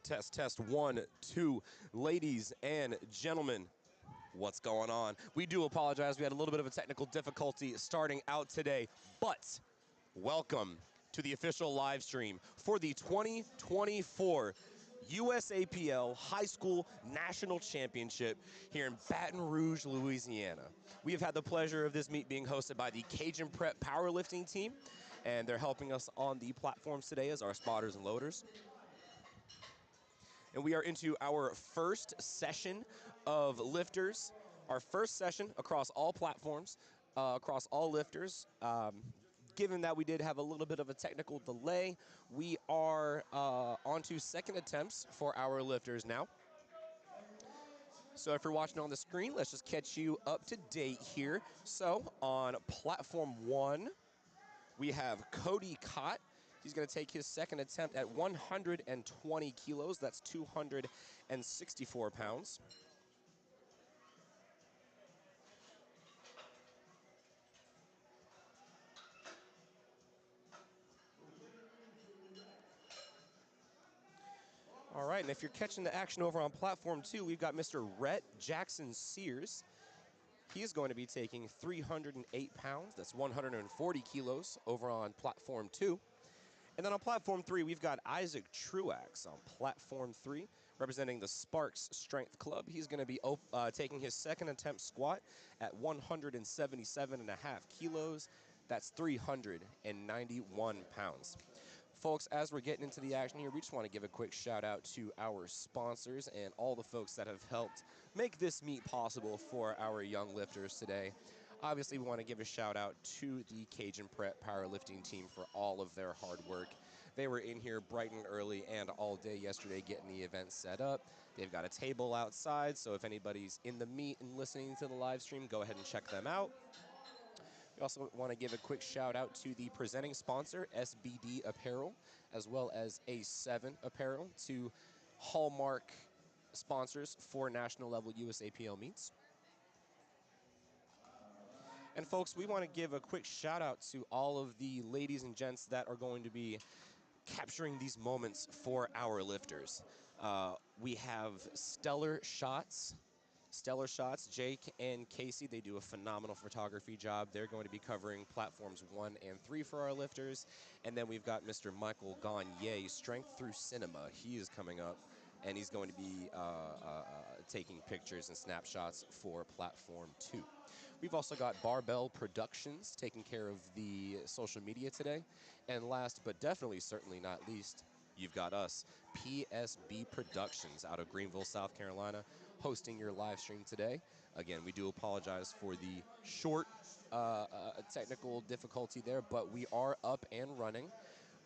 Test, test, 1, 2. Ladies and gentlemen, what's going on? We do apologize. We had a little bit of a technical difficulty starting out today, but welcome to the official live stream for the 2024 USAPL High School National Championship here in Baton Rouge, Louisiana. We have had the pleasure of this meet being hosted by the Cajun Prep Powerlifting team, and they're helping us on the platforms today as our spotters and loaders. And we are into our first session of lifters, our first session across all platforms, across all lifters. Given that we did have a little bit of a technical delay, we are on to second attempts for our lifters now. So if you're watching on the screen, let's just catch you up to date here. So on platform 1, we have Cody Cott. He's going to take his second attempt at 120 kilos. That's 264 pounds. All right, and if you're catching the action over on platform 2, we've got Mr. Rhett Jackson Sears. He's going to be taking 308 pounds. That's 140 kilos over on platform 2. And then on platform 3, we've got Isaac Truax on platform 3, representing the Sparks Strength Club. He's going to be taking his second attempt squat at 177.5 kilos. That's 391 pounds. Folks, as we're getting into the action here, we just want to give a quick shout out to our sponsors and all the folks that have helped make this meet possible for our young lifters today. Obviously, we want to give a shout out to the Cajun Prep Powerlifting team for all of their hard work. They were in here bright and early and all day yesterday getting the event set up. They've got a table outside, so if anybody's in the meet and listening to the live stream, go ahead and check them out. We also want to give a quick shout out to the presenting sponsor, SBD Apparel, as well as A7 Apparel, two hallmark sponsors for national level USAPL meets. And folks, we want to give a quick shout out to all of the ladies and gents that are going to be capturing these moments for our lifters. We have Stellar Shots, Jake and Casey. They do a phenomenal photography job. They're going to be covering platforms 1 and 3 for our lifters. And then we've got Mr. Michael Gagne, Strength Through Cinema. He is coming up, and he's going to be taking pictures and snapshots for platform 2. We've also got Barbell Productions taking care of the social media today. And last but definitely certainly not least, you've got us, PSB Productions out of Greenville, South Carolina, hosting your live stream today. Again, we do apologize for the short technical difficulty there, but we are up and running.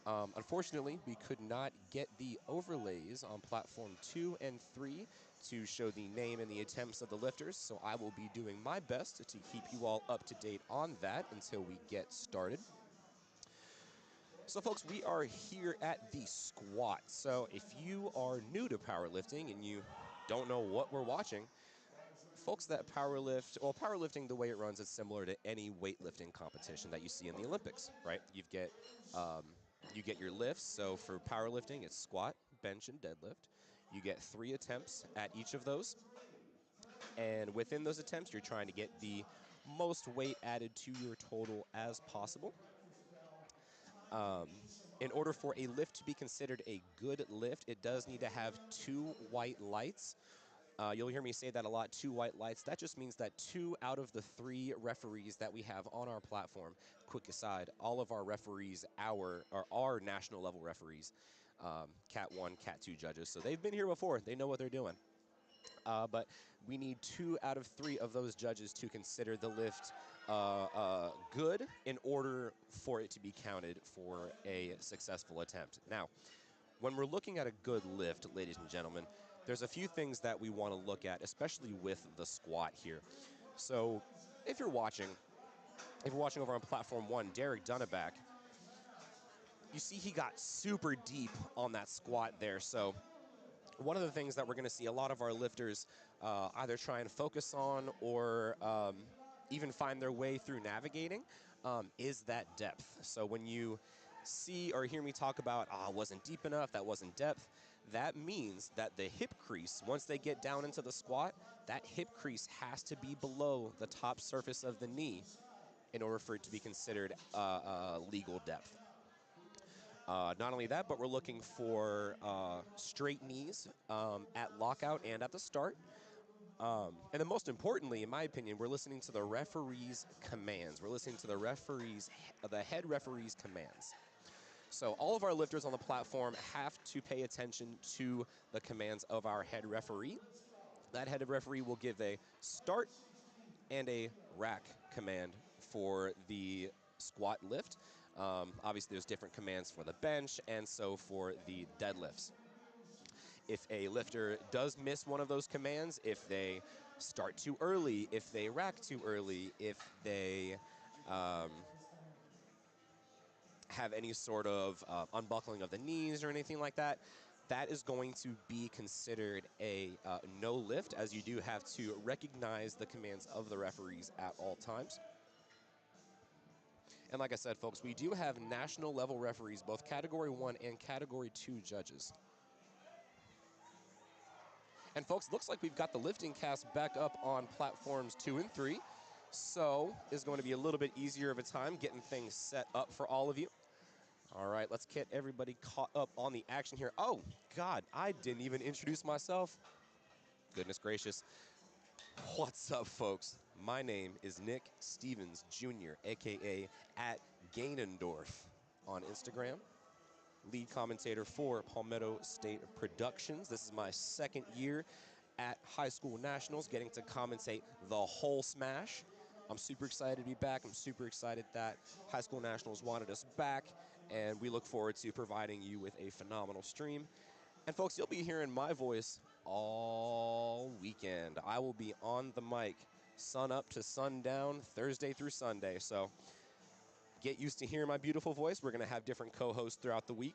Unfortunately, we could not get the overlays on platform 2 and 3 to show the name and the attempts of the lifters, so I will be doing my best to keep you all up to date on that until we get started. So folks, we are here at the squat. So if you are new to powerlifting and you don't know what we're watching, folks that powerlifting, the way it runs is similar to any weightlifting competition that you see in the Olympics, right? You get your lifts. So for powerlifting, it's squat, bench, and deadlift. You get 3 attempts at each of those. And within those attempts, you're trying to get the most weight added to your total as possible. In order for a lift to be considered a good lift, it does need to have 2 white lights. You'll hear me say that a lot, 2 white lights. That just means that 2 out of the 3 referees that we have on our platform, quick aside, all of our referees are national level referees, Cat 1, Cat 2 judges. So they've been here before. They know what they're doing. But we need 2 out of 3 of those judges to consider the lift good in order for it to be counted for a successful attempt. Now, when we're looking at a good lift, ladies and gentlemen, there's a few things that we want to look at, especially with the squat here. So if you're watching over on platform 1, Derek Dunneback, you see he got super deep on that squat there. So one of the things that we're going to see a lot of our lifters either try and focus on or even find their way through navigating is that depth. So when you see or hear me talk about, wasn't deep enough, that wasn't depth, that means that the hip crease, once they get down into the squat, that hip crease has to be below the top surface of the knee in order for it to be considered legal depth. Not only that, but we're looking for straight knees at lockout and at the start. And then most importantly, in my opinion, we're listening to the referee's commands. We're listening to the head referee's commands. So all of our lifters on the platform have to pay attention to the commands of our head referee. That head referee will give a start and a rack command for the squat lift. Obviously, there's different commands for the bench and so for the deadlifts. If a lifter does miss one of those commands, if they start too early, if they rack too early, if they have any sort of unbuckling of the knees or anything like that, that is going to be considered a no lift, as you do have to recognize the commands of the referees at all times. And like I said, folks, we do have national level referees, both Category 1 and Category 2 judges. And folks, looks like we've got the LiftingCast back up on platforms 2 and 3. So it's going to be a little bit easier of a time getting things set up for all of you. All right, let's get everybody caught up on the action here. Oh, God, I didn't even introduce myself. Goodness gracious. What's up, folks? My name is Nick Stevens Jr., a.k.a. at Gainendorf on Instagram. Lead commentator for Palmetto State Productions. This is my second year at High School Nationals, getting to commentate the whole smash. I'm super excited to be back. I'm super excited that High School Nationals wanted us back, and we look forward to providing you with a phenomenal stream. And folks, you'll be hearing my voice all weekend. I will be on the mic sun up to sundown, Thursday through Sunday. So get used to hearing my beautiful voice. We're going to have different co-hosts throughout the week,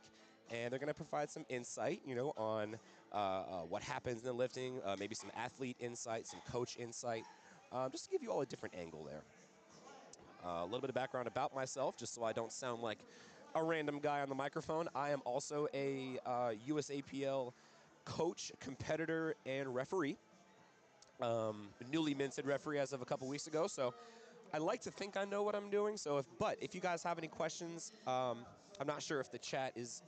and they're going to provide some insight, on what happens in lifting, maybe some athlete insight, some coach insight, just to give you all a different angle there. A little bit of background about myself, just so I don't sound like a random guy on the microphone. I am also a USAPL coach, competitor, and referee. Newly minted referee as of a couple weeks ago, so I like to think I know what I'm doing. So if you guys have any questions, I'm not sure if the chat is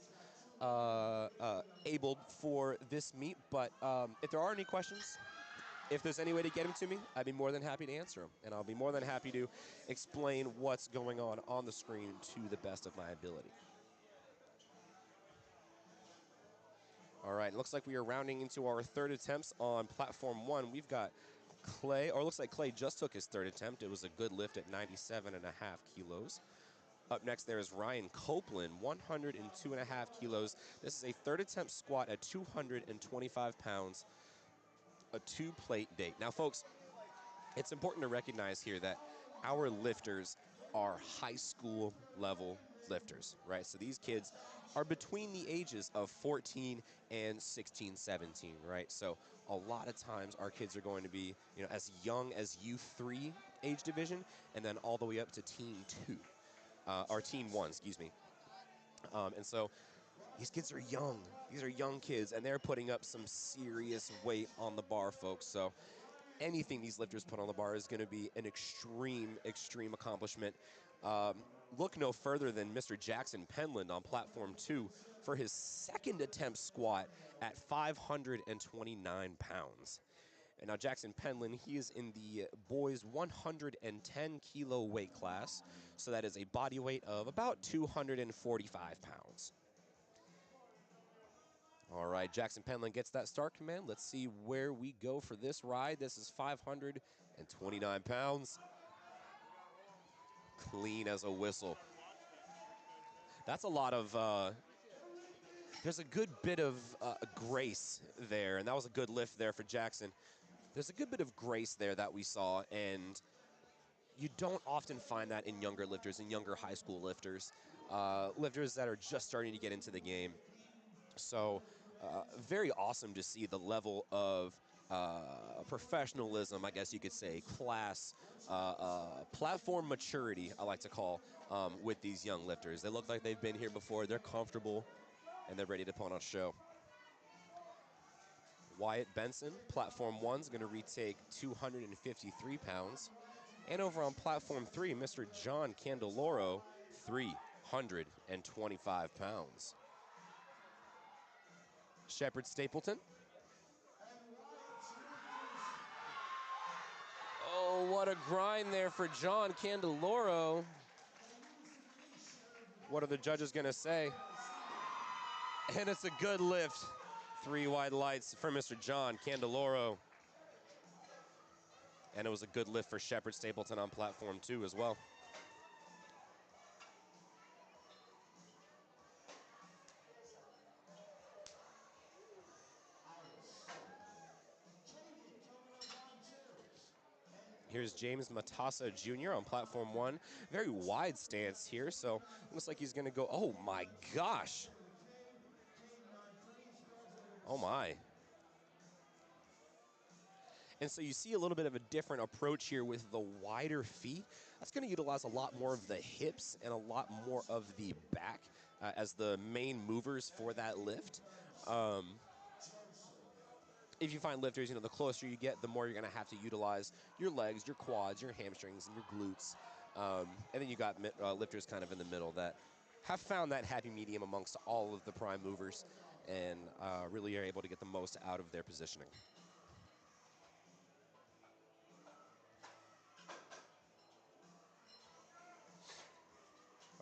able for this meet, but if there are any questions, if there's any way to get them to me, I'd be more than happy to answer them, and I'll be more than happy to explain what's going on the screen to the best of my ability. All right, it looks like we are rounding into our third attempts on platform 1. We've got Clay, or it looks like Clay just took his third attempt. It was a good lift at 97.5 kilos. Up next there is Ryan Copeland, 102.5 kilos. This is a third attempt squat at 225 pounds, a 2-plate date. Now, folks, it's important to recognize here that our lifters are high school level lifters, right? So these kids are between the ages of 14 and 16, 17, right? So a lot of times our kids are going to be, as young as U3 age division, and then all the way up to Teen 2, or Teen 1, excuse me. And so these kids are young. These are young kids, and they're putting up some serious weight on the bar, folks. So anything these lifters put on the bar is going to be an extreme, extreme accomplishment. Look no further than Mr. Jackson Penland on platform 2 for his second attempt squat at 529 pounds. And now Jackson Penland, he is in the boys 110 kilo weight class, so that is a body weight of about 245 pounds. All right, Jackson Penland gets that start command. Let's see where we go for this ride. This is 529 pounds. Clean as a whistle. That's a lot of, there's a good bit of grace there, and that was a good lift there for Jackson. There's a good bit of grace there that we saw, and you don't often find that in younger lifters, in younger high school lifters, lifters that are just starting to get into the game. So very awesome to see the level of professionalism, I guess you could say, class, platform maturity, I like to call, with these young lifters. They look like they've been here before. They're comfortable, and they're ready to put on a show. Wyatt Benson, platform 1, is going to retake 253 pounds. And over on platform 3, Mr. John Candeloro, 325 pounds. Shepard Stapleton. Oh, what a grind there for John Candeloro. What are the judges going to say? And it's a good lift. 3 wide lights for Mr. John Candeloro. And it was a good lift for Shepard Stapleton on platform 2 as well. Here's James Matassa Jr. on platform 1. Very wide stance here, so looks like he's going to go, oh my gosh. Oh my. And so you see a little bit of a different approach here with the wider feet. That's going to utilize a lot more of the hips and a lot more of the back as the main movers for that lift. If you find lifters, the closer you get, the more you're going to have to utilize your legs, your quads, your hamstrings, and your glutes. And then you got lifters kind of in the middle that have found that happy medium amongst all of the prime movers and really are able to get the most out of their positioning.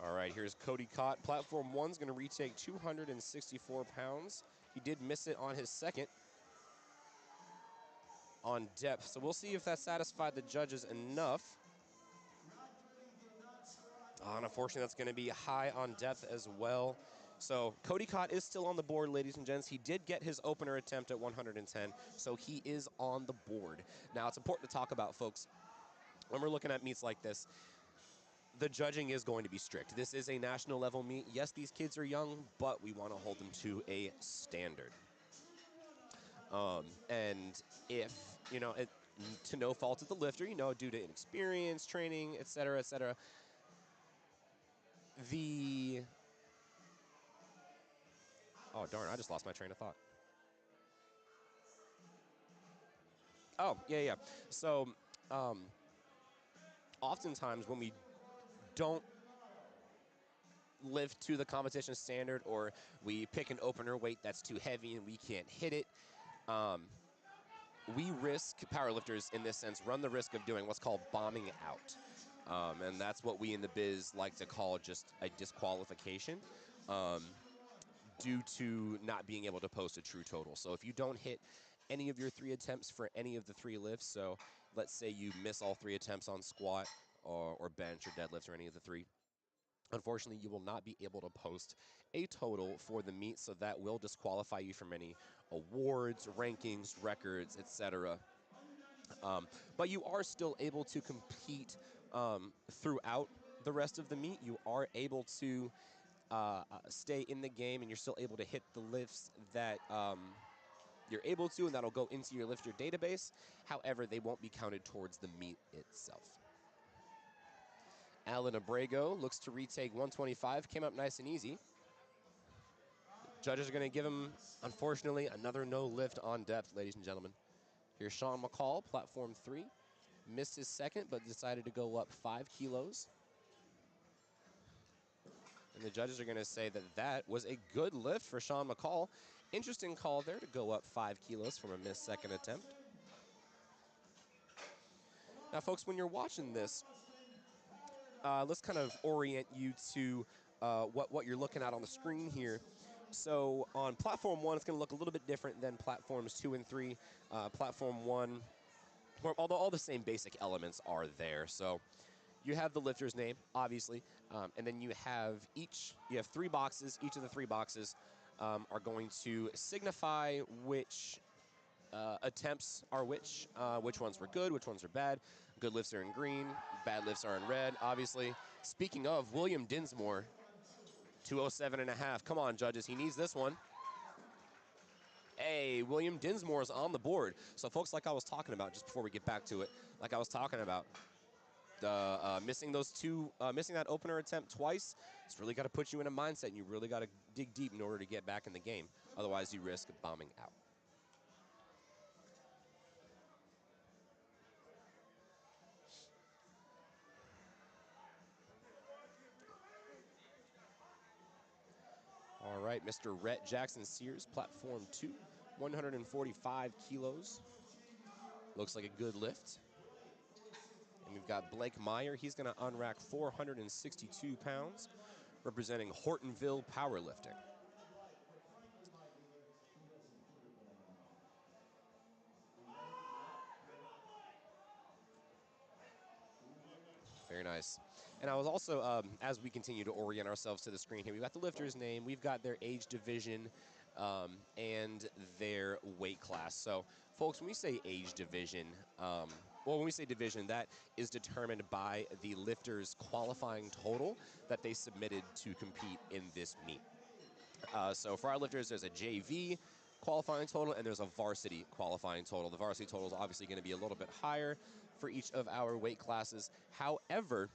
All right, here's Cody Cott. Platform 1's going to retake 264 pounds. He did miss it on his second on depth, so we'll see if that satisfied the judges enough. And unfortunately, that's going to be high on depth as well. So Cody Cott is still on the board, ladies and gents. He did get his opener attempt at 110, so he is on the board. Now, it's important to talk about, folks, when we're looking at meets like this, the judging is going to be strict. This is a national level meet. Yes, these kids are young, but we want to hold them to a standard. And if, to no fault of the lifter, due to inexperience, training, et cetera, oh, darn, I just lost my train of thought. Oh, yeah. So, oftentimes when we don't lift to the competition standard or we pick an opener weight that's too heavy and we can't hit it, we risk, powerlifters in this sense, run the risk of doing what's called bombing out. And that's what we in the biz like to call just a disqualification due to not being able to post a true total. So if you don't hit any of your 3 attempts for any of the 3 lifts, so let's say you miss all 3 attempts on squat or bench or deadlifts or any of the 3, unfortunately, you will not be able to post a total for the meet, so that will disqualify you from any awards, rankings, records, etc. But you are still able to compete throughout the rest of the meet. You are able to stay in the game, and you're still able to hit the lifts that you're able to, and that'll go into your lifter database. However, they won't be counted towards the meet itself. Alan Abrego looks to retake 125, came up nice and easy. Judges are going to give him, unfortunately, another no lift on depth, ladies and gentlemen. Here's Sean McCall, platform 3. Missed his second, but decided to go up 5 kilos. And the judges are going to say that that was a good lift for Sean McCall. Interesting call there to go up 5 kilos from a missed second attempt. Now, folks, when you're watching this, let's kind of orient you to what you're looking at on the screen here. So on platform 1, it's going to look a little bit different than platforms 2 and 3. Platform 1, although all the same basic elements are there. So you have the lifter's name, obviously, and then you have 3 boxes. Each of the 3 boxes are going to signify which attempts are which ones were good, which ones are bad. Good lifts are in green, bad lifts are in red, obviously. Speaking of, William Dinsmore, 207.5. Come on, judges, he needs this one. Hey, William Dinsmore is on the board. So, folks, like I was talking about, just before we get back to it, like I was talking about, missing that opener attempt twice, it's really got to put you in a mindset, and you really got to dig deep in order to get back in the game. Otherwise, you risk bombing out. right, Mr. Rhett Jackson Sears, platform 2, 145 kilos. Looks like a good lift. And we've got Blake Meyer. He's going to unrack 462 pounds, representing Hortonville Powerlifting. Very nice. And I was also, as we continue to orient ourselves to the screen here, we've got the lifter's name, we've got their age division, and their weight class. So, folks, when we say age division, when we say division, that is determined by the lifter's qualifying total that they submitted to compete in this meet. So for our lifters, there's a JV qualifying total, and there's a varsity qualifying total. The varsity total is obviously going to be a little bit higher for each of our weight classes. However,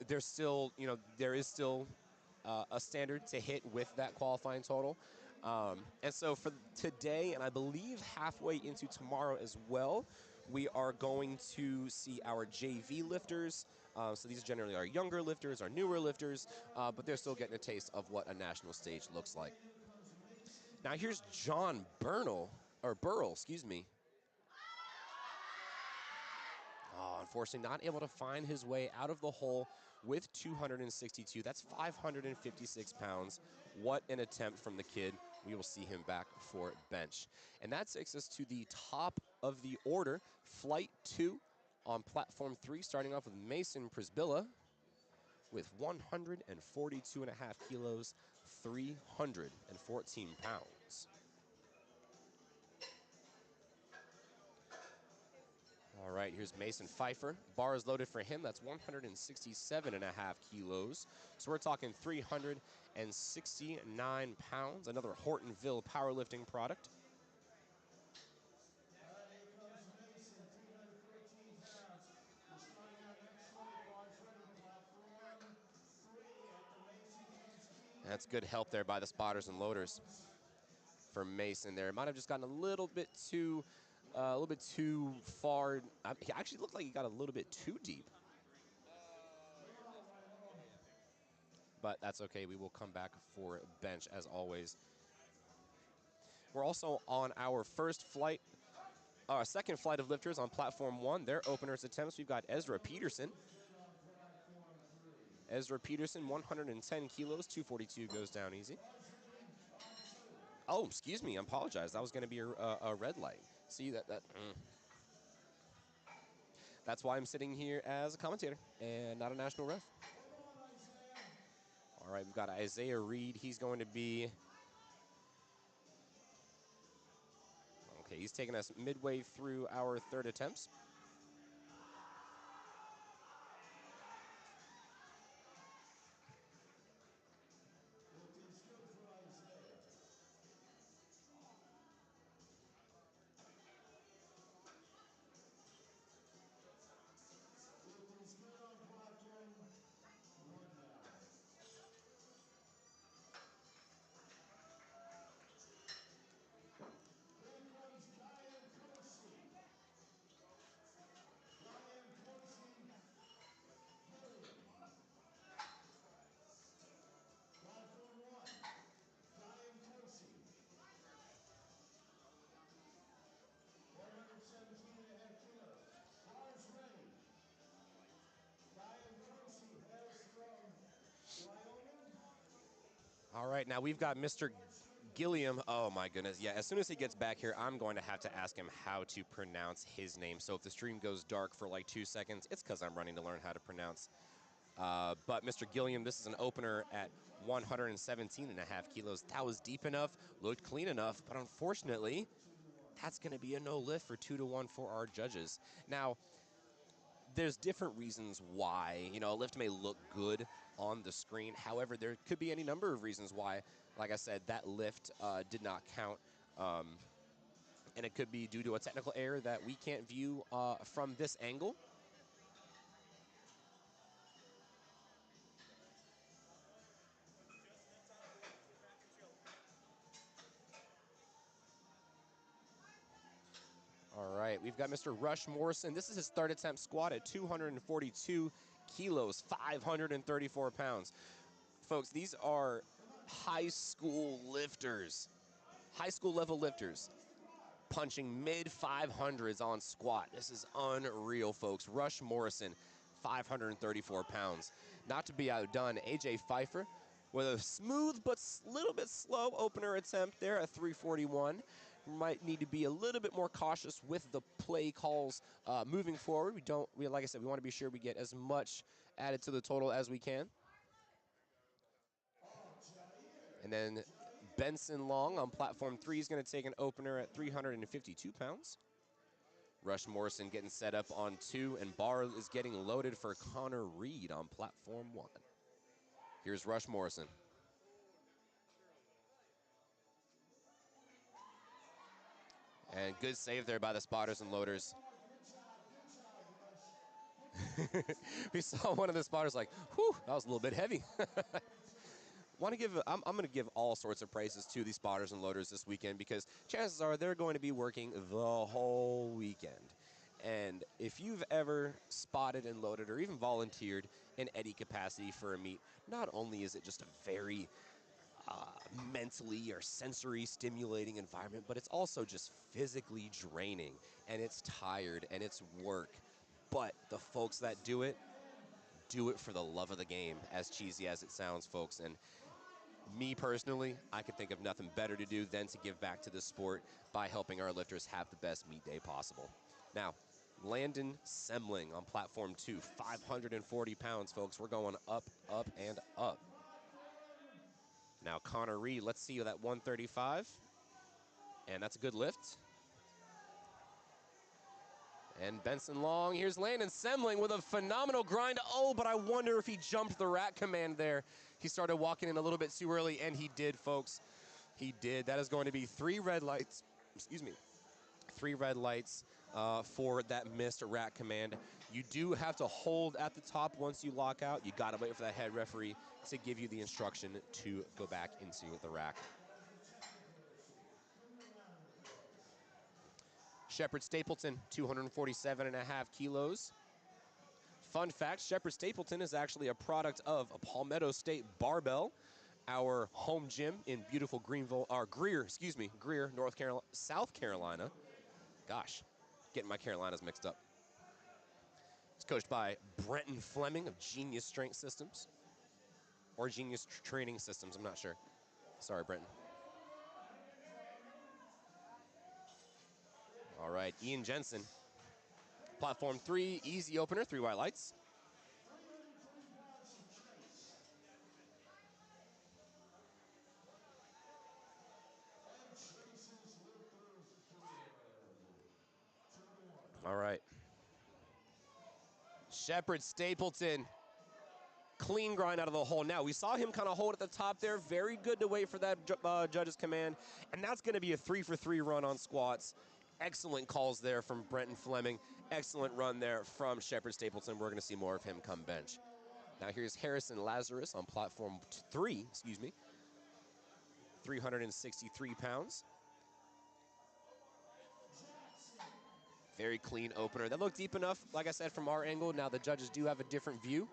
there's still, there is still a standard to hit with that qualifying total. And so for today, and I believe halfway into tomorrow as well, we are going to see our JV lifters. So these generally are younger lifters, our newer lifters, but they're still getting a taste of what a national stage looks like. Now here's John Burrell, excuse me. Oh, unfortunately not able to find his way out of the hole with 262. That's 556 pounds. What an attempt from the kid. We will see him back for bench. And that takes us to the top of the order, Flight 2 on Platform 3, starting off with Mason Prisbilla with 142.5 kilos, 314 pounds. All right, here's Mason Pfeiffer. Bar is loaded for him. That's 167.5 kilos. So we're talking 369 pounds. Another Hortonville powerlifting product. That's good help there by the spotters and loaders for Mason there. Might have just gotten a little bit too far. He actually looked like he got a little bit too deep. But that's okay. We will come back for bench as always. We're also on our second flight of lifters on Platform 1. Their openers attempts. We've got Ezra Peterson. Ezra Peterson, 110 kilos, 242 goes down easy. Oh, excuse me. I apologize. That was going to be a red light. See that? That's why I'm sitting here as a commentator and not a national ref. All right, we've got Isaiah Reed. He's going to be... Okay, he's taking us midway through our third attempts. All right, now we've got Mr. Gilliam. Oh, my goodness. Yeah, as soon as he gets back here, I'm going to have to ask him how to pronounce his name. So if the stream goes dark for like 2 seconds, it's because I'm running to learn how to pronounce. But Mr. Gilliam, this is an opener at 117.5 kilos. That was deep enough, looked clean enough, but unfortunately, that's going to be a no lift for 2-1 for our judges. Now, there's different reasons why, a lift may look good on the screen. However, there could be any number of reasons why, like I said, that lift did not count. And it could be due to a technical error that we can't view from this angle. All right, we've got Mr. Rush Morrison. This is his third attempt squat at 242 kilos, 534 pounds. Folks, these are high school lifters, high school level lifters, punching mid 500s on squat. This is unreal, folks. Rush Morrison, 534 pounds. Not to be outdone, AJ Pfeiffer with a smooth but little bit slow opener attempt there at 341. Might need to be a little bit more cautious with the play calls moving forward. Like I said, we want to be sure we get as much added to the total as we can. And then Benson Long on platform 3 is going to take an opener at 352 pounds. Rush Morrison getting set up on 2, and bar is getting loaded for Connor Reed on platform 1. Here's Rush Morrison. And good save there by the spotters and loaders. We saw one of the spotters like, whew, that was a little bit heavy. I'm going to give all sorts of praises to the spotters and loaders this weekend, because chances are they're going to be working the whole weekend. And if you've ever spotted and loaded or even volunteered in any capacity for a meet, not only is it just a very mentally or sensory stimulating environment, but it's also just physically draining, and it's tired and it's work. But the folks that do it for the love of the game, as cheesy as it sounds, folks. And me personally, I could think of nothing better to do than to give back to the sport by helping our lifters have the best meet day possible. Now, Landon Semling on platform 2, 540 pounds, folks. We're going up, up, and up. Now, Connor Reed, let's see that 135. And that's a good lift. And Benson Long, here's Landon Semling with a phenomenal grind. Oh, but I wonder if he jumped the rack command there. He started walking in a little bit too early, and he did, folks. He did. That is going to be 3 red lights. Excuse me. 3 red lights for that missed rack command. You do have to hold at the top once you lock out. You got to wait for that head referee to give you the instruction to go back into the rack. Shepard Stapleton, 247.5 kilos. Fun fact, Shepard Stapleton is actually a product of a Palmetto State Barbell, our home gym in beautiful Greer, South Carolina. Gosh, getting my Carolinas mixed up. It's coached by Brenton Fleming of Genius Strength Systems, or Genius Training Systems, I'm not sure. Sorry, Brenton. All right, Ian Jensen. Platform 3, easy opener, 3 white lights. All right. Shepard Stapleton. Clean grind out of the hole. Now, we saw him kind of hold at the top there. Very good to wait for that judge's command. And that's going to be a 3-for-3 run on squats. Excellent calls there from Brenton Fleming. Excellent run there from Shepard Stapleton. We're going to see more of him come bench. Now, here's Harrison Lazarus on platform 3, 363 pounds. Very clean opener. That looked deep enough, like I said, from our angle. Now the judges do have a different view.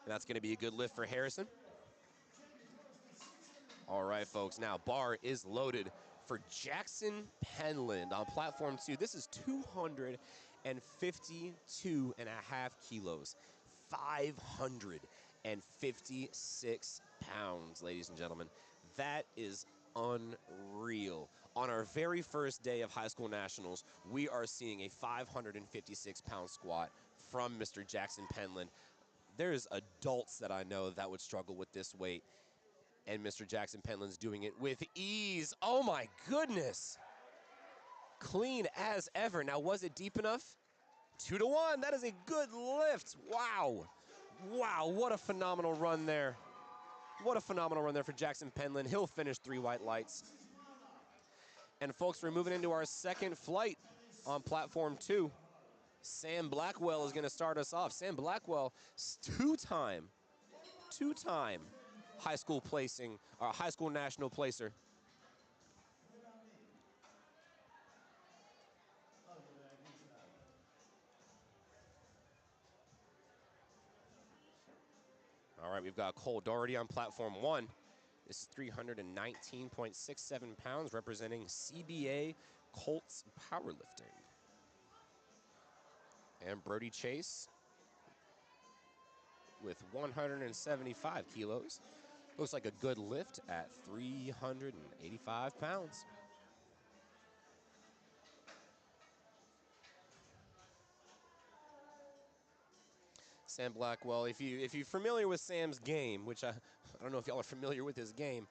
And that's going to be a good lift for Harrison. All right, folks. Now bar is loaded for Jackson Penland on platform 2. This is 252.5 kilos. 556 pounds, ladies and gentlemen. That is unreal. On our very first day of high school nationals, we are seeing a 556-pound squat from Mr. Jackson Penland. There's adults that I know that would struggle with this weight, and Mr. Jackson Penland's doing it with ease. Oh my goodness. Clean as ever. Now, was it deep enough? 2-to-1. That is a good lift. Wow. Wow, what a phenomenal run there. What a phenomenal run there for Jackson Penland. He'll finish 3 white lights. And folks, we're moving into our second flight on platform 2. Sam Blackwell is going to start us off. Sam Blackwell, two-time high school national placer. All right, we've got Cole Doherty on platform 1. This is 319.67 pounds, representing CBA Colts Powerlifting. And Brody Chase with 175 kilos. Looks like a good lift at 385 pounds. Sam Blackwell, if you're familiar with Sam's game, which I don't know if y'all are familiar with his game,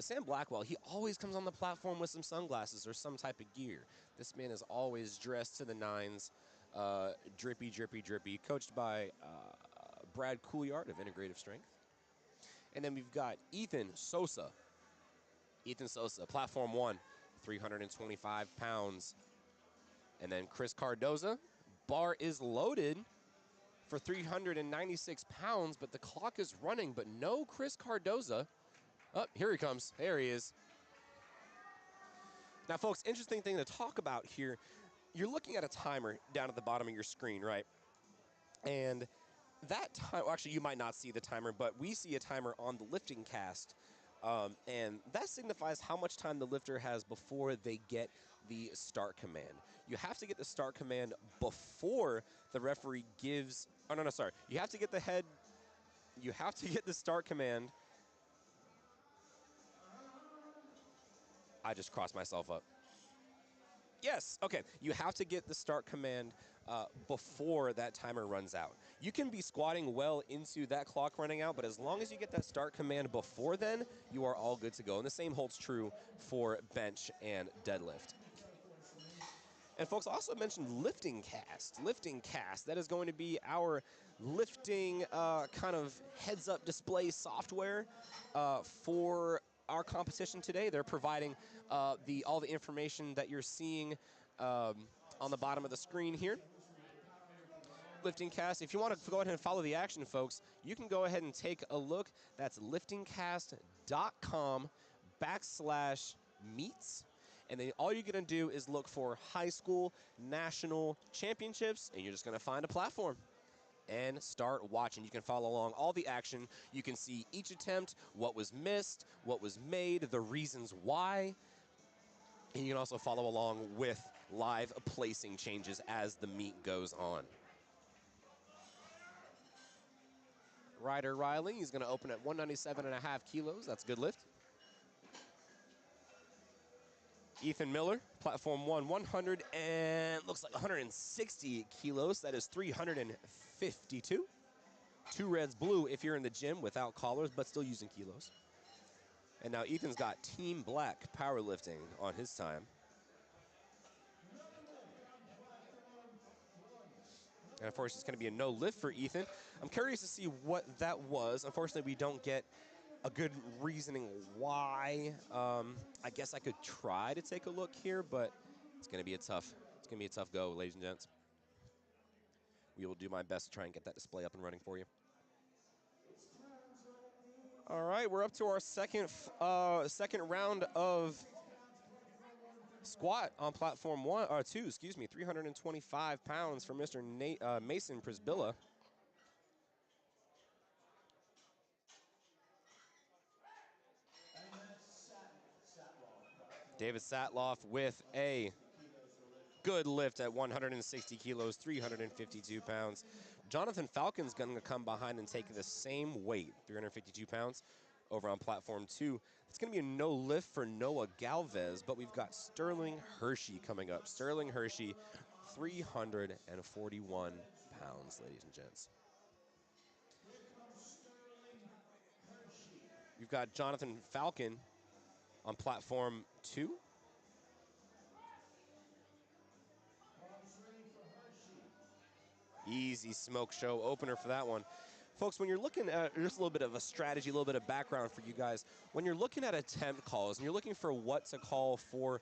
Sam Blackwell, he always comes on the platform with some sunglasses or some type of gear. This man is always dressed to the nines, drippy, drippy, drippy, coached by Brad Couillard of Integrative Strength. And then we've got Ethan Sosa. Ethan Sosa, platform 1, 325 pounds. And then Chris Cardoza, bar is loaded for 396 pounds, but the clock is running, but no Chris Cardoza. Oh, here he comes. There he is. Now, folks, interesting thing to talk about here. You're looking at a timer down at the bottom of your screen, right? And that time, well, actually, you might not see the timer, but we see a timer on the LiftingCast, and that signifies how much time the lifter has before they get the start command. You have to get the start command before the referee gives. Oh, no, sorry. You have to get the start command. I just crossed myself up. Yes, okay. You have to get the start command before that timer runs out. You can be squatting well into that clock running out, but as long as you get that start command before then, you are all good to go. And the same holds true for bench and deadlift. And folks, I also mentioned LiftingCast. LiftingCast, that is going to be our lifting kind of heads-up display software for our competition today. They're providing all the information that you're seeing on the bottom of the screen here. LiftingCast, if you want to go ahead and follow the action, folks, you can go ahead and take a look. That's liftingcast.com/meets. And then all you're going to do is look for high school national championships, and you're just going to find a platform and start watching. You can follow along all the action. You can see each attempt, what was missed, what was made, the reasons why. And you can also follow along with live placing changes as the meet goes on. Ryder Riley, he's going to open at 197.5 kilos. That's a good lift. Ethan Miller, platform 1, 100 and looks like 160 kilos. That is 352. 2 reds, blue if you're in the gym without collars, but still using kilos. And now Ethan's got Team Black powerlifting on his time. And of course, it's going to be a no lift for Ethan. I'm curious to see what that was. Unfortunately, we don't get a good reasoning why. I guess I could try to take a look here, but it's going to be a tough go, ladies and gents. We will do my best to try and get that display up and running for you. All right, we're up to our second round of squat on platform 2. 325 pounds for Mr. Mason Prisbilla. David Satloff with a good lift at 160 kilos, 352 pounds. Jonathan Falcon's going to come behind and take the same weight, 352 pounds, over on platform 2. It's going to be a no lift for Noah Galvez, but we've got Sterling Hershey coming up. Sterling Hershey, 341 pounds, ladies and gents. We've got Jonathan Falcon on platform 2. Easy smoke show opener for that one. Folks, when you're looking at just a little bit of a strategy, a little bit of background for you guys, when you're looking at attempt calls and you're looking for what to call for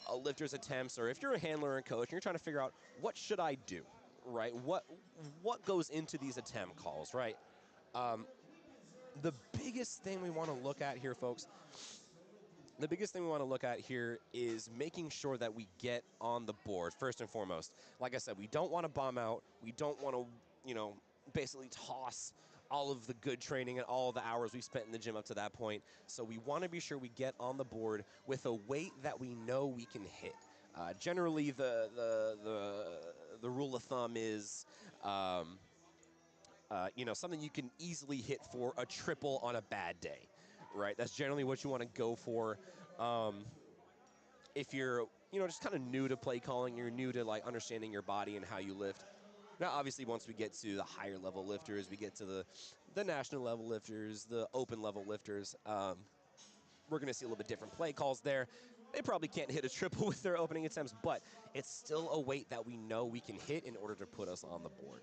a lifter's attempts, or if you're a handler and coach and you're trying to figure out what should I do, right? What goes into these attempt calls, right? The biggest thing we want to look at here, folks, is making sure that we get on the board, first and foremost. Like I said, we don't want to bomb out. We don't want to, basically toss all of the good training and all the hours we spent in the gym up to that point. So we want to be sure we get on the board with a weight that we know we can hit. Generally, the rule of thumb is, something you can easily hit for a triple on a bad day, right? That's generally what you want to go for. If you're, just kind of new to play calling, you're new to like understanding your body and how you lift. Now, obviously, once we get to the higher level lifters, we get to the national level lifters, the open level lifters, we're going to see a little bit different play calls there. They probably can't hit a triple with their opening attempts, but it's still a weight that we know we can hit in order to put us on the board.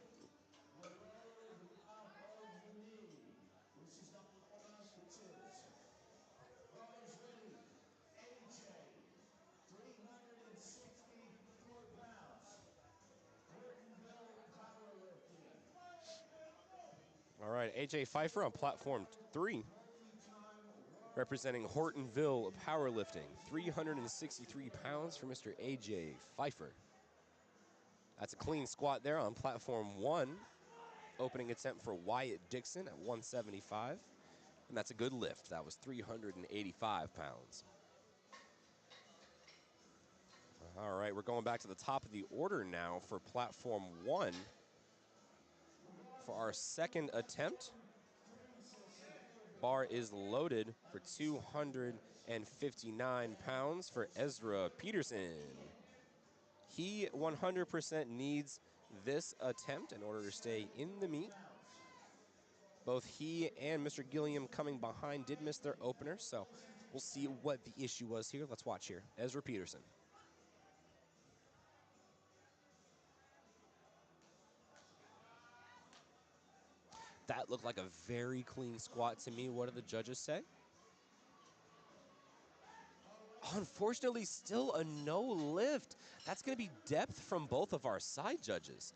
All right, AJ Pfeiffer on platform 3, representing Hortonville Powerlifting. 363 pounds for Mr. AJ Pfeiffer. That's a clean squat there on platform 1. Opening attempt for Wyatt Dixon at 175. And that's a good lift. That was 385 pounds. All right, we're going back to the top of the order now for platform 1. For our second attempt, bar is loaded for 259 pounds for Ezra Peterson. He 100% needs this attempt in order to stay in the meet. Both he and Mr. Gilliam coming behind did miss their opener, so we'll see what the issue was here. Let's watch here. Ezra Peterson. That looked like a very clean squat to me. What do the judges say? Unfortunately, still a no lift. That's going to be depth from both of our side judges.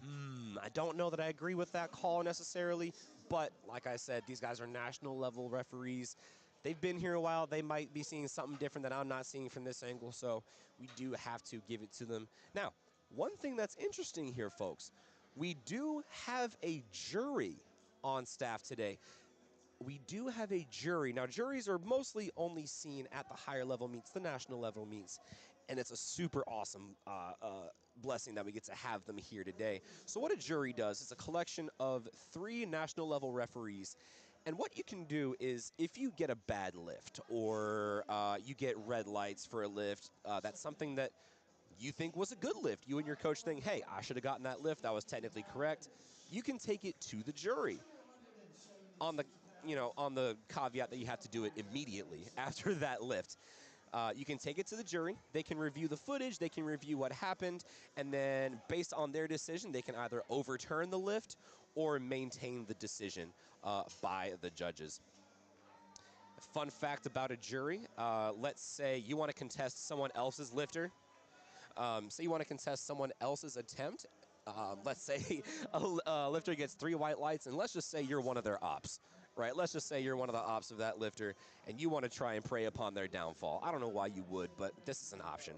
I don't know that I agree with that call necessarily, but like I said, these guys are national level referees. They've been here a while. They might be seeing something different that I'm not seeing from this angle, so we do have to give it to them. Now, one thing that's interesting here, folks, we do have a jury on staff today. We do have a jury. Now, juries are mostly only seen at the higher level meets, the national level meets, and it's a super awesome blessing that we get to have them here today. So what a jury does is a collection of 3 national level referees, and what you can do is if you get a bad lift or you get red lights for a lift, that's something that you think was a good lift. You and your coach think, hey, I should have gotten that lift. That was technically correct. You can take it to the jury on the caveat that you have to do it immediately after that lift. You can take it to the jury. They can review the footage. They can review what happened. And then based on their decision, they can either overturn the lift or maintain the decision by the judges. Fun fact about a jury, let's say you want to contest someone else's lifter. Say you want to contest someone else's attempt. Let's say a lifter gets 3 white lights, and let's just say you're one of their ops, right? Let's just say you're one of the ops of that lifter, and you want to try and prey upon their downfall. I don't know why you would, but this is an option.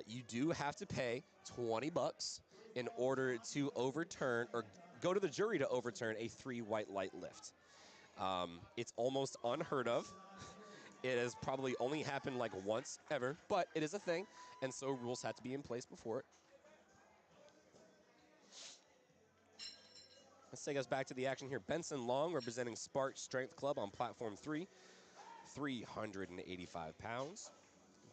You do have to pay $20 in order to overturn or go to the jury to overturn a 3 white light lift. It's almost unheard of. It has probably only happened like once ever, but it is a thing, and so rules have to be in place before it. Let's take us back to the action here. Benson Long representing Spark Strength Club on platform 3, 385 pounds.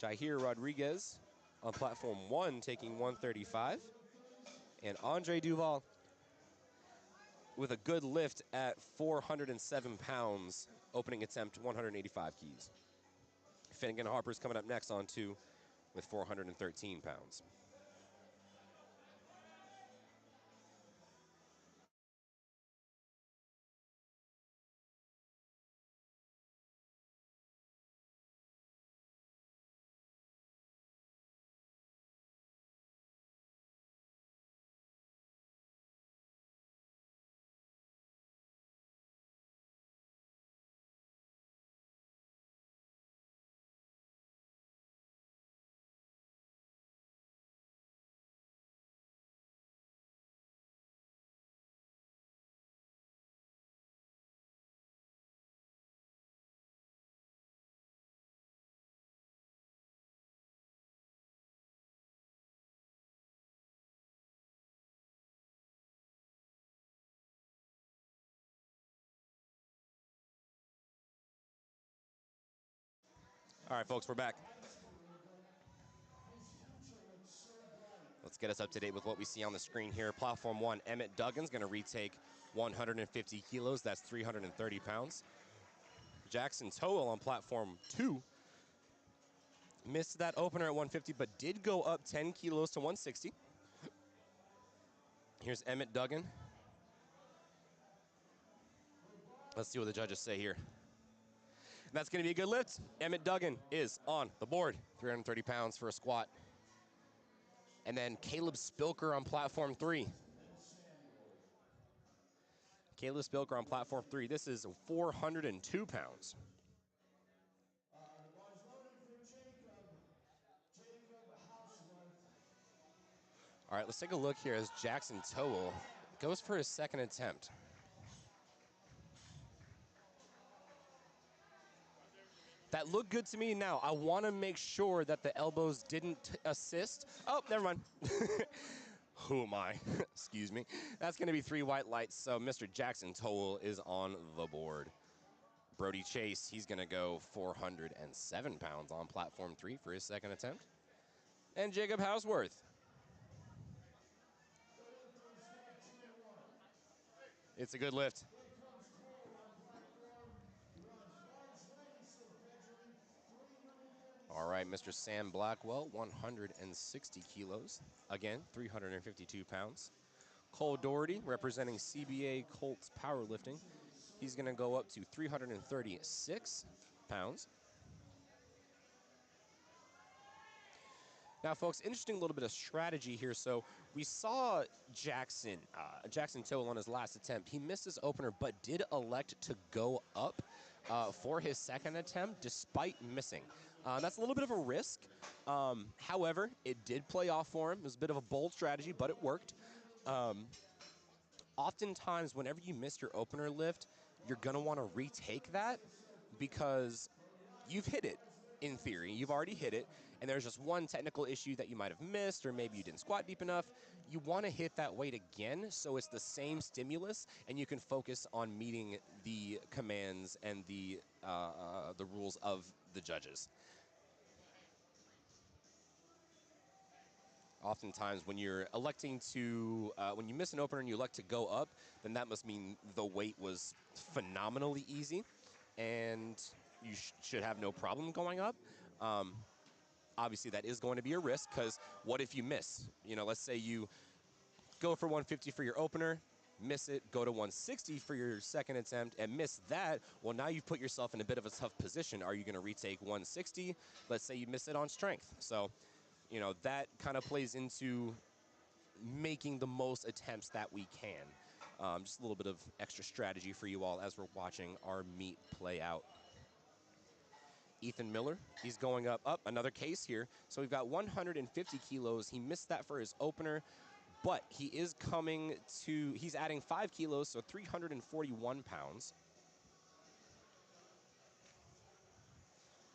Jair Rodriguez on platform 1 taking 135. And Andre Duval with a good lift at 407 pounds, opening attempt 185 keys. Finnegan Harper's coming up next on 2 with 413 pounds. All right, folks, we're back. Let's get us up to date with what we see on the screen here. Platform 1, Emmett Duggan's going to retake 150 kilos. That's 330 pounds. Jackson Towell on Platform 2 missed that opener at 150, but did go up 10 kilos to 160. Here's Emmett Duggan. Let's see what the judges say here. And that's going to be a good lift. Emmett Duggan is on the board, 330 pounds for a squat. And then Caleb Spilker on Platform 3. Caleb Spilker on Platform 3. This is 402 pounds. All right, let's take a look here as Jackson Towell goes for his second attempt. That looked good to me. Now, I want to make sure that the elbows didn't assist. Oh, never mind. Who am I? Excuse me. That's going to be 3 white lights, so Mr. Jackson Towell is on the board. Brody Chase, he's going to go 407 pounds on Platform 3 for his second attempt. And Jacob Houseworth. It's a good lift. All right, Mr. Sam Blackwell, 160 kilos. Again, 352 pounds. Cole Doherty, representing CBA Colts Powerlifting. He's going to go up to 336 pounds. Now, folks, interesting little bit of strategy here. So we saw Jackson Towell on his last attempt. He missed his opener, but did elect to go up for his second attempt despite missing. That's a little bit of a risk. However, it did play off for him. It was a bit of a bold strategy, but it worked. Oftentimes, whenever you miss your opener lift, you're going to want to retake that because you've hit it. In theory, you've already hit it, and there's just one technical issue that you might have missed, or maybe you didn't squat deep enough. You want to hit that weight again so it's the same stimulus, and you can focus on meeting the commands and the rules of the judges. Oftentimes, when you're electing to, when you miss an opener and you elect to go up, then that must mean the weight was phenomenally easy, and you should have no problem going up. Obviously, that is going to be a risk because what if you miss? You know, let's say you go for 150 for your opener, miss it, go to 160 for your second attempt, and miss that. Well, now you've put yourself in a bit of a tough position. Are you going to retake 160? Let's say you miss it on strength. So, you know, that kind of plays into making the most attempts that we can. Just a little bit of extra strategy for you all as we're watching our meet play out. Ethan Miller, he's going up. Another case here. So we've got 150 kilos. He missed that for his opener, but he is coming to, he's adding 5 kilos, so 341 pounds.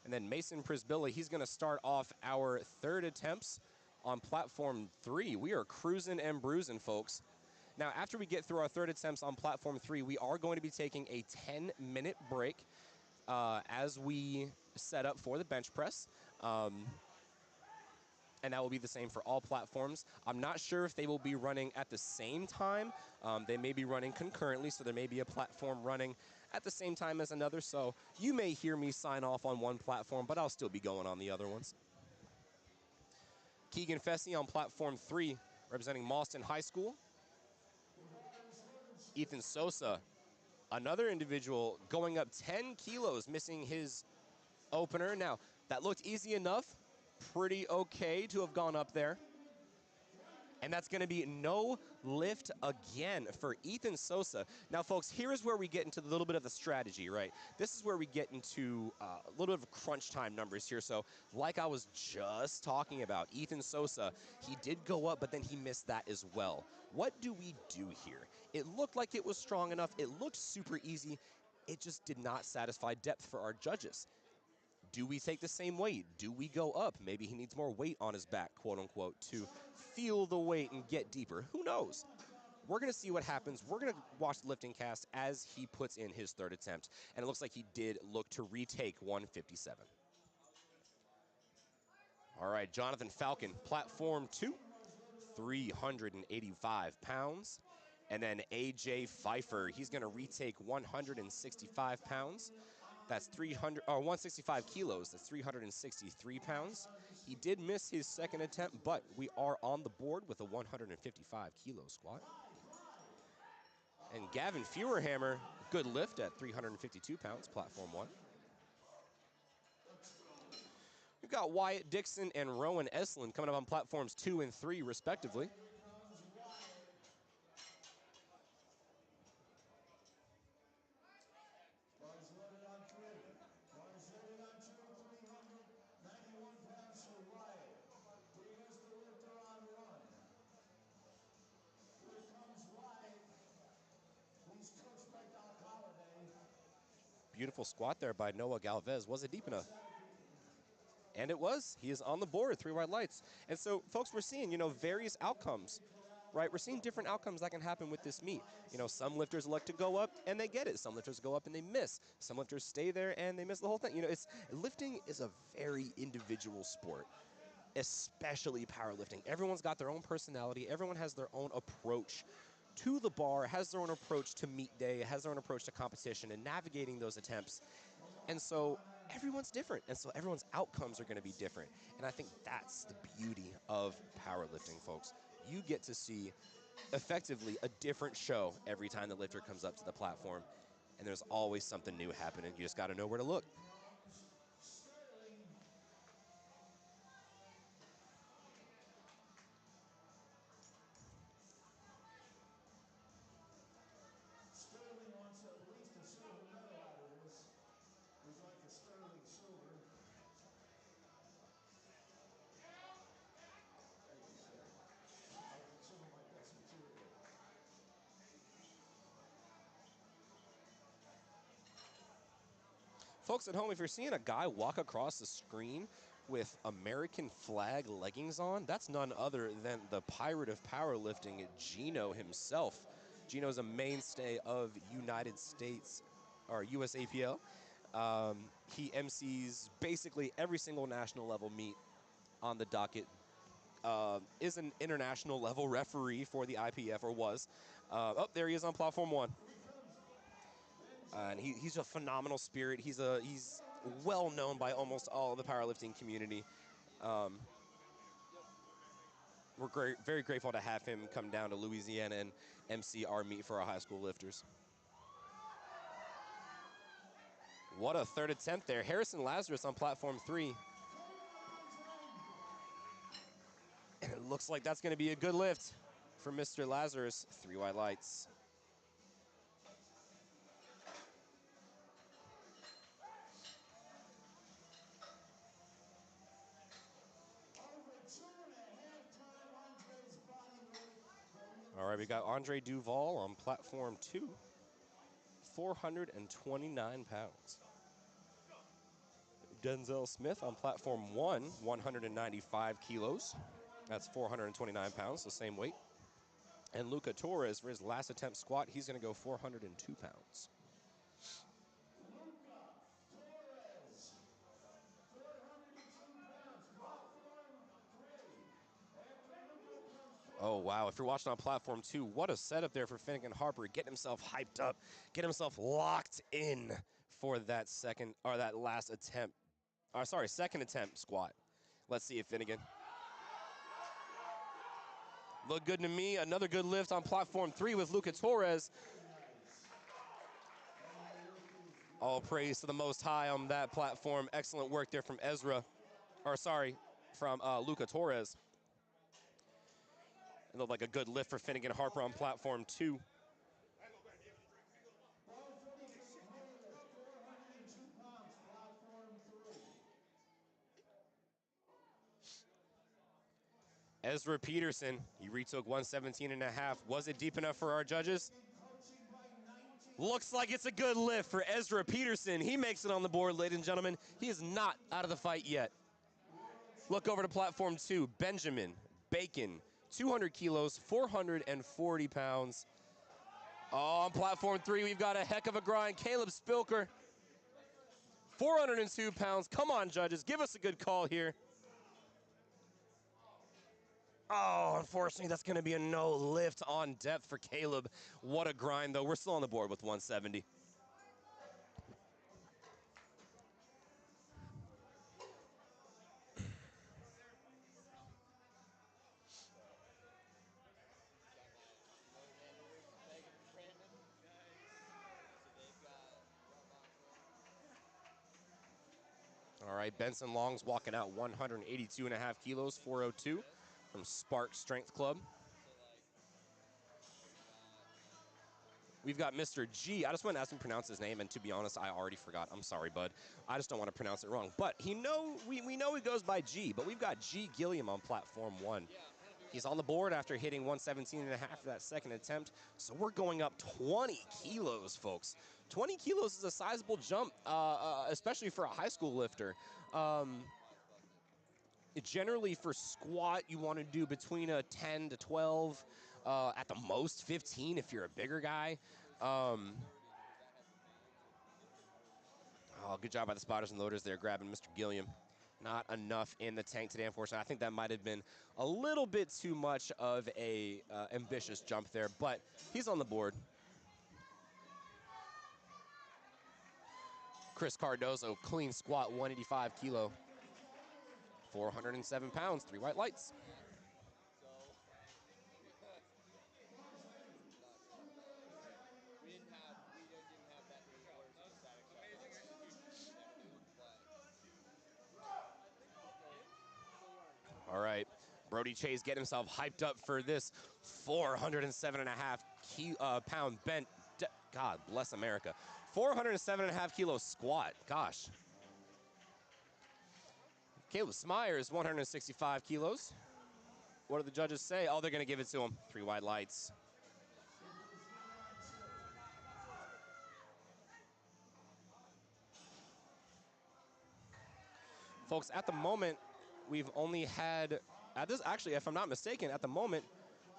And then Mason Prisbilla, he's going to start off our third attempts on Platform 3. We are cruising and bruising, folks. Now, after we get through our third attempts on Platform 3, we are going to be taking a 10-minute break as we set up for the bench press. And that will be the same for all platforms. I'm not sure if they will be running at the same time. They may be running concurrently, so there may be a platform running at the same time as another. So you may hear me sign off on one platform, but I'll still be going on the other ones. Keegan Fessy on Platform 3, representing Mauston High School. Ethan Sosa, another individual going up 10 kilos, missing his opener. Now, that looked easy enough. Pretty okay to have gone up there. And that's going to be no lift again for Ethan Sosa. Now, folks, here is where we get into a little bit of the strategy, right? This is where we get into a little bit of crunch time numbers here. So, like I was just talking about, Ethan Sosa, he did go up, but then he missed that as well. What do we do here? It looked like it was strong enough. It looked super easy. It just did not satisfy depth for our judges. Do we take the same weight? Do we go up? Maybe he needs more weight on his back, quote unquote, to feel the weight and get deeper. Who knows? We're going to see what happens. We're going to watch the lifting cast as he puts in his third attempt. And it looks like he did look to retake 157. All right, Jonathan Falcon, platform 2, 385 pounds. And then AJ Pfeiffer, he's going to retake 165 pounds. That's 165 kilos. That's 363 pounds. He did miss his second attempt, but we are on the board with a 155 kilo squat. And Gavin Feuerhammer, good lift at 352 pounds, platform 1. We've got Wyatt Dixon and Rowan Eslin coming up on platforms 2 and 3, respectively. Beautiful squat there by Noah Galvez. Was it deep enough? And it was. He is on the board, 3 white lights. And so, folks, we're seeing, various outcomes, right? We're seeing different outcomes that can happen with this meet. Some lifters elect to go up and they get it. Some lifters go up and they miss. Some lifters stay there and they miss the whole thing. Lifting is a very individual sport, especially powerlifting. Everyone's got their own personality. Everyone has their own approach to the bar, has their own approach to meet day, has their own approach to competition and navigating those attempts. And so everyone's different, and so everyone's outcomes are going to be different. And I think that's the beauty of powerlifting, folks. You get to see effectively a different show every time the lifter comes up to the platform, and there's always something new happening. You just got to know where to look. Sterling wants at least a silver medal out of this. We'd like a Sterling silver. Thank you, sir. I'll get some of my best material. Folks at home, if you're seeing a guy walk across the screen with American flag leggings on, that's none other than the pirate of powerlifting, Gino himself. Gino's a mainstay of United States, or USAPL. He MCs basically every single national level meet on the docket. Is an international level referee for the IPF, or was. There he is on platform 1. And he's a phenomenal spirit. He's well known by almost all of the powerlifting community. We're very grateful to have him come down to Louisiana and MC our meet for our high school lifters. What a third attempt there. Harrison Lazarus on platform 3. And it looks like that's going to be a good lift for Mr. Lazarus. 3 white lights. All right, we got Andre Duval on platform 2, 429 pounds. Denzel Smith on platform 1, 195 kilos. That's 429 pounds, the same weight. And Luca Torres, for his last attempt squat, he's going to go 402 pounds. Oh, wow. If you're watching on platform 2, what a setup there for Finnegan Harper, getting himself hyped up, getting himself locked in for that second attempt squat. Let's see if Finnegan. Look good to me. Another good lift on platform 3 with Luca Torres. All praise to the Most High on that platform. Excellent work there from Luca Torres. It looked like a good lift for Finnegan Harper on platform 2. Ezra Peterson, he retook 117.5. Was it deep enough for our judges? Looks like it's a good lift for Ezra Peterson. He makes it on the board, ladies and gentlemen. He is not out of the fight yet. Look over to platform 2, Benjamin Bacon, 200 kilos, 440 pounds. Oh, on platform 3, we've got a heck of a grind. Caleb Spilker, 402 pounds. Come on, judges, give us a good call here. Oh, unfortunately, that's going to be a no lift on depth for Caleb. What a grind, though. We're still on the board with 170. All right, Benson Long's walking out 182.5 kilos, 402 from Spark Strength Club. We've got Mr. G. I just went and asked him to pronounce his name, and to be honest, I already forgot. I'm sorry, bud. I just don't want to pronounce it wrong. But we know he goes by G, but we've got G. Gilliam on platform 1. He's on the board after hitting 117.5 for that second attempt. So we're going up 20 kilos, folks. 20 kilos is a sizable jump, especially for a high school lifter. Generally, for squat, you want to do between a 10 to 12, at the most 15 if you're a bigger guy. Oh, good job by the spotters and loaders there, grabbing Mr. Gilliam. Not enough in the tank today, unfortunately. I think that might have been a little bit too much of a ambitious jump there, but he's on the board. Chris Cardozo, clean squat, 185 kilo, 407 pounds, 3 white lights. All right, Brody Chase getting himself hyped up for this 407.5 pound bent. God bless America. 407.5 kilo squat. Gosh. Caleb Smyers, 165 kilos. What do the judges say? Oh, they're going to give it to him. 3 wide lights. Folks, at the moment, we've only had, actually, if I'm not mistaken, at the moment,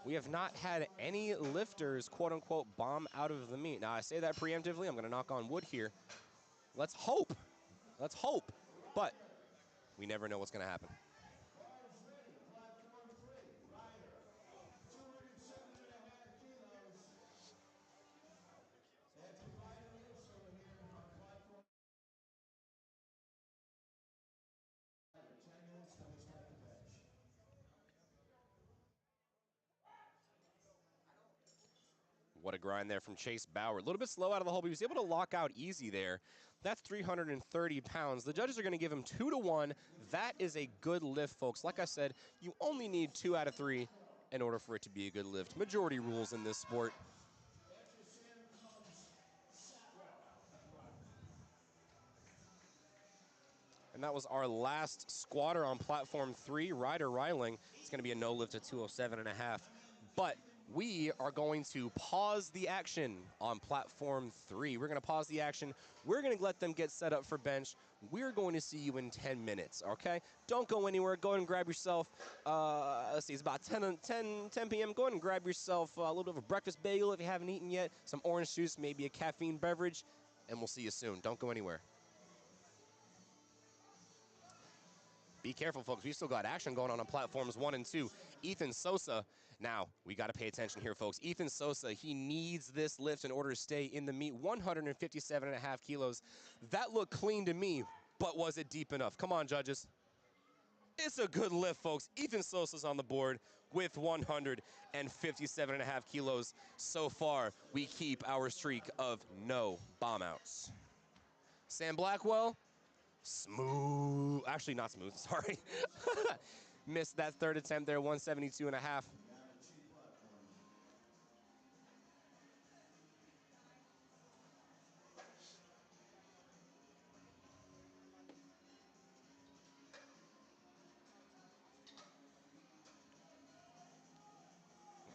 we have not had any lifters, quote unquote, bomb out of the meet. Now, I say that preemptively. I'm going to knock on wood here. Let's hope. Let's hope. But we never know what's going to happen. What a grind there from Chase Bauer. A little bit slow out of the hole, but he was able to lock out easy there. That's 330 pounds. The judges are going to give him 2 to 1. That is a good lift, folks. Like I said, you only need 2 out of 3 in order for it to be a good lift. Majority rules in this sport. And that was our last squatter on platform 3, Ryder Reiling. It's going to be a no lift at 207.5. But we are going to pause the action on platform 3. We're going to pause the action. We're going to let them get set up for bench. We're going to see you in 10 minutes, okay? Don't go anywhere. Go ahead and grab yourself, let's see, it's about 10 p.m. Go ahead and grab yourself a little bit of a breakfast bagel if you haven't eaten yet, some orange juice, maybe a caffeine beverage, and we'll see you soon. Don't go anywhere. Be careful, folks. We still got action going on platforms 1 and 2. Ethan Sosa. Now, we got to pay attention here, folks. Ethan Sosa, he needs this lift in order to stay in the meet. 157.5 kilos. That looked clean to me, but was it deep enough? Come on, judges. It's a good lift, folks. Ethan Sosa's on the board with 157.5 kilos. So far, we keep our streak of no bomb outs. Sam Blackwell. Smooth, actually not smooth, sorry. Missed that third attempt there, 172.5.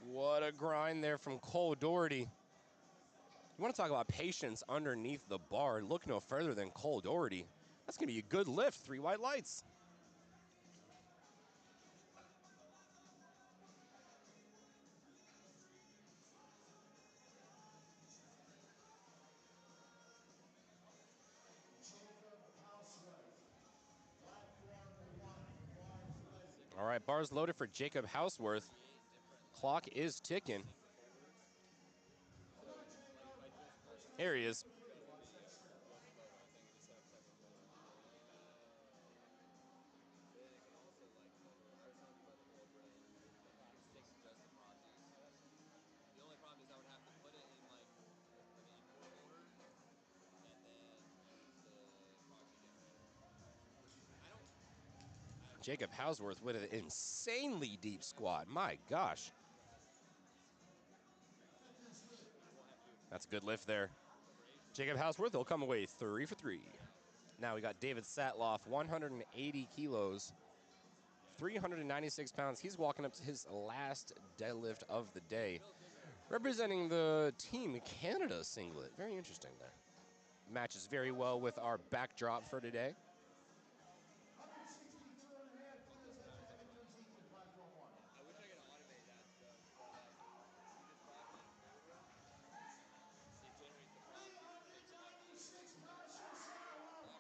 What a grind there from Cole Doherty. You want to talk about patience underneath the bar. Look no further than Cole Doherty. That's going to be a good lift, 3 white lights. All right, bars loaded for Jacob Houseworth. Clock is ticking. Here he is. Jacob Houseworth with an insanely deep squat. My gosh. That's a good lift there. Jacob Houseworth will come away 3 for 3. Now we got David Satloff, 180 kilos, 396 pounds. He's walking up to his last deadlift of the day, representing the Team Canada singlet. Very interesting there. Matches very well with our backdrop for today. 162.5 kilos at the entrance heat in platform 1. I wish I could automate that stuff, but if you just prop it in Cobra, it generates the prop. 396 pounds for Satloff.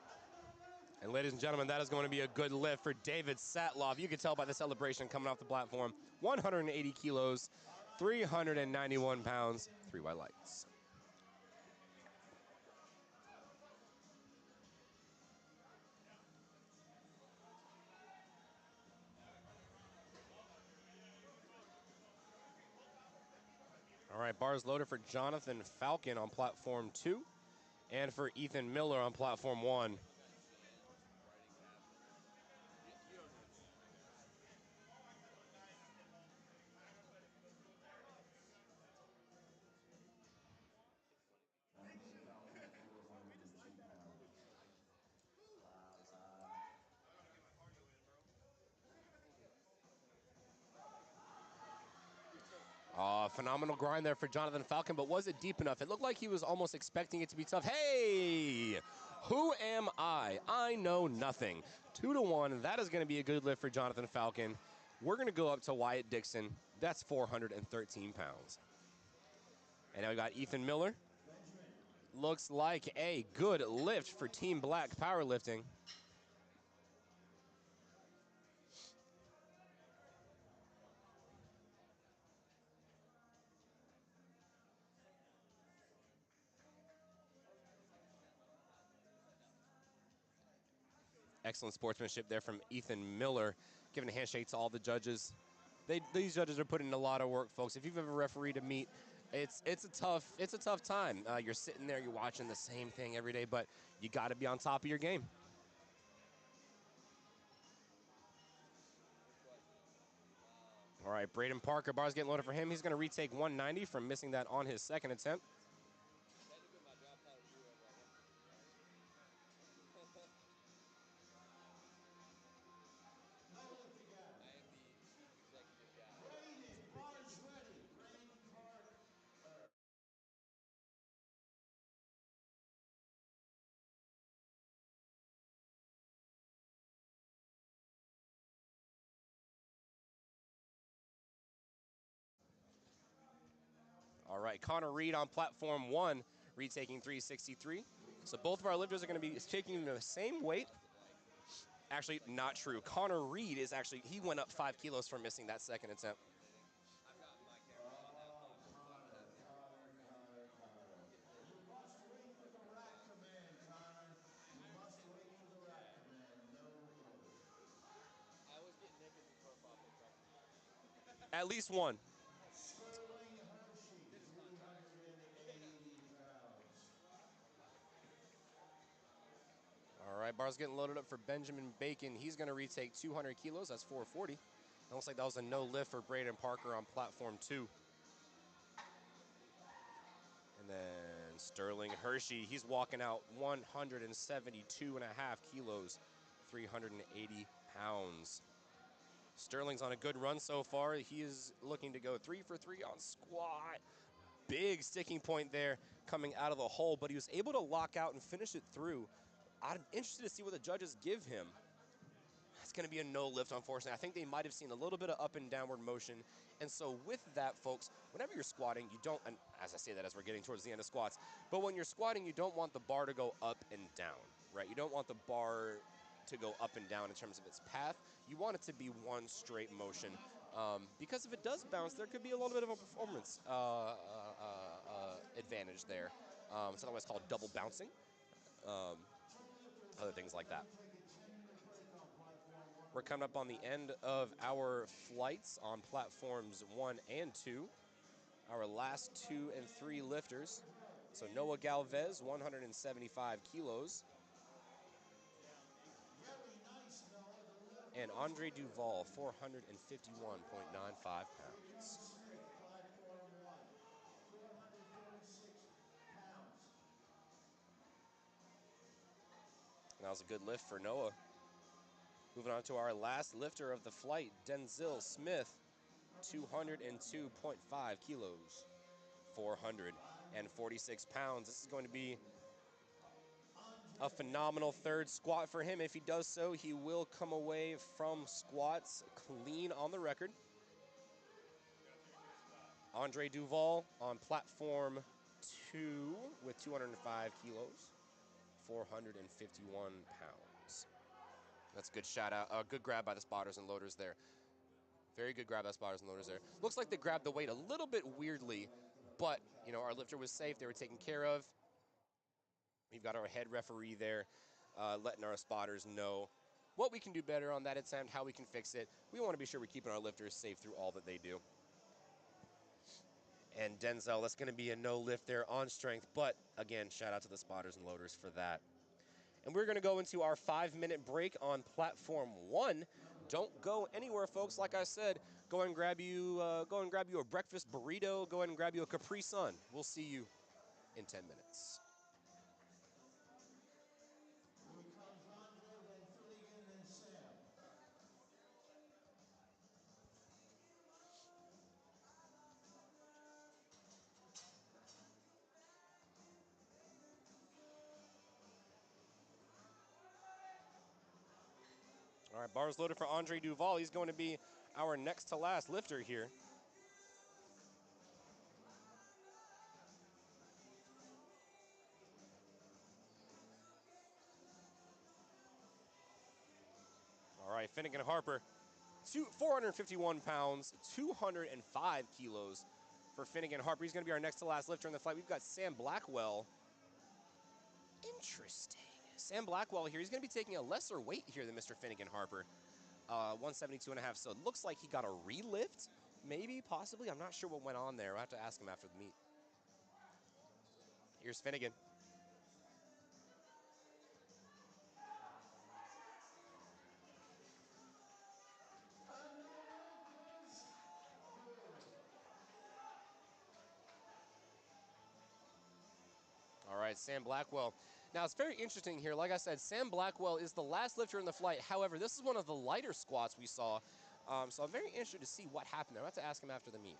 That would be awesome. And ladies and gentlemen, that is going to be a good lift for David Satloff. You can tell by the celebration coming off the platform. 180 kilos, 391 pounds, 3 white lights. All right, bars loaded for Jonathan Falcon on platform 2 and for Ethan Miller on platform 1. Jonathan Falcon, 402 pounds. Phenomenal grind there for Jonathan Falcon, but was it deep enough? It looked like he was almost expecting it to be tough. Hey, who am I? I know nothing. 2 to 1. That is going to be a good lift for Jonathan Falcon. We're going to go up to Wyatt Dixon. That's 413 pounds. And now we got Ethan Miller. Looks like a good lift for Team Black Powerlifting. Excellent sportsmanship there from Ethan Miller, giving a handshake to all the judges. These judges are putting in a lot of work, folks. If you've ever refereed a meet, it's a tough time. You're sitting there, you're watching the same thing every day, but you got to be on top of your game. All right, Braden Parker, bar's getting loaded for him. He's going to retake 190 from missing that on his second attempt. No lift again. I am the chief executive guy. Braden, bars ready. Braden Park. All right, Connor Reed on platform 1, retaking 363. So both of our lifters are going to be taking the same weight. Actually, not true. Connor Reed is actually, he went up 5 kilos from missing that second attempt. Connor. You must wait for the rack command, Connor. You must wait for the rack command. No lift. I was getting nickels before Bob picked up. At least one. Sterling Hershey, 380 pounds. All right, bar's getting loaded up for Benjamin Bacon. He's going to retake 200 kilos. That's 440. It looks like that was a no lift for Braden Parker on platform 2. And then Sterling Hershey, he's walking out 172.5 kilos, 380 pounds. Sterling's on a good run so far. He is looking to go 3 for 3 on squat. Big sticking point there coming out of the hole, but he was able to lock out and finish it through. I'm interested to see what the judges give him. It's going to be a no lift, unfortunately. I think they might have seen a little bit of up and downward motion. And so with that, folks, whenever you're squatting, you don't, and as I say that as we're getting towards the end of squats, but when you're squatting, you don't want the bar to go up and down, right? You don't want the bar to go up and down in terms of its path. You want it to be one straight motion, because if it does bounce, there could be a little bit of a performance advantage there. It's otherwise called double bouncing, other things like that. We're coming up on the end of our flights on platforms 1 and 2. Our last 2 and 3 lifters. So Noah Galvez, 175 kilos. And Andre Duval, 451.95 pounds. That was a good lift for Noah. Moving on to our last lifter of the flight, Denzel Smith, 202.5 kilos, 446 pounds. This is going to be a phenomenal third squat for him. If he does so, he will come away from squats clean on the record. Andre Duval on platform 2 with 205 kilos, 451 pounds. That's a good shout out, good grab by the spotters and loaders there. Very good grab by the spotters and loaders there. Looks like they grabbed the weight a little bit weirdly, but you know, our lifter was safe, they were taken care of. We've got our head referee there, letting our spotters know what we can do better on that attempt, how we can fix it. We want to be sure we're keeping our lifters safe through all that they do. And Denzel, that's going to be a no lift there on strength, but again, shout out to the spotters and loaders for that. And we're going to go into our 5-minute break on platform 1. Don't go anywhere, folks. Like I said, go and grab you a breakfast burrito. Go ahead and grab you a Capri Sun. We'll see you in 10 minutes. All right, bars loaded for Andre Duval. He's going to be our next to last lifter here. All right, Finnegan Harper, 451 pounds, 205 kilos for Finnegan Harper. He's going to be our next to last lifter in the flight. We've got Sam Blackwell. Interesting. Sam Blackwell here. He's going to be taking a lesser weight here than Mr. Finnegan Harper. 172.5. So it looks like he got a relift, maybe, possibly. I'm not sure what went on there. We'll have to ask him after the meet. Here's Finnegan. All right, Sam Blackwell. Now, it's very interesting here. Like I said, Sam Blackwell is the last lifter in the flight. However, this is one of the lighter squats we saw. So I'm very interested to see what happened there. I'll have to ask him after the meet.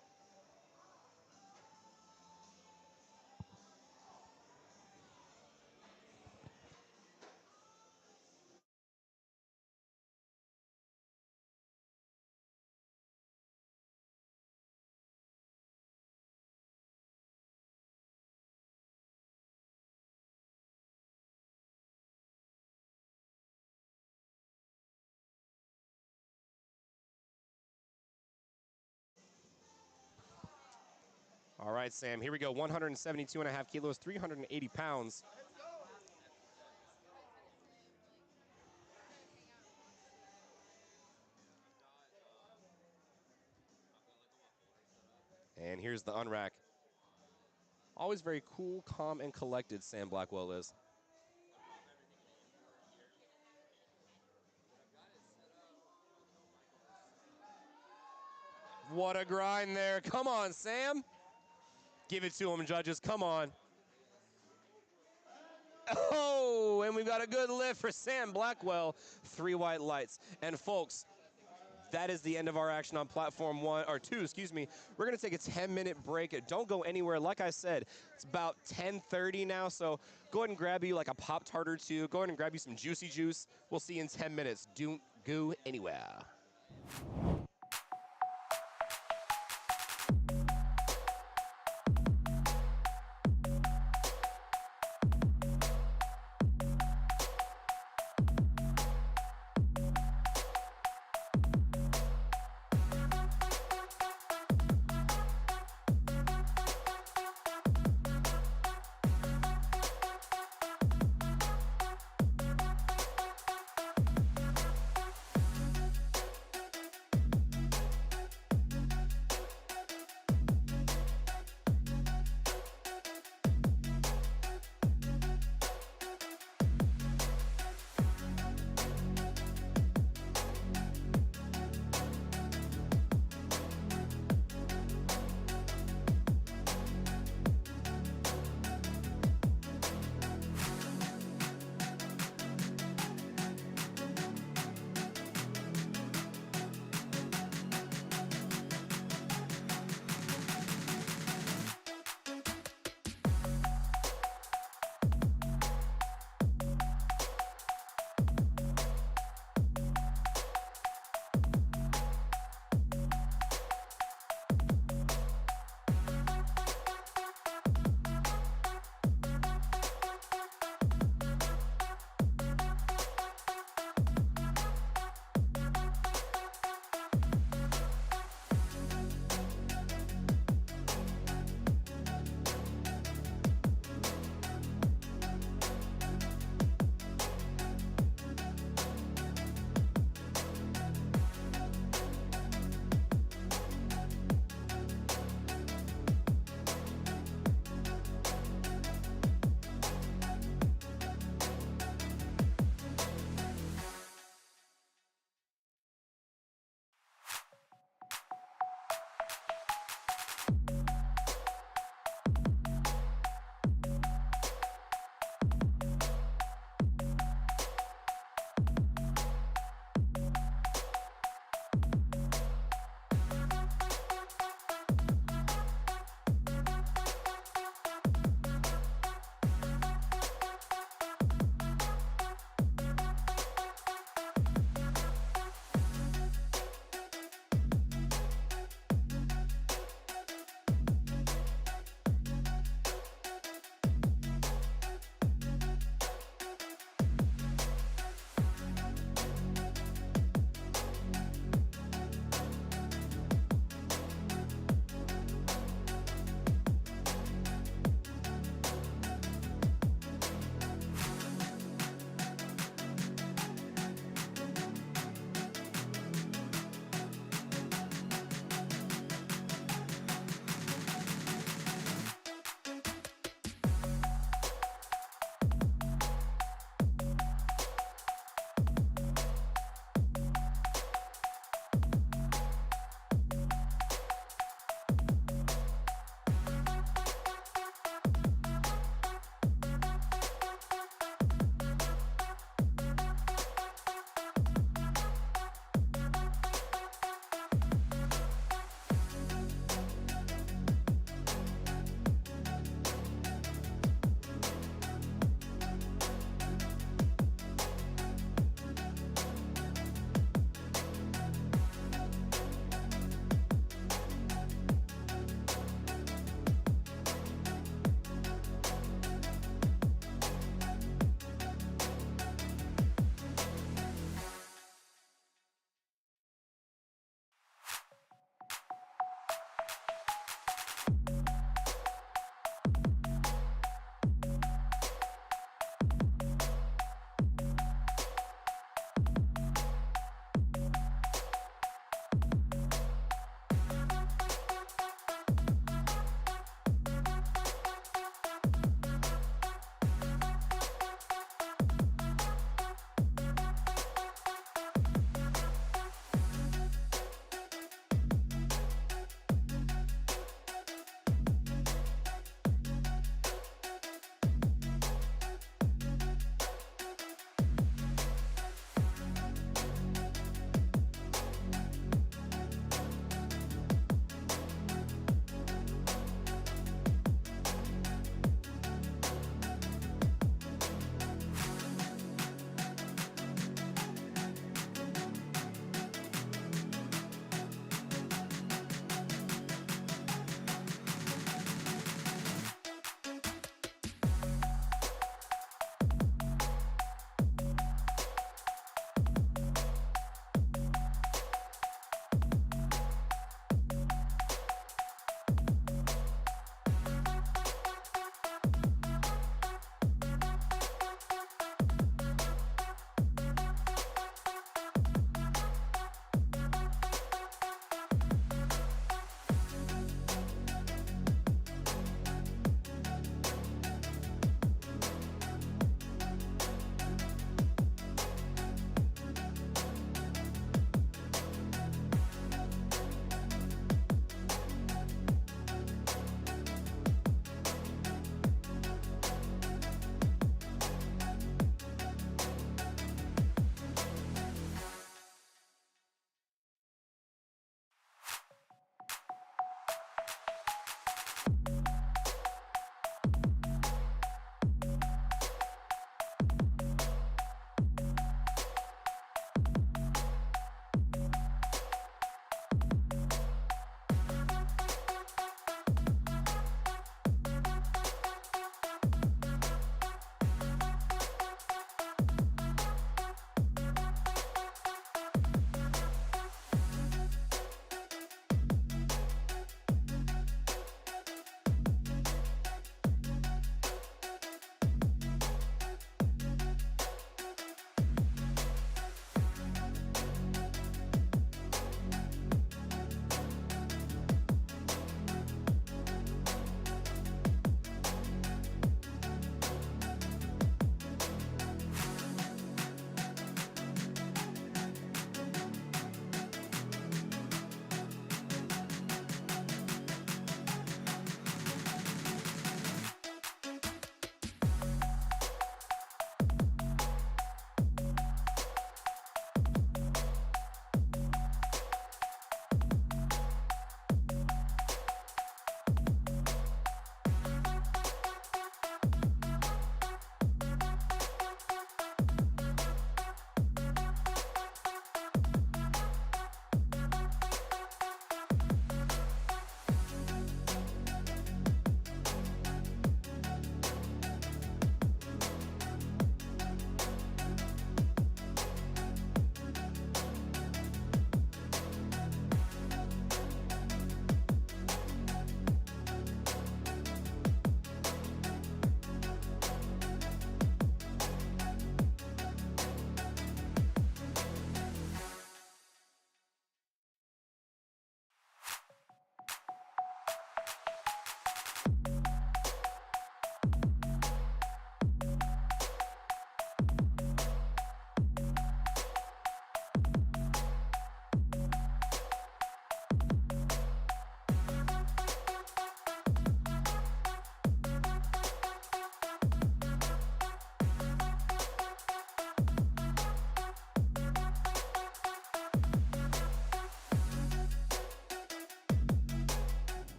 All right, Sam, here we go. 172.5 kilos, 380 pounds. And here's the unrack. Always very cool, calm, and collected, Sam Blackwell is. What a grind there. Come on, Sam. Give it to him, judges. Come on. Oh, and we've got a good lift for Sam Blackwell. 3 white lights. And folks, that is the end of our action on platform 2, excuse me. We're going to take a 10-minute break. Don't go anywhere. Like I said, it's about 10:30 now, so go ahead and grab you like a Pop-Tart or 2. Go ahead and grab you some Juicy Juice. We'll see you in 10 minutes. Don't go anywhere.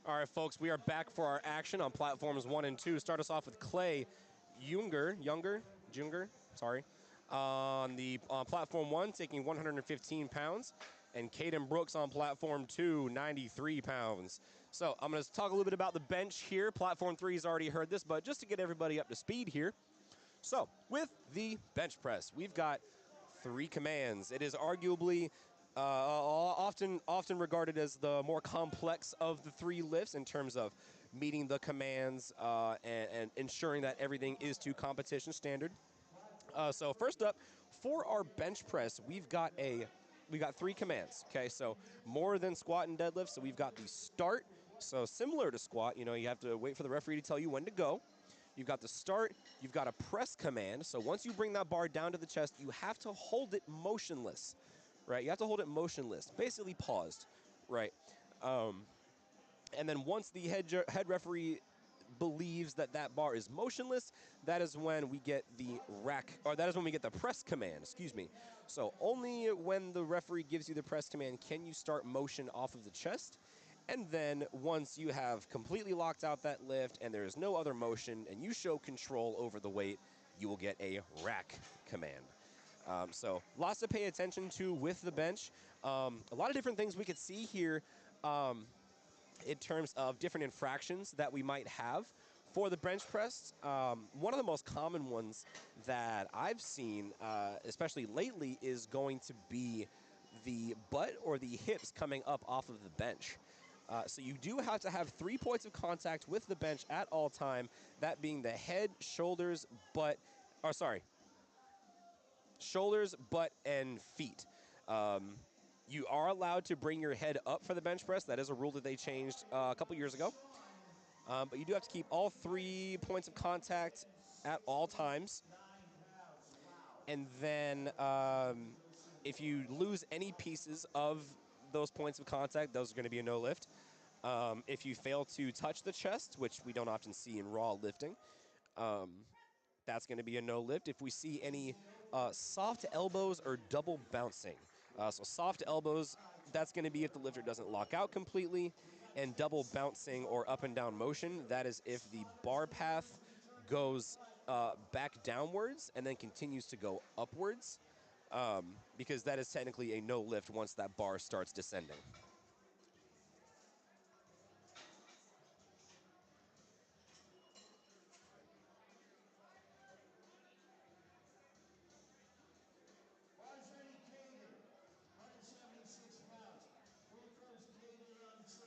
All right, folks, we are back for our action on platforms 1 and 2. Start us off with Clay Junger, sorry, on platform 1, taking 115 pounds, and Caden Brooks on platform 2, 93 pounds. So I'm going to talk a little bit about the bench here. Platform 3 has already heard this, but just to get everybody up to speed here. So with the bench press, we've got 3 commands. It is arguably often regarded as the more complex of the 3 lifts in terms of meeting the commands and ensuring that everything is to competition standard. So first up, for our bench press, we've got 3 commands. Okay, so more than squat and deadlift. So we've got the start. So similar to squat, you have to wait for the referee to tell you when to go. You've got the start, you've got a press command. So once you bring that bar down to the chest, you have to hold it motionless, right? You have to hold it motionless, basically paused, right? And then once the head referee believes that that bar is motionless, that is when we get the press command, excuse me. So only when the referee gives you the press command can you start motion off of the chest. And then once you have completely locked out that lift and there is no other motion and you show control over the weight, you will get a rack command. So lots to pay attention to with the bench. A lot of different things we could see here in terms of different infractions that we might have for the bench press. One of the most common ones that I've seen, especially lately, is going to be the butt or the hips coming up off of the bench. So you do have to have 3 points of contact with the bench at all time, that being the head, shoulders, butt, and feet. You are allowed to bring your head up for the bench press. That is a rule that they changed a couple years ago. But you do have to keep all 3 points of contact at all times. And then if you lose any pieces of those points of contact, those are going to be a no lift. If you fail to touch the chest, which we don't often see in raw lifting, that's going to be a no lift. If we see any soft elbows or double bouncing, so soft elbows, that's going to be if the lifter doesn't lock out completely, and double bouncing or up and down motion, that is if the bar path goes back downwards and then continues to go upwards, because that is technically a no lift once that bar starts descending. Ready, Caden, 176 pounds. Here comes Caden on 2.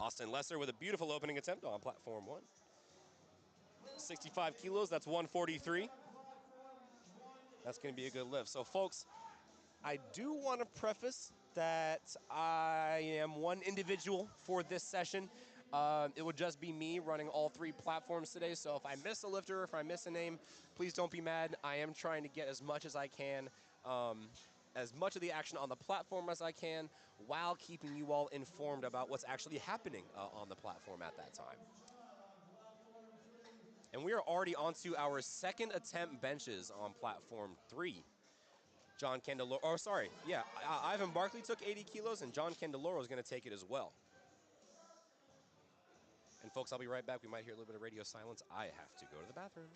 Austin Lesser with a beautiful opening attempt on platform 1. 65 kilos, that's 143. That's going to be a good lift. So, folks, I do want to preface that I am one individual for this session. It would just be me running all 3 platforms today. So if I miss a lifter, if I miss a name, please don't be mad. I am trying to get as much as I can, as much of the action on the platform as I can, while keeping you all informed about what's actually happening on the platform at that time. And we are already onto our second attempt benches on platform 3. John Candeloro, Ivan Barkley took 80 kilos, and John Candeloro is going to take it as well. And folks, I'll be right back. We might hear a little bit of radio silence. I have to go to the bathroom.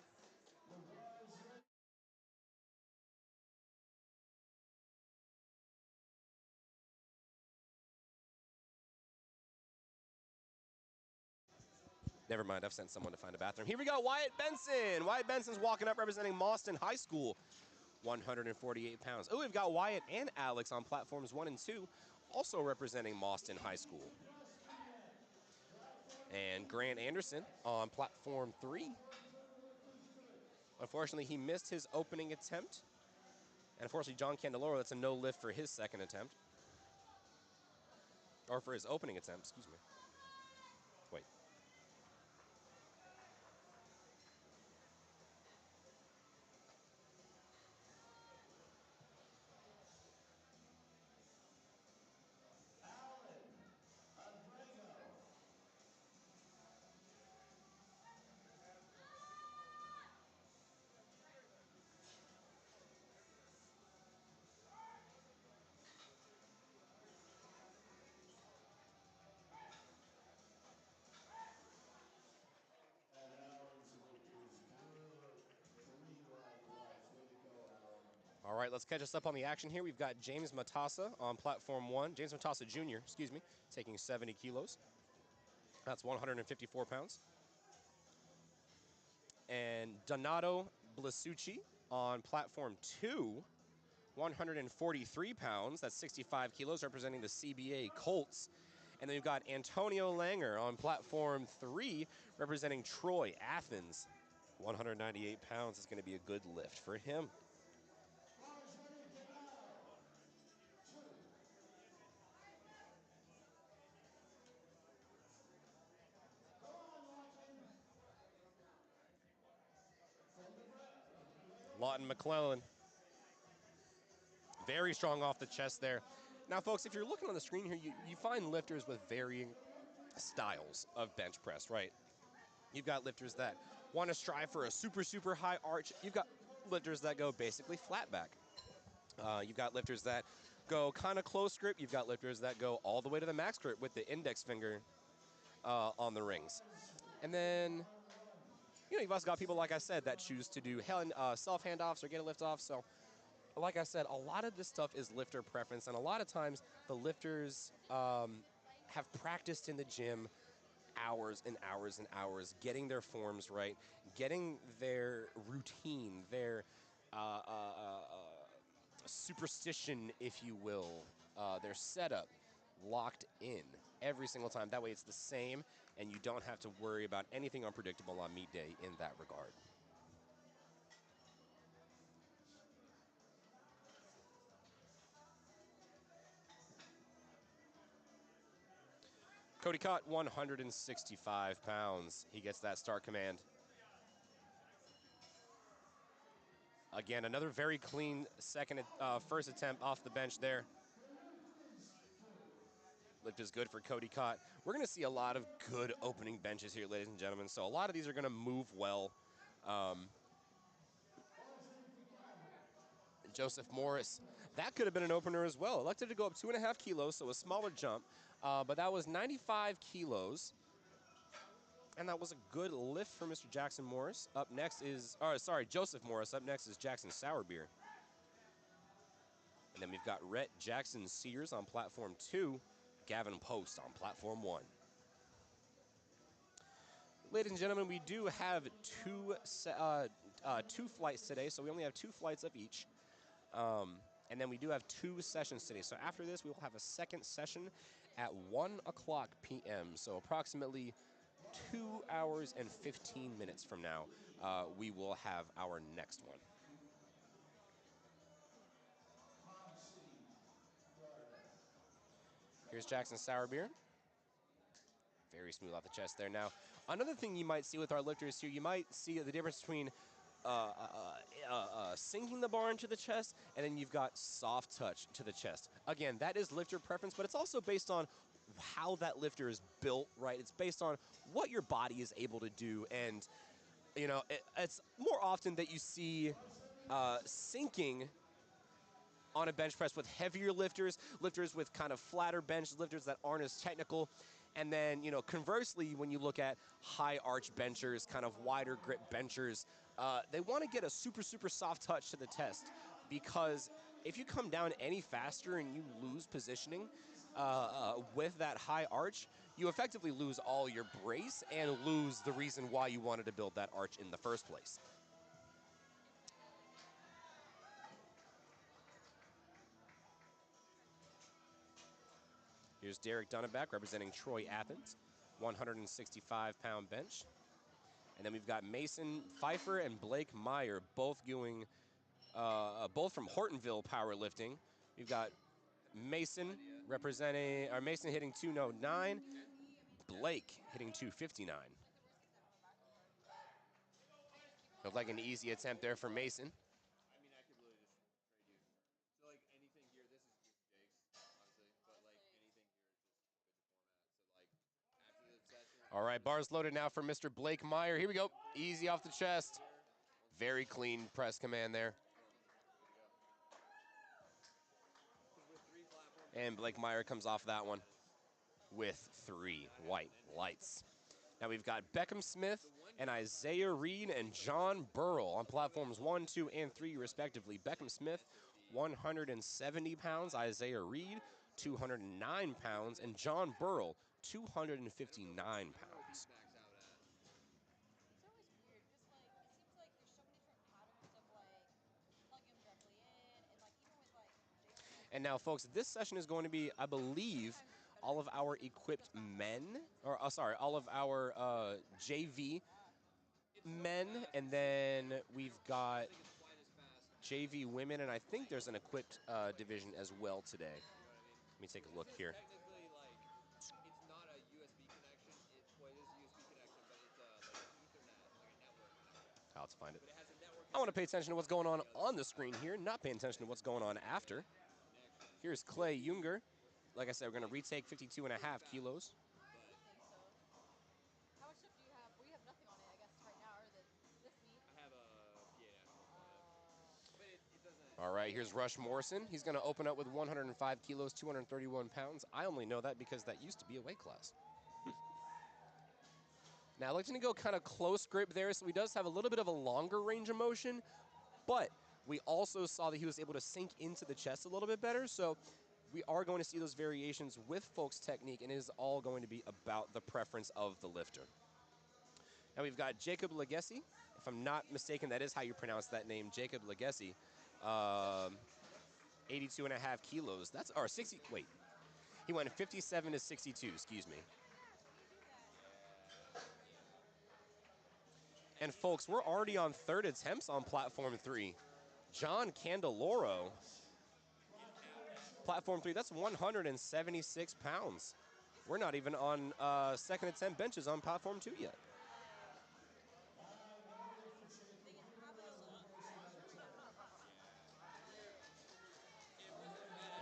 Never mind, I've sent someone to find a bathroom. Here we go, Wyatt Benson. Wyatt Benson's walking up representing Mauston High School, 148 pounds. Oh, we've got Wyatt and Alex on platforms 1 and 2, also representing Mauston High School. And Grant Anderson on platform 3. Unfortunately, he missed his opening attempt And unfortunately, John Candeloro, that's a no lift for his second attempt. Or for his opening attempt, excuse me. Wait. All right, let's catch us up on the action here. We've got James Matassa on platform 1. James Matassa Jr., excuse me, taking 70 kilos. That's 154 pounds. And Donato Blasucci on platform 2, 143 pounds. That's 65 kilos, representing the CBA Colts. And then we've got Antonio Langer on platform 3, representing Troy Athens. 198 pounds is going to be a good lift for him. Lawton McClellan. Very strong off the chest there. Now, folks, if you're looking on the screen here, you find lifters with varying styles of bench press, right? You've got lifters that want to strive for a super, super high arch. You've got lifters that go basically flat back. You've got lifters that go kind of close grip. You've got lifters that go all the way to the max grip with the index finger on the rings. And then, you've also got people, like I said, that choose to do self handoffs or get a lift off. So, like I said, a lot of this stuff is lifter preference. And a lot of times the lifters have practiced in the gym hours and hours and hours, getting their forms right, getting their routine, their superstition, if you will, their setup locked in every single time. That way it's the same, and you don't have to worry about anything unpredictable on meet day in that regard. Cody Cott, 165 pounds. He gets that start command. Again, another very clean first attempt off the bench there. Lift is good for Cody Cott. We're going to see a lot of good opening benches here, ladies and gentlemen. So a lot of these are going to move well. Joseph Morris, that could have been an opener as well. Elected to go up 2.5 kilos, so a smaller jump. But that was 95 kilos. And that was a good lift for Mr. Jackson Morris. Up next is, Joseph Morris. Up next is Jackson Sourbeer. And then we've got Rhett Jackson Sears on platform 2, Gavin Post on platform 1. Ladies and gentlemen, we do have two flights today, so we only have 2 flights of each. And then we do have 2 sessions today. So after this, we will have a second session at 1 o'clock p.m. So approximately 2 hours and 15 minutes from now, we will have our next one. Here's Jackson Sourbeer. Very smooth off the chest there. Now, another thing you might see with our lifters here, you might see the difference between sinking the bar into the chest, and then you've got soft touch to the chest. Again, that is lifter preference, but it's also based on how that lifter is built, right? It's based on what your body is able to do, and it's more often that you see sinking on a bench press with heavier lifters with kind of flatter bench, lifters that aren't as technical. And then, conversely, when you look at high arch benchers, kind of wider grip benchers, they want to get a super, super soft touch to the test, because if you come down any faster and you lose positioning with that high arch, you effectively lose all your brace and lose the reason why you wanted to build that arch in the first place. Here's Derek Dunneback representing Troy Athens, 165-pound bench. And then we've got Mason Pfeiffer and Blake Meyer both doing both from Hortonville Powerlifting. We've got Mason representing, or Mason hitting 209, Blake hitting 259. Looked like an easy attempt there for Mason. I mean, I could really just trade you. So, like, anything here, this is just Jake's, honestly. But, like, anything here is just with the format. So, like, after the session. All right, bars loaded now for Mr. Blake Meyer. Here we go. Easy off the chest. Very clean press command there. And Blake Meyer comes off that one with 3 white lights. Now we've got Beckham Smith and Isaiah Reed and John Burrell on platforms 1, 2, and 3, respectively. Beckham Smith, 170 pounds. Isaiah Reed, 209 pounds. And John Burrell, 259 pounds. It's always weird because, like, it seems like there's so many different patterns of, like, plugging them directly in, and, like, even with, like, Jason. And now, folks, this session is going to be, I believe, all of our equipped men, or sorry, all of our JV men, and then we've got JV women, and I think there's an equipped division as well today. Let me take a look here. Technically, like, it's not a USB connection. Well, it is a USB connection, but it's like an Ethernet, like a network connection. I'll have to find it. But it has a network. I want to pay attention to what's going on the screen here, not paying attention to what's going on after. Here's Clay Junger. Like I said, we're going to retake 52.5 kilos. How much stuff do you have? Well, you have nothing on it, I guess, right now, or this meet. I have a PA national, but it doesn't. All right, here's Rush Morrison. He's going to open up with 105 kilos, 231 pounds. I only know that because that used to be a weight class. Now, I like to go kind of close grip there, so he does have a little bit of a longer range of motion, but we also saw that he was able to sink into the chest a little bit better, so we are going to see those variations with folks' technique, and it is all going to be about the preference of the lifter. Now we've got Jacob Legacy. If I'm not mistaken, that is how you pronounce that name, Jacob Legacy. 82.5 kilos. That's, or 60, wait. He went 57 to 62, excuse me. And folks, we're already on 3rd attempts on platform 3. John Candeloro. Platform 3, that's 176 pounds. We're not even on 2nd attempt benches on platform 2 yet.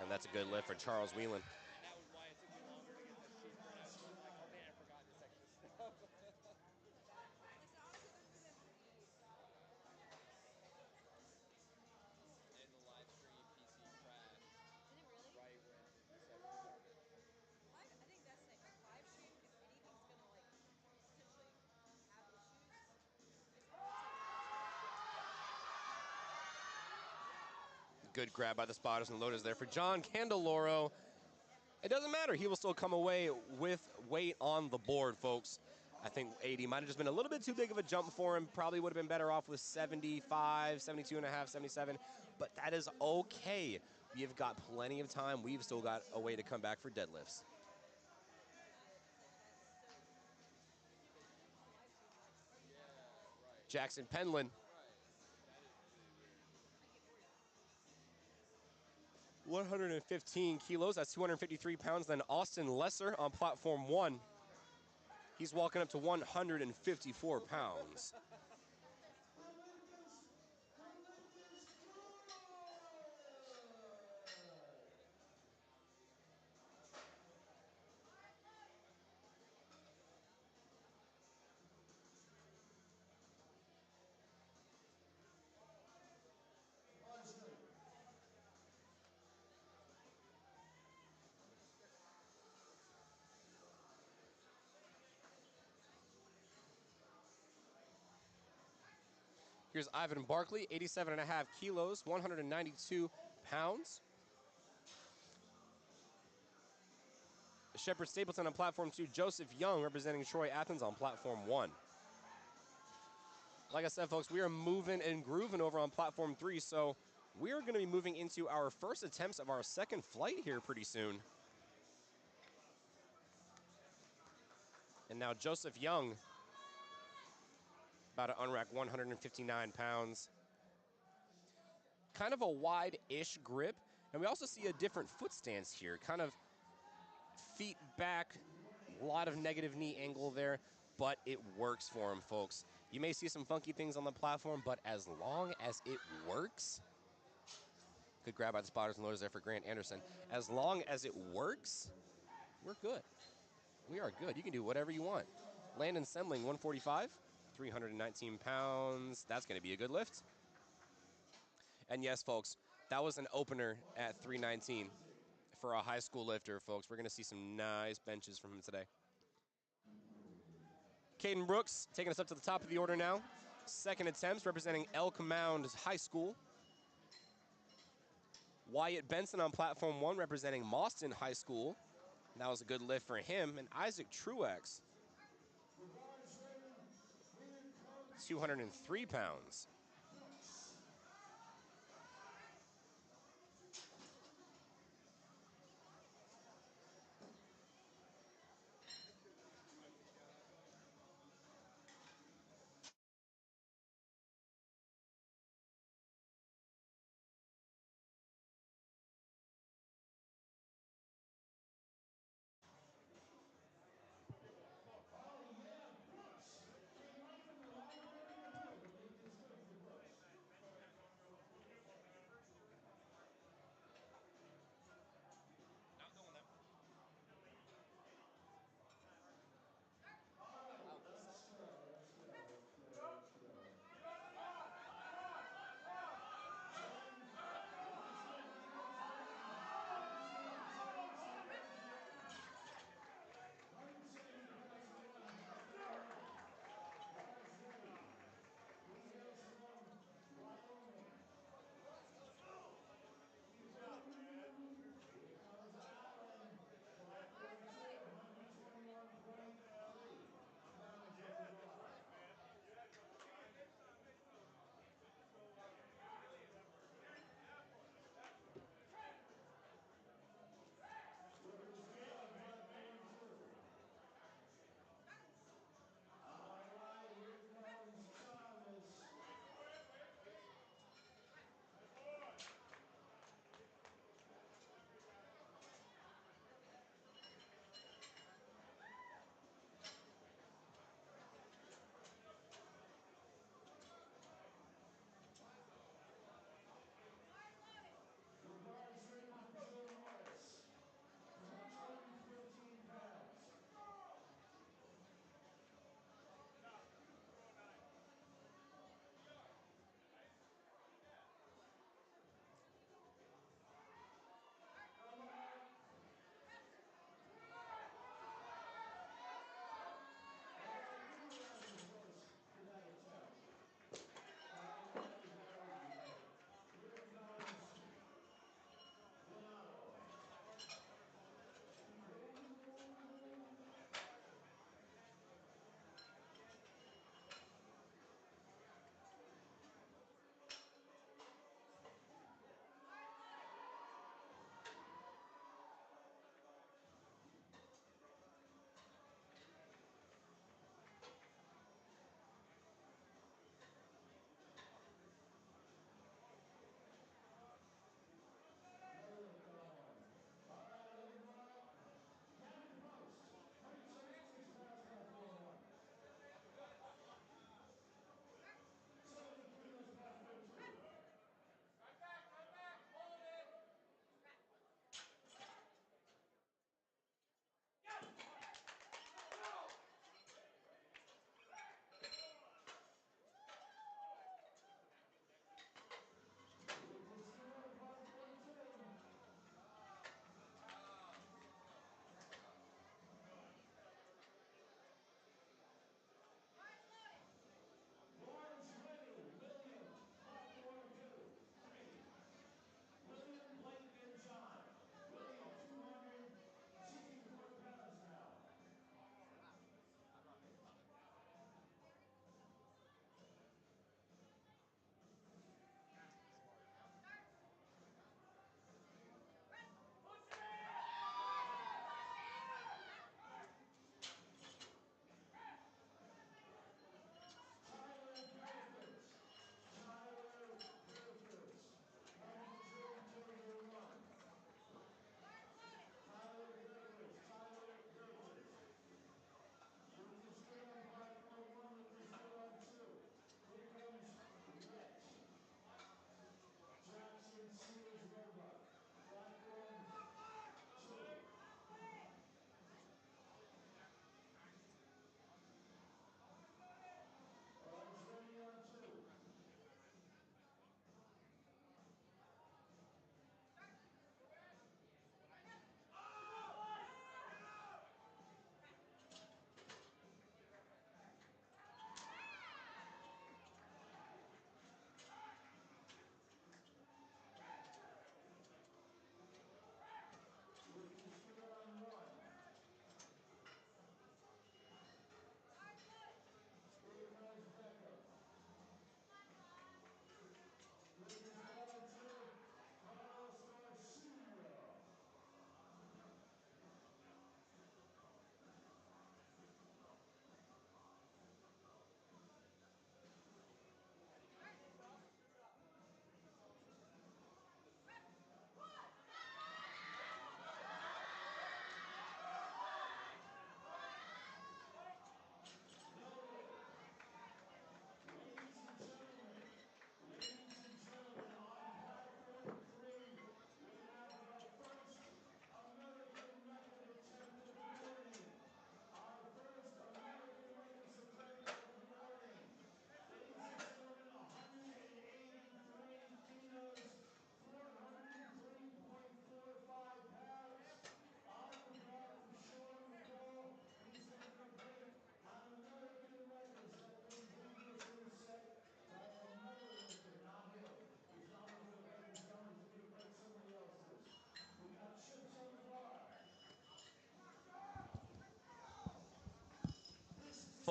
And that's a good lift for Charles Whelan. And that was why it took me longer to get the sheet spread out. So I'm like, oh man, I forgot this extra stuff. And the live stream PC crashed. Did it really? Right when the session started. I think that's it. Live stream, if anything's gonna, like, potentially have issues, it's Good grab by the spotters and loaders there for John Candeloro. It doesn't matter. He will still come away with weight on the board, folks. I think 80 might have just been a little bit too big of a jump for him. Probably would have been better off with 75, 72.5, 77. But that is okay. We've got plenty of time. We've still got a way to come back for deadlifts. Jackson Penland. 115 kilos, that's 253 pounds. Then Austin Lesser on platform 1. He's walking up to 154 pounds. Here's Ivan Barkley, 87.5 kilos, 192 pounds. Shepard Stapleton on platform 2. Joseph Young representing Troy Athens on platform 1. Like I said, folks, we are moving and grooving over on platform 3, so we are going to be moving into our first attempts of our second flight here pretty soon. And now Joseph Young about to unrack 159 pounds. kind of a wide-ish grip. And we also see a different foot stance here, kind of feet back, a lot of negative knee angle there, but it works for him, folks. You may see some funky things on the platform, but as long as it works, good grab by the spotters and loaders there for Grant Anderson. As long as it works, we're good. We are good. You can do whatever you want. Landon Semling, 145, 319 pounds. That's going to be a good lift. And yes, folks, that was an opener at 319 for a high school lifter, folks. We're going to see some nice benches from him today. Caden Brooks taking us up to the top of the order now. Second attempts representing Elk Mound High School. Wyatt Benson on platform 1 representing Mauston High School. That was a good lift for him. And Isaac Truex, 203 pounds.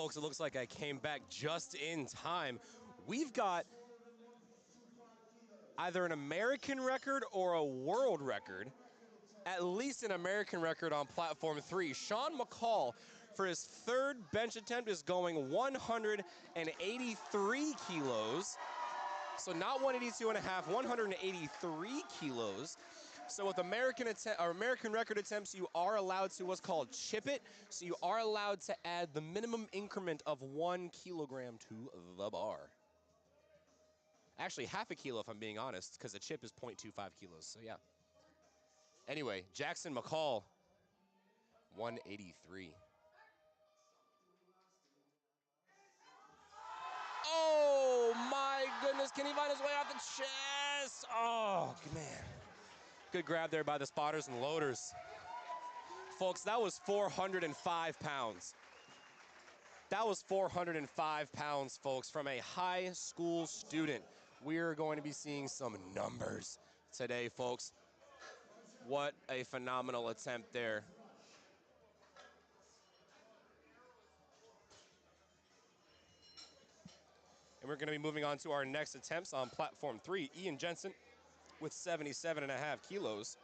folks, it looks like I came back just in time. We've got either an American record or a world record, at least an American record on platform 3. Sean McCall, for his third bench attempt, is going 183 kilos. So not 182 and a half, 183 kilos. So with American record attempts, you are allowed to what's called chip it. So you are allowed to add the minimum increment of 1 kilogram to the bar. Actually, half a kilo if I'm being honest, because a chip is 0.25 kilos. So yeah. Anyway, Jackson McCall, 183. Oh my goodness, can he find his way off the chest? Oh man. Good grab there by the spotters and loaders. Folks, that was 405 pounds. That was 405 pounds, folks, from a high school student. We're going to be seeing some numbers today, folks. What a phenomenal attempt there. And we're going to be moving on to our next attempts on platform 3. Ian Jensen with 77.5 kilos.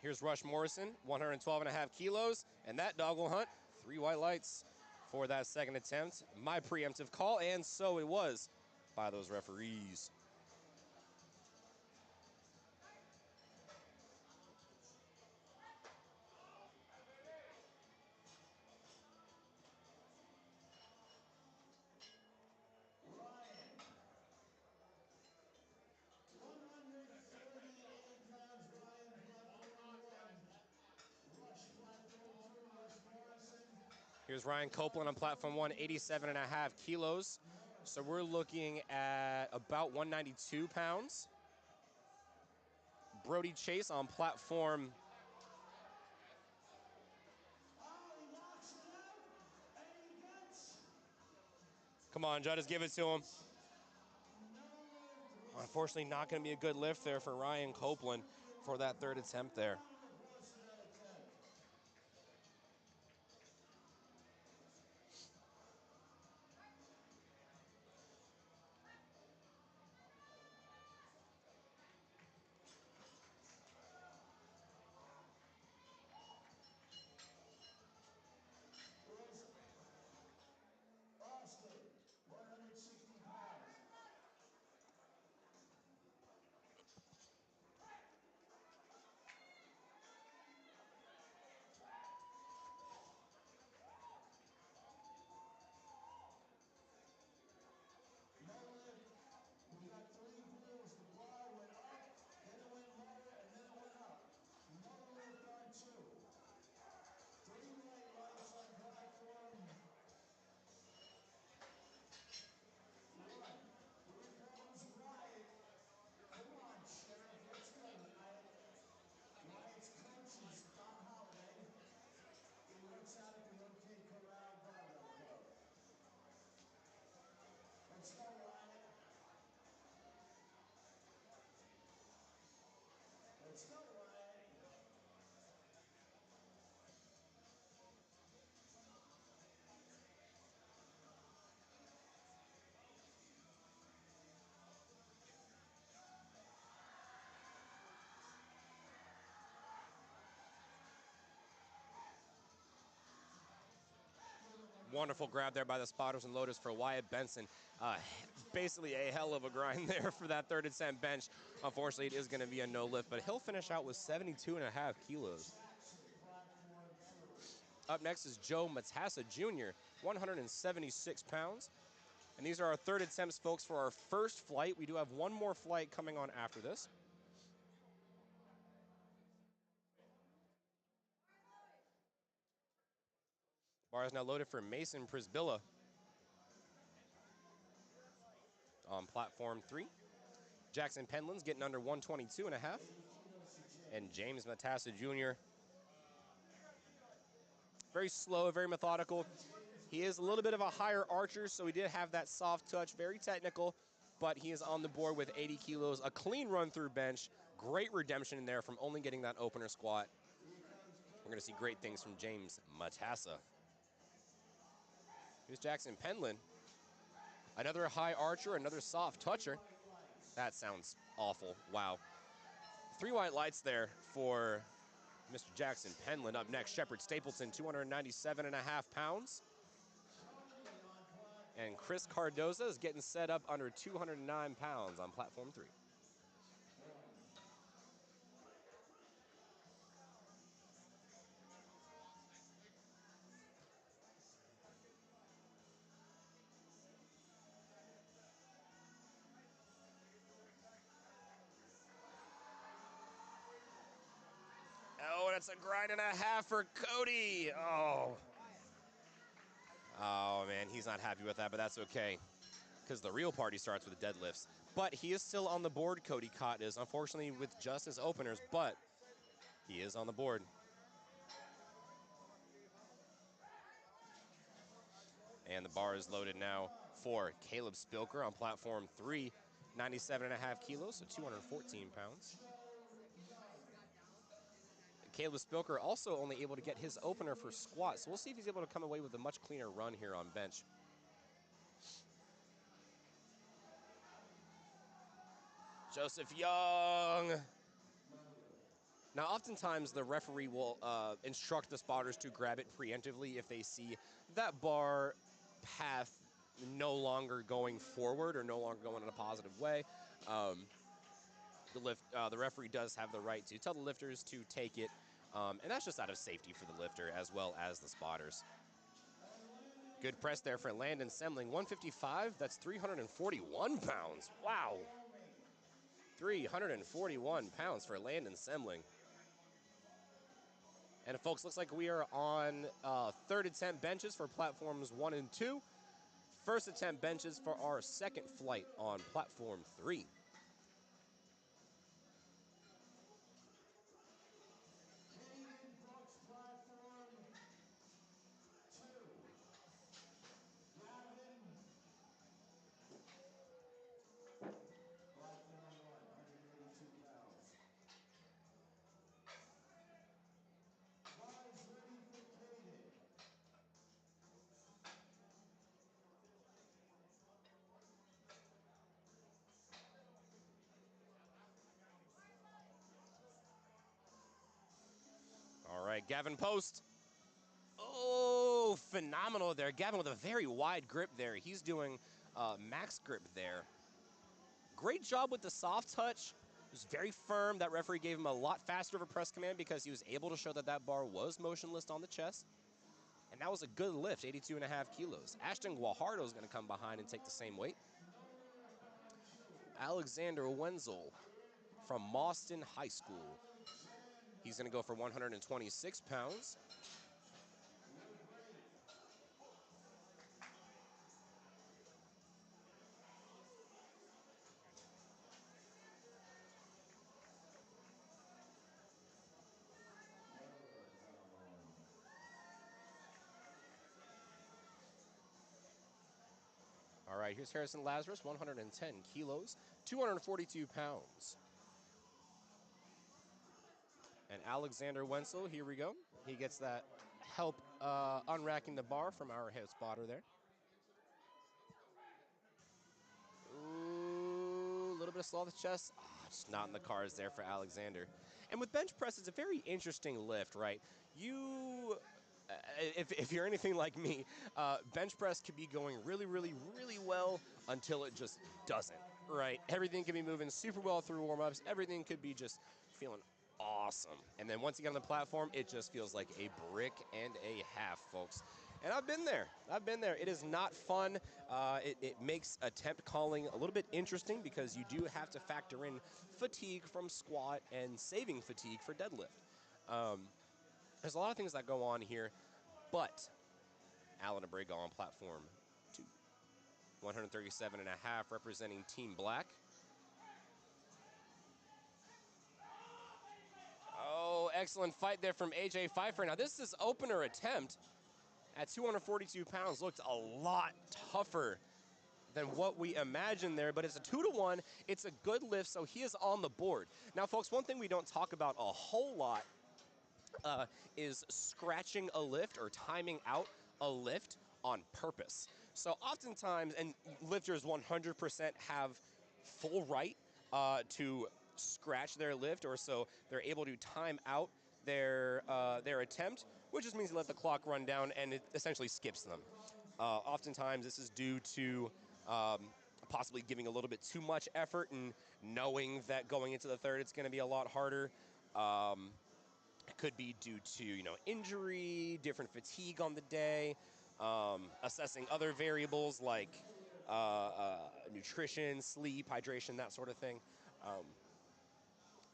Here's Rush Morrison, 112.5 kilos, and that dog will hunt 3 white lights for that second attempt. My preemptive call, and so it was by those referees. Ryan, 138 pounds, Ryan, platform 1. Rush, platform 2, Rush Morrison. Here's Ryan Copeland on platform 1, 87.5 kilos. So we're looking at about 192 pounds. Brody Chase on platform. Oh, he knocks it out, and he gets Come on, Judd, just give it to him. Unfortunately, not going to be a good lift there for Ryan Copeland for that third attempt there. Austin, 160 pounds. No lift. We got 3 wheels. The bar went up, then it went lower, and then it went up. No lift on 2. 3 white lights on platform 1. Here comes Wyatt. Come on, Sheriff. Let's go, Wyatt. Wyatt's coach is Don Holiday. He works out at the OK Corral Barbell Club. Let's go, Wyatt. Let's go, Wyatt. Wonderful grab there by the spotters and loaders for Wyatt Benson. Basically a hell of a grind there for that third attempt bench. Unfortunately, it is going to be a no lift, but he'll finish out with 72.5 kilos. Up next is Joe Matassa Jr., 176 pounds. And these are our third attempts, folks, for our first flight. We do have one more flight coming on after this. Bar is now loaded for Mason Prisbilla on platform 3. Jackson Penland's getting under 122.5. And James Matassa Jr. Very slow, very methodical. He is a little bit of a higher archer, so he did have that soft touch, very technical, but he is on the board with 80 kilos, a clean run through bench, Great redemption in there from only getting that opener squat. We're going to see great things from James Matassa. Here's Jackson Penland. Another high archer, another soft toucher. That sounds awful. Wow. 3 white lights there for Mr. Jackson Penland. Up next, Shepard Stapleton, 297.5 pounds. And Chris Cardoza is getting set up under 209 pounds on platform 3. Oh, that's a grind and a half for Cody. Oh. Oh, man, he's not happy with that, but that's okay, because the real party starts with the deadlifts. But he is still on the board, Cody Cott is, unfortunately with just his openers, but he is on the board. And the bar is loaded now for Caleb Spilker on platform 3, 97.5 kilos, so 214 pounds. Caleb Spilker also only able to get his opener for squat, so we'll see if he's able to come away with a much cleaner run here on bench. Joseph Young. Now, oftentimes the referee will instruct the spotters to grab it preemptively if they see that bar path no longer going forward or no longer going in a positive way. The referee does have the right to tell the lifters to take it, and that's just out of safety for the lifter as well as the spotters. Good press there for Landon Semling, 155. That's 341 pounds. Wow. 341 pounds for Landon Semling. And folks, looks like we are on third attempt benches for platforms 1 and 2. First attempt benches for our second flight on platform 3. Hayden Brooks, platform 2. Gavin, platform 1, 182 pounds. Bars ready for Caden. All right, Gavin Post. Oh, phenomenal there. Gavin with a very wide grip there. He's doing max grip there. Great job with the soft touch. It was very firm. That referee gave him a lot faster of a press command because he was able to show that that bar was motionless on the chest. And that was a good lift, 82.5 kilos. Ashton Guajardo is going to come behind and take the same weight. Alexander Wenzel from Mauston High School. He's going to go for 126 pounds. All right, here's Harrison Lazarus, 110 kilos, 242 pounds. And Alexander Wenzel, here we go. He gets that help unracking the bar from our head spotter there. Ooh, a little bit of slow off the chest. Oh, just not in the cards there for Alexander. And with bench press, it's a very interesting lift, right? If you're anything like me, bench press could be going really, really, really well until it just doesn't, right? Everything can be moving super well through warm-ups. Everything could be just feeling awesome. And then once you get on the platform, it just feels like a brick and a half, folks. And I've been there. It is not fun. It makes attempt calling a little bit interesting because you do have to factor in fatigue from squat and saving fatigue for deadlift. There's a lot of things that go on here, but Alan Abrego on platform 2. 137.5 representing Team Black. Oh, excellent fight there from AJ Pfeiffer. Now, this opener attempt at 242 pounds looked a lot tougher than what we imagined there, but it's a 2-to-1. It's a good lift, so he is on the board. Now, folks, one thing we don't talk about a whole lot is scratching a lift or timing out a lift on purpose. So oftentimes, and lifters 100% have full right to scratch their lift, or so they're able to time out their attempt, which just means they let the clock run down and it essentially skips them. Oftentimes, this is due to possibly giving a little bit too much effort and knowing that going into the third it's going to be a lot harder. It could be due to injury, different fatigue on the day, assessing other variables like nutrition, sleep, hydration, that sort of thing.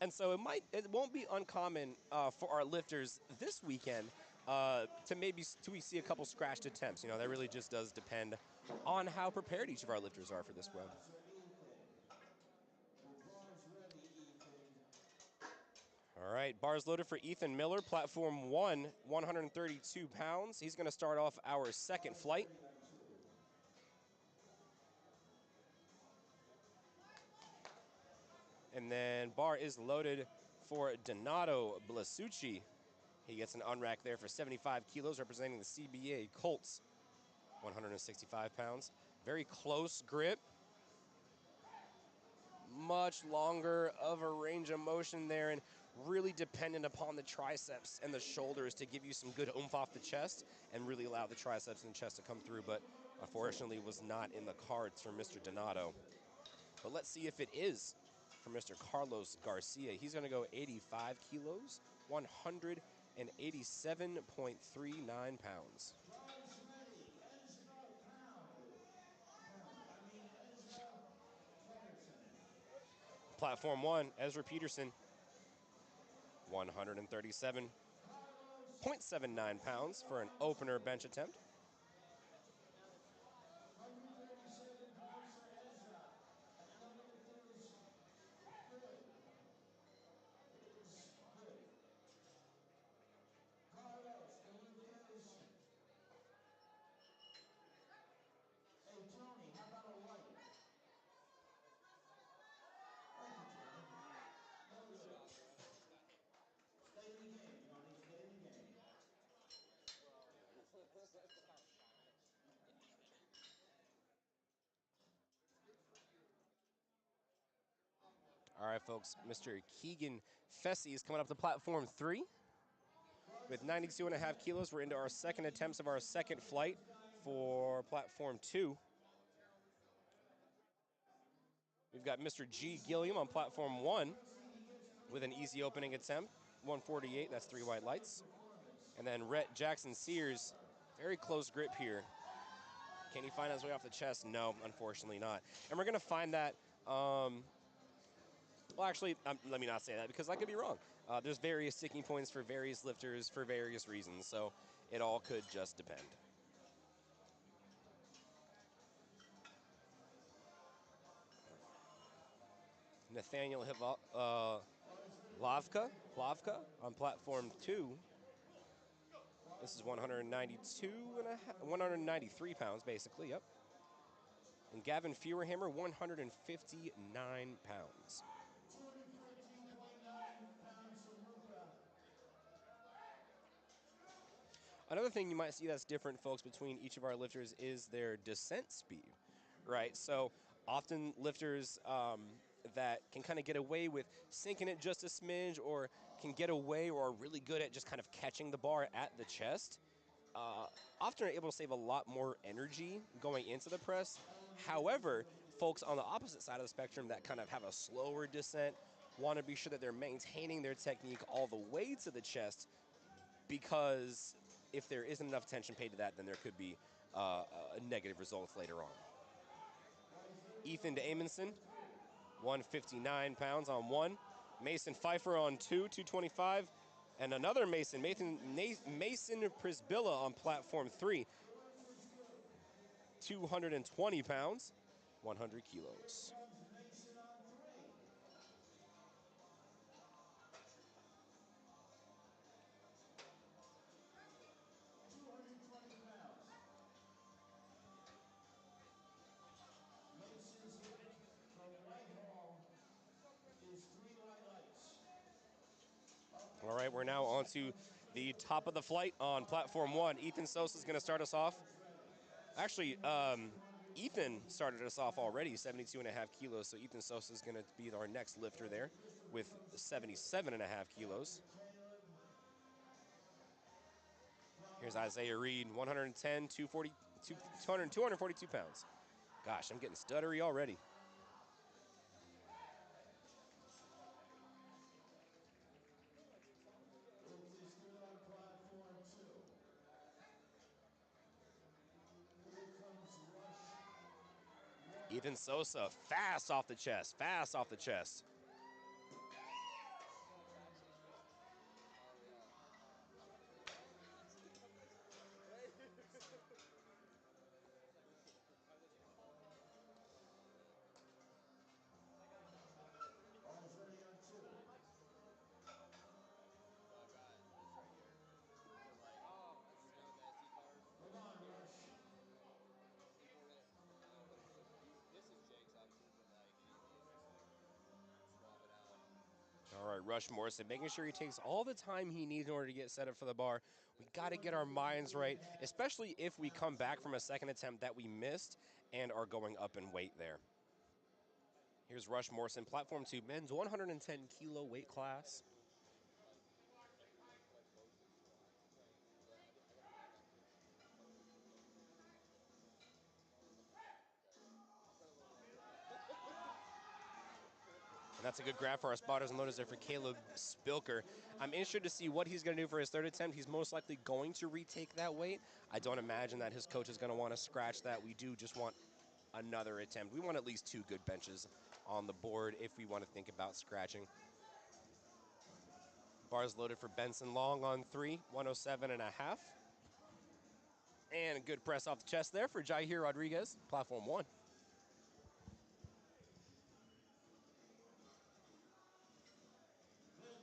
And so it won't be uncommon for our lifters this weekend we see a couple scratched attempts. That really just does depend on how prepared each of our lifters are for this one. All right, bars loaded for Ethan Miller, platform 1, 132 pounds. He's going to start off our second flight. And then bar is loaded for Donato Blasucci. He gets an unrack there for 75 kilos, representing the CBA Colts, 165 pounds. Very close grip. Much longer of a range of motion there, and really dependent upon the triceps and the shoulders to give you some good oomph off the chest and really allow the triceps and chest to come through, but unfortunately was not in the cards for Mr. Donato. But let's see if it is for Mr. Carlos Garcia. He's going to go 85 kilos, 187.39 pounds. Platform 1, Ezra Peterson, 137.79 pounds for an opener bench attempt. Hey, Tony, how about a light? Thank you, Tony. Very good. Stay in the game, Tony. Stay in the game. All right, folks, Mr. Keegan Fessy is coming up to platform 3 with 92.5 kilos. We're into our second attempts of our second flight for platform 2. We've got Mr. G. Gilliam on platform 1 with an easy opening attempt, 148, that's 3 white lights. And then Rhett Jackson Sears, very close grip here. Can he find his way off the chest? No, unfortunately not. And we're going to find that, well, actually, let me not say that because I could be wrong. There's various sticking points for various lifters for various reasons, so it all could just depend. Nathaniel Lavka on platform 2. This is 193 pounds, basically, yep. And Gavin Feuerhammer, 159 pounds. 213.9 pounds from Luca. Another thing you might see that's different, folks, between each of our lifters is their descent speed, right? So often lifters that can kind of get away with sinking it just a smidge or can get away or are really good at just kind of catching the bar at the chest, often are able to save a lot more energy going into the press. However, folks on the opposite side of the spectrum that kind of have a slower descent want to be sure that they're maintaining their technique all the way to the chest, because if there isn't enough attention paid to that, then there could be negative results later on. Ethan Amundsen, 159 pounds on 1. Mason Pfeiffer on 2, 225. And another Mason Prisbilla on platform 3, 220 pounds, 100 kilos. Mason on 3. 220 pounds. All right, we're now on to the top of the flight on platform 1. Ethan Sosa is going to start us off. Actually, Ethan started us off already, 72.5 kilos. So Ethan Sosa is going to be our next lifter there with 77.5 kilos. Here's Isaiah Reed, 110, 242 pounds. Gosh, I'm getting stuttery already. Please get on platform 2. Here comes Rush. Ethan Sosa, fast off the chest, fast off the chest. Oh yeah. All's ready on 2. So I've got this right here. So like, you know the SD card. Come on, Rush. Import it. Put it. This is Jake's obviously, but like anything is just like swap it out. All right, Rush Morrison, making sure he takes all the time he needs in order to get set up for the bar. We got to get our minds right, especially if we come back from a second attempt that we missed and are going up in weight there. Here's Rush Morrison, platform 2, men's 110 kilo weight class. And that's a good grab for our spotters and loaders there for Caleb Spilker. I'm interested to see what he's going to do for his third attempt. He's most likely going to retake that weight. I don't imagine that his coach is going to want to scratch that. We do just want another attempt. We want at least 2 good benches on the board if we want to think about scratching. Bars loaded for Benson Long on 3, 107.5. And a good press off the chest there for Jair Rodriguez, platform 1. Benson's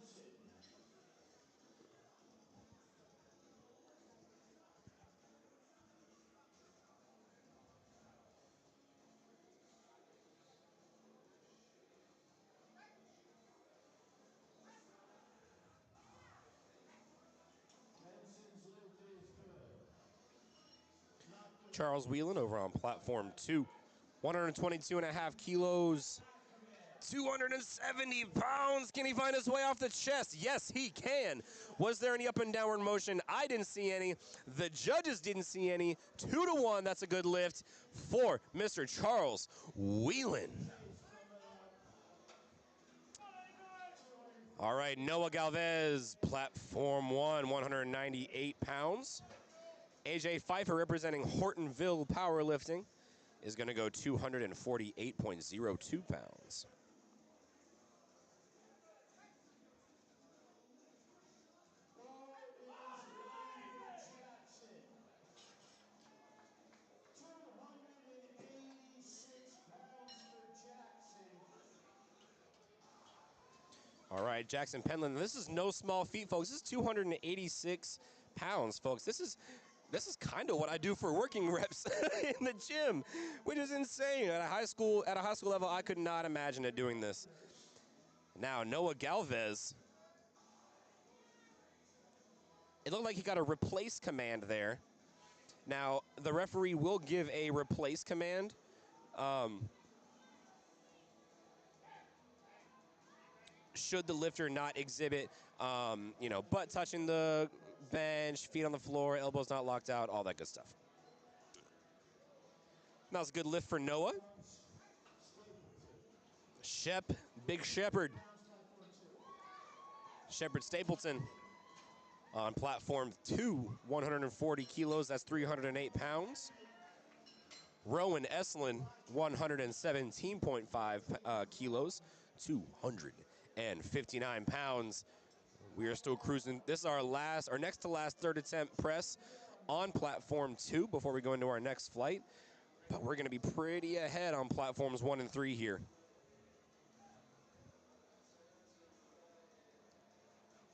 lift is good. Charles Whelan over on platform 2, 122.5 kilos. 270 pounds. Can he find his way off the chest? Yes, he can. Was there any up and downward motion? I didn't see any. The judges didn't see any. 2-1. That's a good lift for Mr. Charles Whelan. All right, Noah Galvez, platform 1, 198 pounds. AJ Pfeiffer, representing Hortonville Powerlifting, is going to go 248.02 pounds. Jackson. 286 pounds for Jackson. All right, Jackson Penland. This is no small feat, folks. This is 286 pounds, folks. This is kind of what I do for working reps in the gym, which is insane. At a high school level, I could not imagine it doing this. Now, Noah Galvez. It looked like he got a replace command there. Now, the referee will give a replace command. Should the lifter not exhibit, butt touching the bench, feet on the floor, elbows not locked out, all that good stuff. That was a good lift for Noah. Big Shepherd. Shepherd Stapleton on platform 2, 140 kilos, that's 308 pounds. Rowan Esslin, 117.5 kilos, 259 pounds. We are still cruising. This is our next to last third attempt press on platform 2 before we go into our next flight. But we're going to be pretty ahead on platforms 1 and 3 here.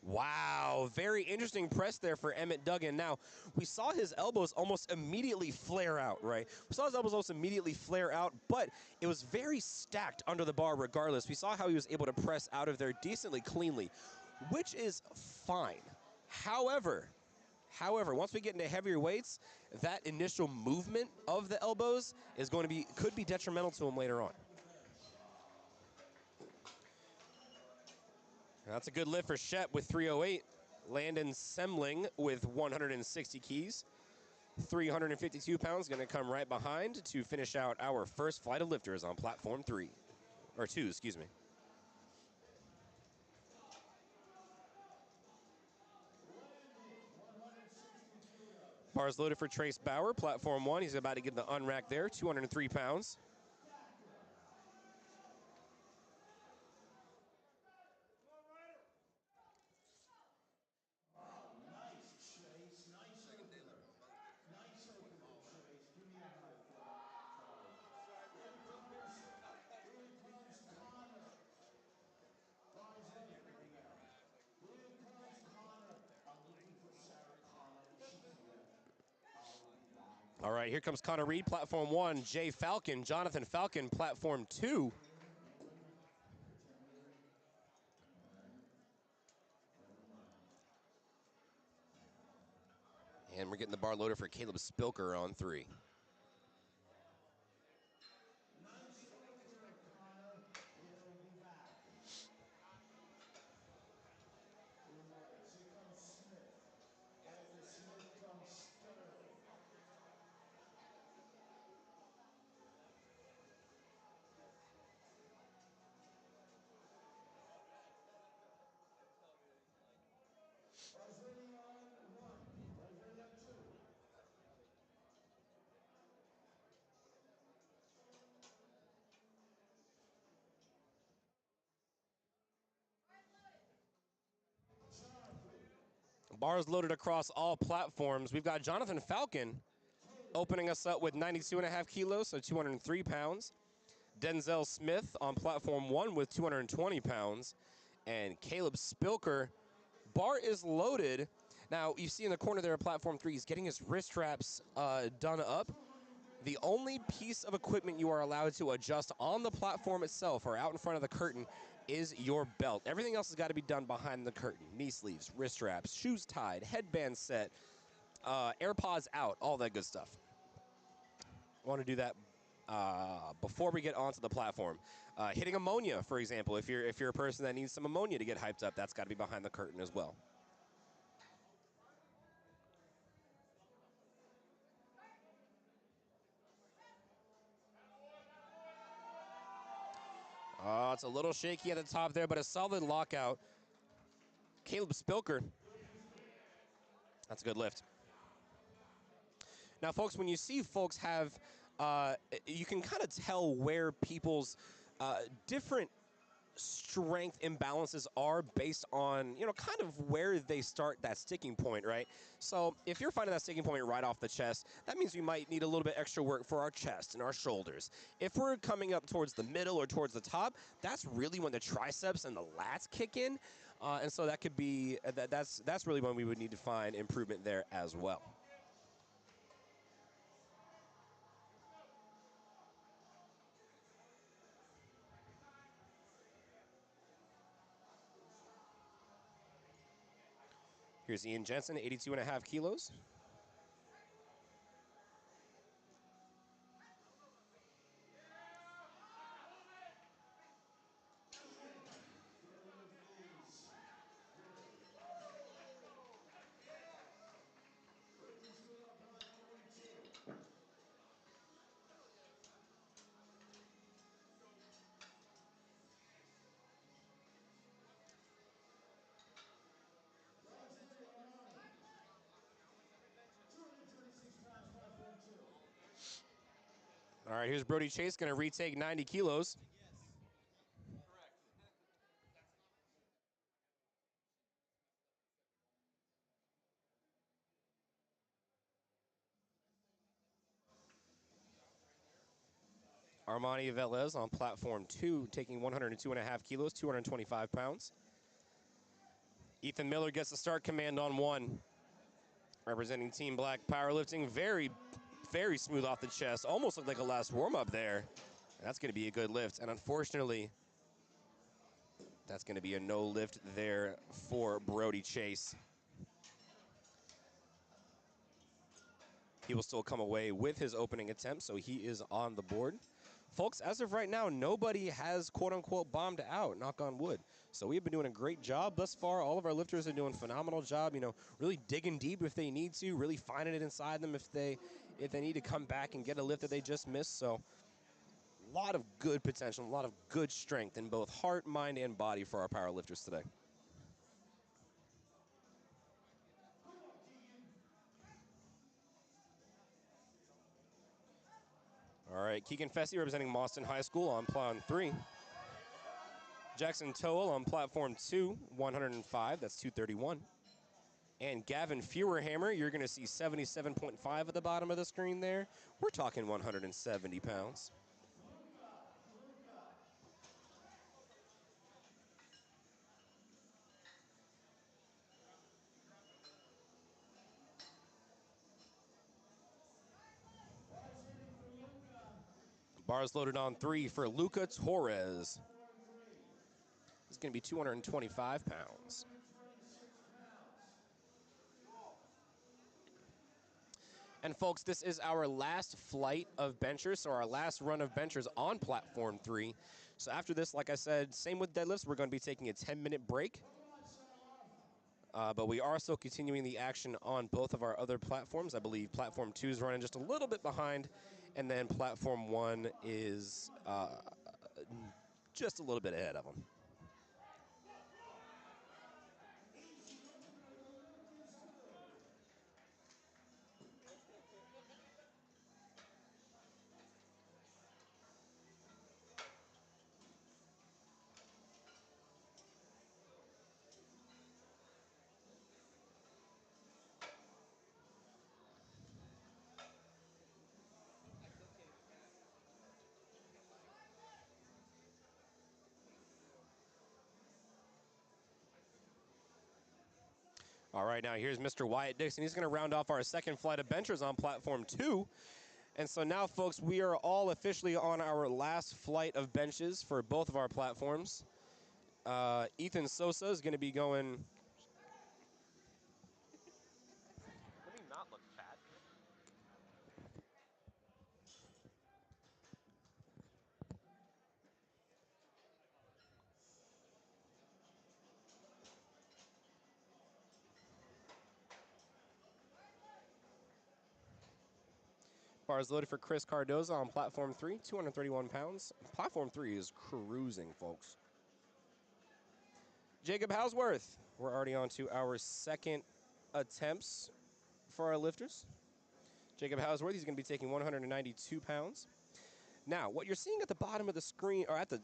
Wow, very interesting press there for Emmett Duggan. Now, we saw his elbows almost immediately flare out, right? We saw his elbows almost immediately flare out, but it was very stacked under the bar regardless. We saw how he was able to press out of there decently cleanly. which is fine. However, once we get into heavier weights, that initial movement of the elbows is going to be could be detrimental to him later on. That's a good lift for Shep with 308. Landon Semling with 160 keys. 352 pounds, going to come right behind to finish out our first flight of lifters on platform 2, excuse me. Bars loaded for Trace Bauer, platform 1. He's about to get the unrack there, 203 pounds. Nice, Chase. Nice opener. Nice opener, Chase. Give me a high five. Here comes Connor. Guys, ready? Here comes Connor. I'm looking for Sarah Connor. She's left. I'll be back. All right, here comes Connor Reed, platform 1. Jay Falcon, Jonathan Falcon, platform 2. And we're getting the bar loader for Caleb Spilker on 3. Nice opener, Connor. He'll be back. Here comes Smith. After Smith comes Sterling. Bars ready on 1. Bars ready on 2. Bars loaded across all platforms. We've got Jonathan Falcon opening us up with 92.5 kilos, so 203 pounds. Denzel Smith on platform 1 with 220 pounds. And Caleb Spilker, bar is loaded. Now, you see in the corner there at platform 3, he's getting his wrist straps done up. The only piece of equipment you are allowed to adjust on the platform itself or out in front of the curtain is your belt. Everything else has got to be done behind the curtain. Knee sleeves, wrist straps, shoes tied, headband set, AirPods out, all that good stuff. I want to do that before we get onto the platform. Hitting ammonia, for example, if you're a person that needs some ammonia to get hyped up, that's got to be behind the curtain as well. It's a little shaky at the top there, but a solid lockout. Caleb Spilker. That's a good lift. Now, folks, when you see folks have, you can kind of tell where people's different strength imbalances are based on, kind of where they start that sticking point, right? So if you're finding that sticking point right off the chest, that means we might need a little bit extra work for our chest and our shoulders. If we're coming up towards the middle or towards the top, that's really when the triceps and the lats kick in. And so that could be, that's really when we would need to find improvement there as well. Here's Ian Jensen, 82.5 kilos. All right, here's Brody Chase going to retake 90 kilos. Armani Velez on platform 2, taking 102.5 kilos, 225 pounds. Ethan Miller gets the start command on 1. Representing Team Black Powerlifting, very, very smooth off the chest. Almost looked like a last warm-up there. That's going to be a good lift. And unfortunately, That's going to be a no lift there for Brody Chase. He will still come away with his opening attempt, so he is on the board. Folks, as of right now, nobody has quote-unquote bombed out, knock on wood. So we've been doing a great job thus far. All of our lifters are doing a phenomenal job, you know, really digging deep if they need to, really finding it inside them if they need to come back and get a lift that they just missed. So a lot of good potential, a lot of good strength in both heart, mind, and body for our power lifters today. All right, Keegan Fessy representing Mauston High School on platform 3. Jackson Toel on platform 2, 105, that's 231. And Gavin Feuerhammer, you're going to see 77.5 at the bottom of the screen there. We're talking 170 pounds. Bars loaded on 3 for Luca Torres. It's going to be 225 pounds. And folks, this is our last flight of benchers, so our last run of benchers on platform 3. So after this, like I said, same with deadlifts, we're going to be taking a 10-minute break. But we are still continuing the action on both of our other platforms. I believe platform 2 is running just a little bit behind, and then platform 1 is just a little bit ahead of them. All right, now here's Mr. Wyatt Dixon. He's going to round off our second flight of benchers on platform 2. And so now, folks, we are all officially on our last flight of benches for both of our platforms. Ethan Sosa is going to be going... Let me not look fat. Bars loaded for Chris Cardoza on platform 3, 231 pounds. Platform 3 is cruising, folks. Jacob Housworth. We're already on to our second attempts for our lifters. Jacob Housworth, he's going to be taking 192 pounds. Now, what you're seeing at the bottom of the screen, or at the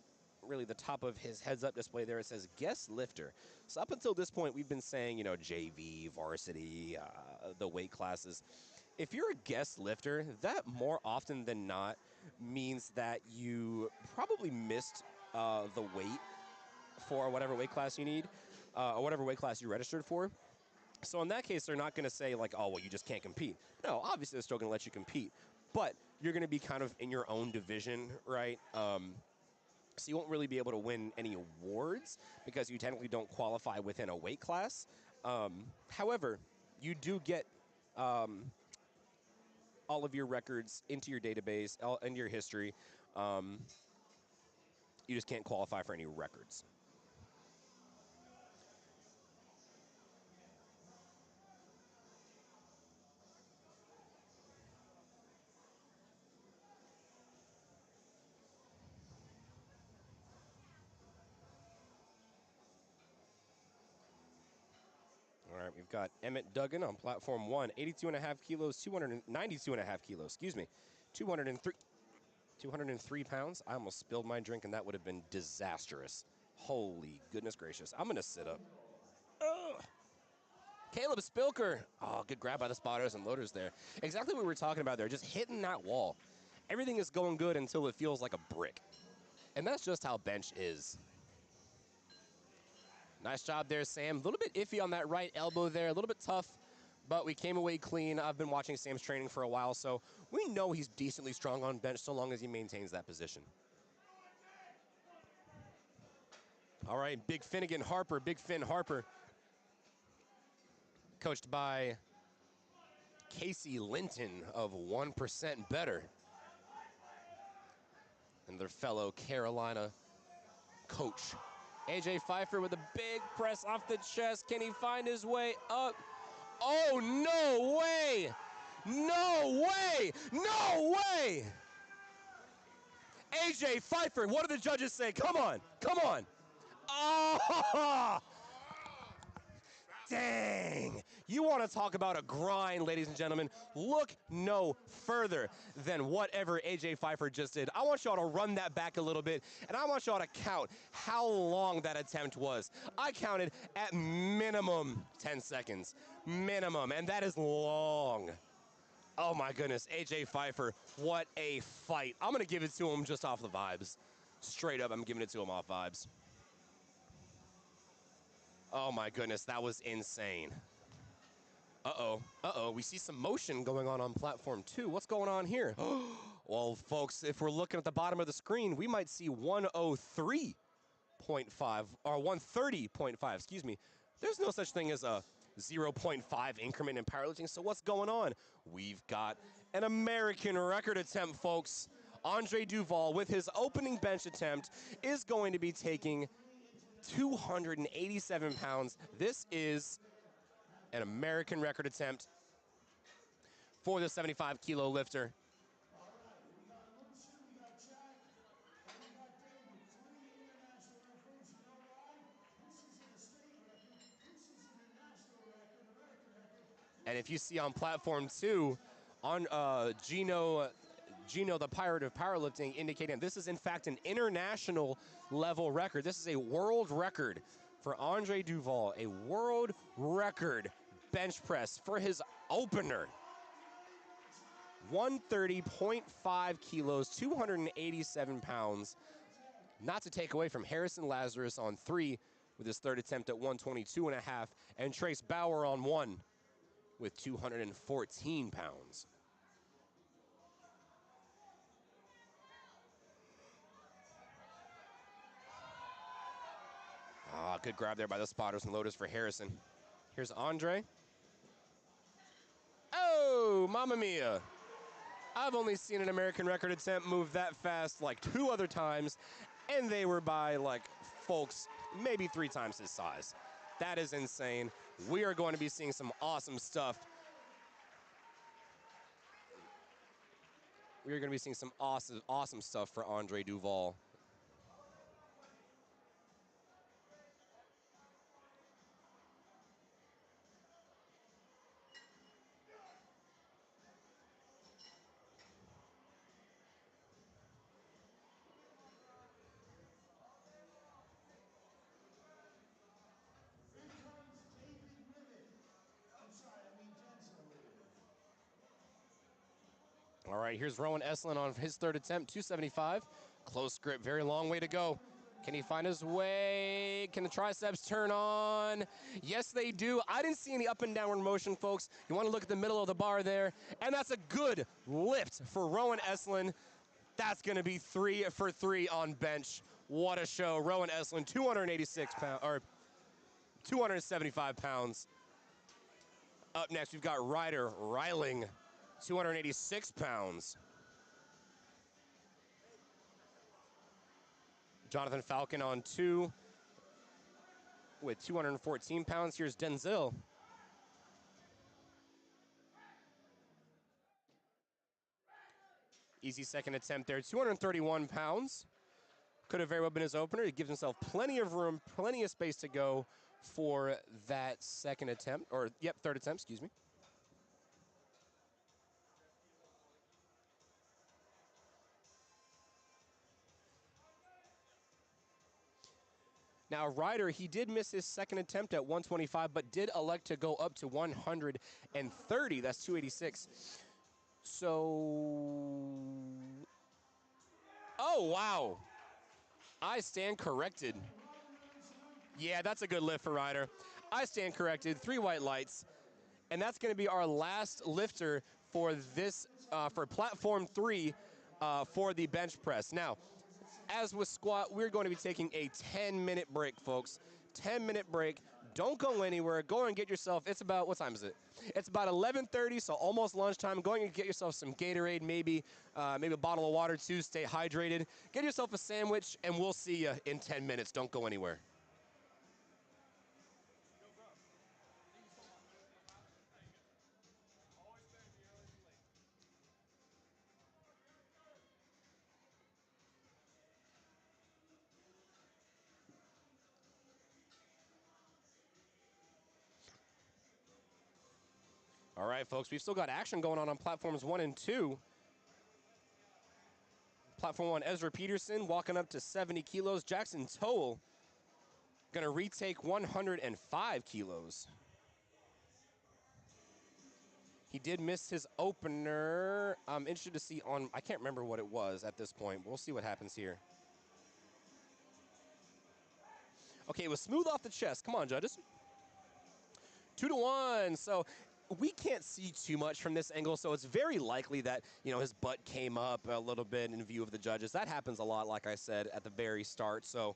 really the top of his heads-up display there, it says guest lifter. So up until this point, we've been saying, you know, JV, varsity, the weight classes. If you're a guest lifter, that more often than not means that you probably missed the weight for whatever weight class you need, or whatever weight class you registered for. So in that case, they're not going to say, like, oh, well, you just can't compete. No, obviously they're still going to let you compete. But you're going to be kind of in your own division, right? So you won't really be able to win any awards because you technically don't qualify within a weight class. However, you do get all of your records into your database, into your history. You just can't qualify for any records. All right, we've got Emmett Duggan on platform 1, 82.5 kilos, 292.5 kilos, excuse me, 203 pounds. I almost spilled my drink, and that would have been disastrous. Holy goodness gracious. I'm going to sit up. Ugh. Caleb Spilker. Oh, good grab by the spotters and loaders there. Exactly what we were talking about there, just hitting that wall. Everything is going good until it feels like a brick. And that's just how bench is. Nice job there, Sam. A little bit iffy on that right elbow there, a little bit tough, but we came away clean. I've been watching Sam's training for a while, so we know he's decently strong on bench so long as he maintains that position. All right, Big Finnegan Harper, Big Finn Harper, coached by Casey Linton of 1% Better, and their fellow Carolina coach. AJ Pfeiffer with a big press off the chest. Can he find his way up? Oh, no way! No way! No way! AJ Pfeiffer, what do the judges say? Come on, come on. Oh! Dang! You want to talk about a grind, ladies and gentlemen? Look no further than whatever AJ Pfeiffer just did. I want y'all to run that back a little bit, and I want y'all to count how long that attempt was. I counted at minimum 10 seconds. Minimum, and that is long. Oh my goodness, AJ Pfeiffer, what a fight. I'm going to give it to him just off the vibes. Straight up, I'm giving it to him off vibes. Oh my goodness, that was insane. Uh-oh, we see some motion going on platform 2. What's going on here? Well, folks, if we're looking at the bottom of the screen, we might see 103.5 or 130.5, excuse me. There's no such thing as a 0.5 increment in powerlifting, so what's going on? We've got an American record attempt, folks. Andre Duval, with his opening bench attempt, is going to be taking 287 pounds. This is an American record attempt for the 75-kilo lifter. All right, we got Lucy, we got Jack, and we got David. 3 international records. You know why? Lucy's in a state record. Lucy's in a national record, American record. And if you see on platform 2, on Gino, the Pirate of Powerlifting, indicating this is in fact an international level record. This is a world record for Andre Duval, a world record bench press for his opener. 130.5 kilos, 287 pounds. Not to take away from Harrison Lazarus on 3 with his third attempt at 122.5, and Trace Bauer on 1 with 214 pounds. Ah, good grab there by the spotters and loaders for Harrison. Here's Andre. Oh, mamma mia. I've only seen an American record attempt move that fast like 2 other times, and they were by, like, folks, maybe 3 times his size. That is insane. We are going to be seeing some awesome stuff. We are going to be seeing some awesome stuff for Andre Duval. Here comes David Rivet. I'm sorry, I mean Denzel Rivet. All right, here's Rowan Estlin on his third attempt, 275. Close grip, very long way to go. Can he find his way? Can the triceps turn on? Yes, they do. I didn't see any up and downward motion, folks. You want to look at the middle of the bar there, and that's a good lift for Rowan Estlin. That's going to be 3 for 3 on bench. What a show. Rowan Estlin, 286 pounds, or 275 pounds. Up next, we've got Ryder Reiling, 286 pounds. Jonathan Falcon on 2 with 214 pounds. Here's Denzel. Easy second attempt there, 231 pounds. Could have very well been his opener. He gives himself plenty of room, plenty of space to go for that second attempt, or, yep, third attempt, excuse me. Now, Ryder, he did miss his second attempt at 125, but did elect to go up to 130. That's 286. So, oh, wow. I stand corrected. Yeah, that's a good lift for Ryder. I stand corrected. 3 white lights. And that's going to be our last lifter for this, for platform 3 for the bench press. Now, as with squat, we're going to be taking a 10-minute break, folks. 10-minute break. Don't go anywhere. Go and get yourself, it's about, what time is it? It's about 11:30, so almost lunchtime. Go and get yourself some Gatorade, maybe a bottle of water too. Stay hydrated. Get yourself a sandwich, and we'll see you in 10 minutes. Don't go anywhere. All right, folks, we've still got action going on platforms 1 and 2. Platform 1, Ezra Peterson walking up to 70 kilos. Jackson Toll going to retake 105 kilos. He did miss his opener. I'm interested to see on, I can't remember what it was at this point. We'll see what happens here. Okay, it was smooth off the chest. Come on, judges. 2-1. So we can't see too much from this angle, so it's very likely that, his butt came up a little bit in view of the judges. That happens a lot, like I said, at the very start, so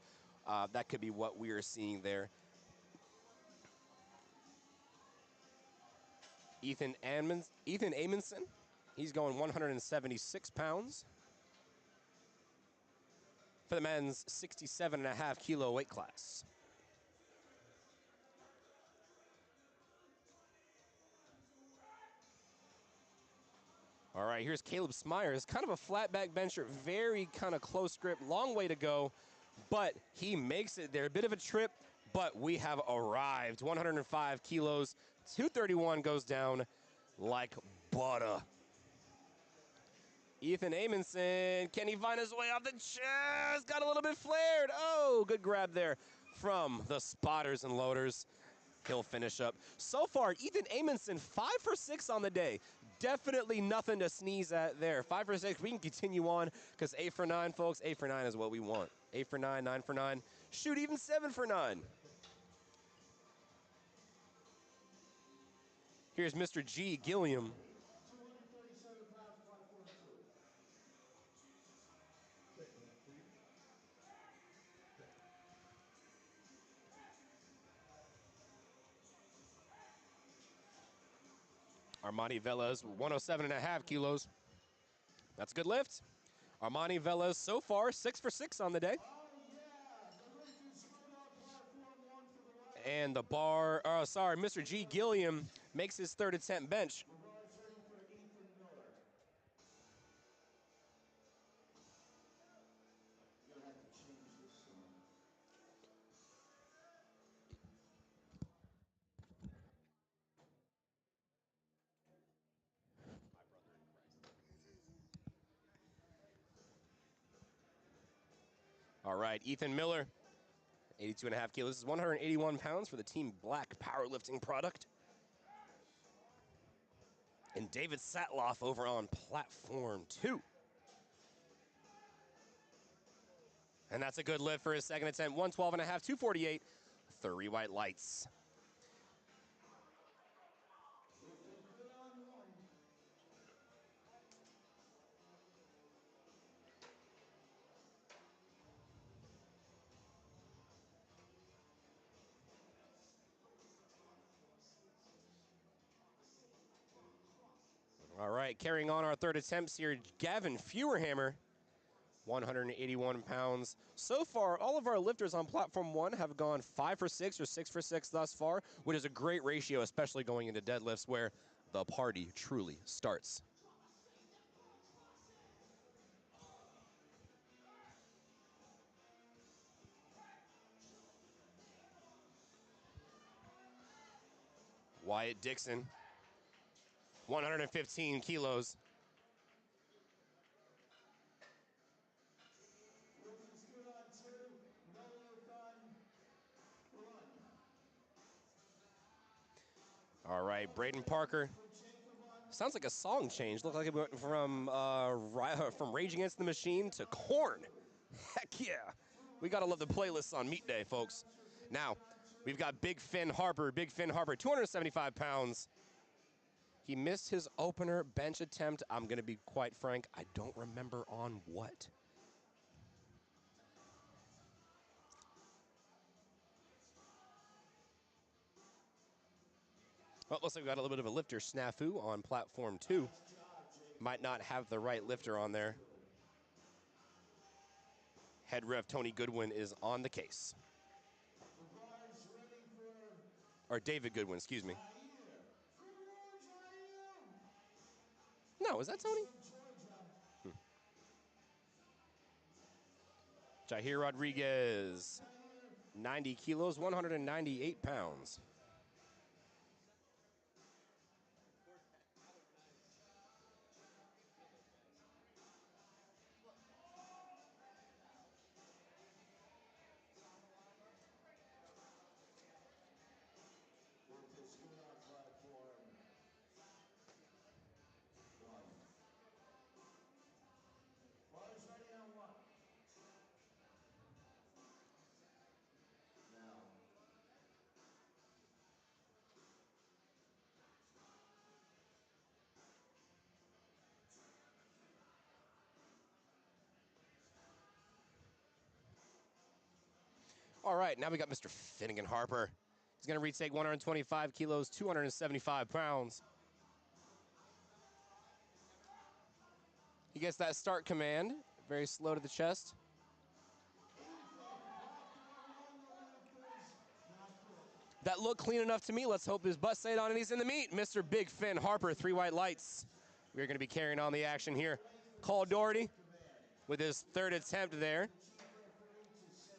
that could be what we are seeing there. Ethan Amundsen, he's going 176 pounds for the men's 67.5 kilo weight class. All right, here's Caleb Smyers, kind of a flat back bencher, very kind of close grip, long way to go, but he makes it there. A bit of a trip, but we have arrived. 105 kilos, 231 goes down like butter. Ethan Amundsen, can he find his way off the chest? Got a little bit flared. Oh, good grab there from the spotters and loaders. He'll finish up. So far, Ethan Amundsen, 5 for 6 on the day. Definitely nothing to sneeze at there. 5 for 6. We can continue on because 8 for 9, folks. 8 for 9 is what we want. 8 for 9, 9 for 9. Shoot, even 7 for 9. Here's Mr. G. Gilliam. 237 pounds, platform 2. Armani Velez, 107.5 kilos. That's a good lift. Armani Velez so far 6 for 6 on the day. Oh, yeah. The ring is split on platform 1 for the right. And the Mr. G. Gilliam makes his third attempt bench. The bar's ready for Ethan Miller. You're going to have to change this song. All right, Ethan Miller, 82.5 kilos. This is 181 pounds for the Team Black powerlifting product. And David Satloff over on platform 2. And that's a good lift for his second attempt. 112.5, 248, 3 white lights. Good on 1. All right, carrying on our third attempts here, Gavin Feuerhammer, 181 pounds. So far, all of our lifters on platform 1 have gone 5 for 6 or 6 for 6 thus far, which is a great ratio, especially going into deadlifts where the party truly starts. Wyatt Dixon, 115 kilos. Lift is good on 2. No lift on 1. All right, Braden Parker. Sounds like a song change. Looked like it went from Rage Against the Machine to Korn. Heck yeah. We got to love the playlists on Meat Day, folks. Now, we've got Big Finn Harper. Big Finn Harper, 275 pounds. He missed his opener bench attempt. I'm going to be quite frank. I don't remember on what. Well, looks like we got a little bit of a lifter snafu on platform 2. Might not have the right lifter on there. Head ref Tony Goodwin is on the case. Or David Goodwin, excuse me. No, is that Tony? Jair Rodriguez, 90 kilos, 198 pounds. Bars ready on one. Now. All right, now we got Mr. Finnegan Harper. He's going to retake 125 kilos, 275 pounds. He gets that start command, very slow to the chest. That looked clean enough to me. Let's hope his butt stayed on and he's in the meat. Mr. Big Finn Harper, 3 white lights. We're going to be carrying on the action here. Cole Doherty with his 3rd attempt there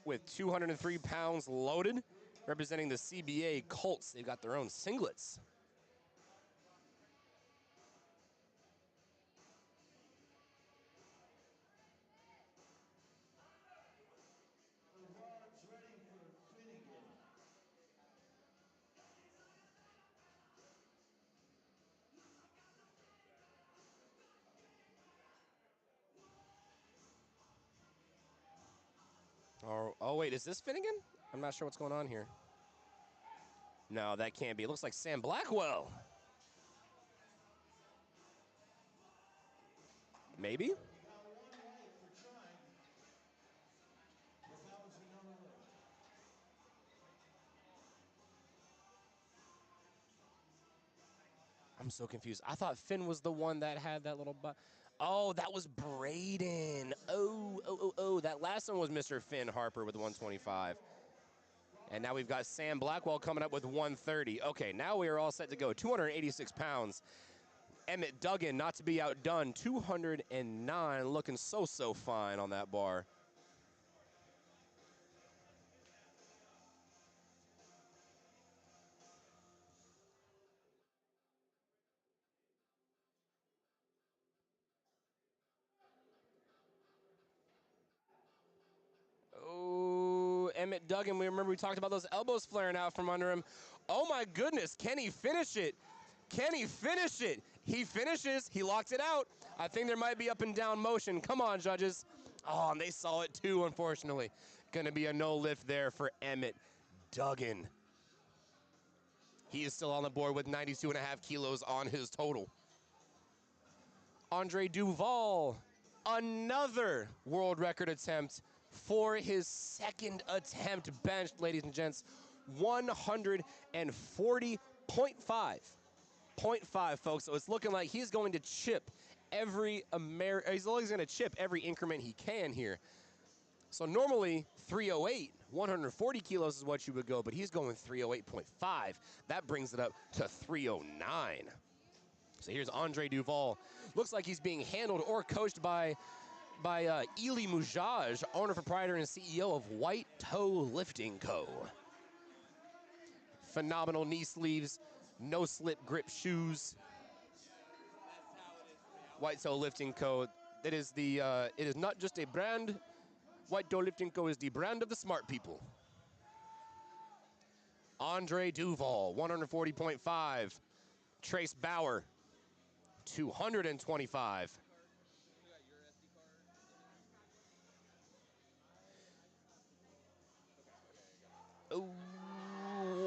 with 203 pounds loaded, representing the CBA Colts. They've got their own singlets. Oh, wait, is this Finnegan? I'm not sure what's going on here. No, that can't be. It looks like Sam Blackwell. Maybe? I'm so confused. I thought Finn was the one that had that little butt. Oh, that was Braden. Oh. That last one was Mr. Finn Harper with 125. And now we've got Sam Blackwell coming up with 130. Okay, now we are all set to go. 286 pounds. Emmett Duggan, not to be outdone, 209, looking so fine on that bar. Oh, Emmett Duggan, we remember we talked about those elbows flaring out from under him. Oh my goodness, can he finish it? Can he finish it? He finishes, he locked it out. I think there might be up and down motion. Come on, judges. Oh, and they saw it too, unfortunately. Gonna be a no lift there for Emmett Duggan. He is still on the board with 92.5 kilos on his total. Andre Duval, another world record attempt for his 2nd attempt benched, ladies and gents. 140.5, folks. So it's looking like he's going to chip every he's always going to chip every increment he can here. So normally 308, 140 kilos is what you would go, but he's going 308.5. That brings it up to 309. So here's Andre Duval. Looks like he's being handled or coached by Eli Mujaj, owner, proprietor, and CEO of White Toe Lifting Co. Phenomenal knee sleeves, no slip grip shoes. White Toe Lifting Co. It is not just a brand. White Toe Lifting Co. is the brand of the smart people. Andre Duval, 140.5. Trace Bauer, 225. Ooh,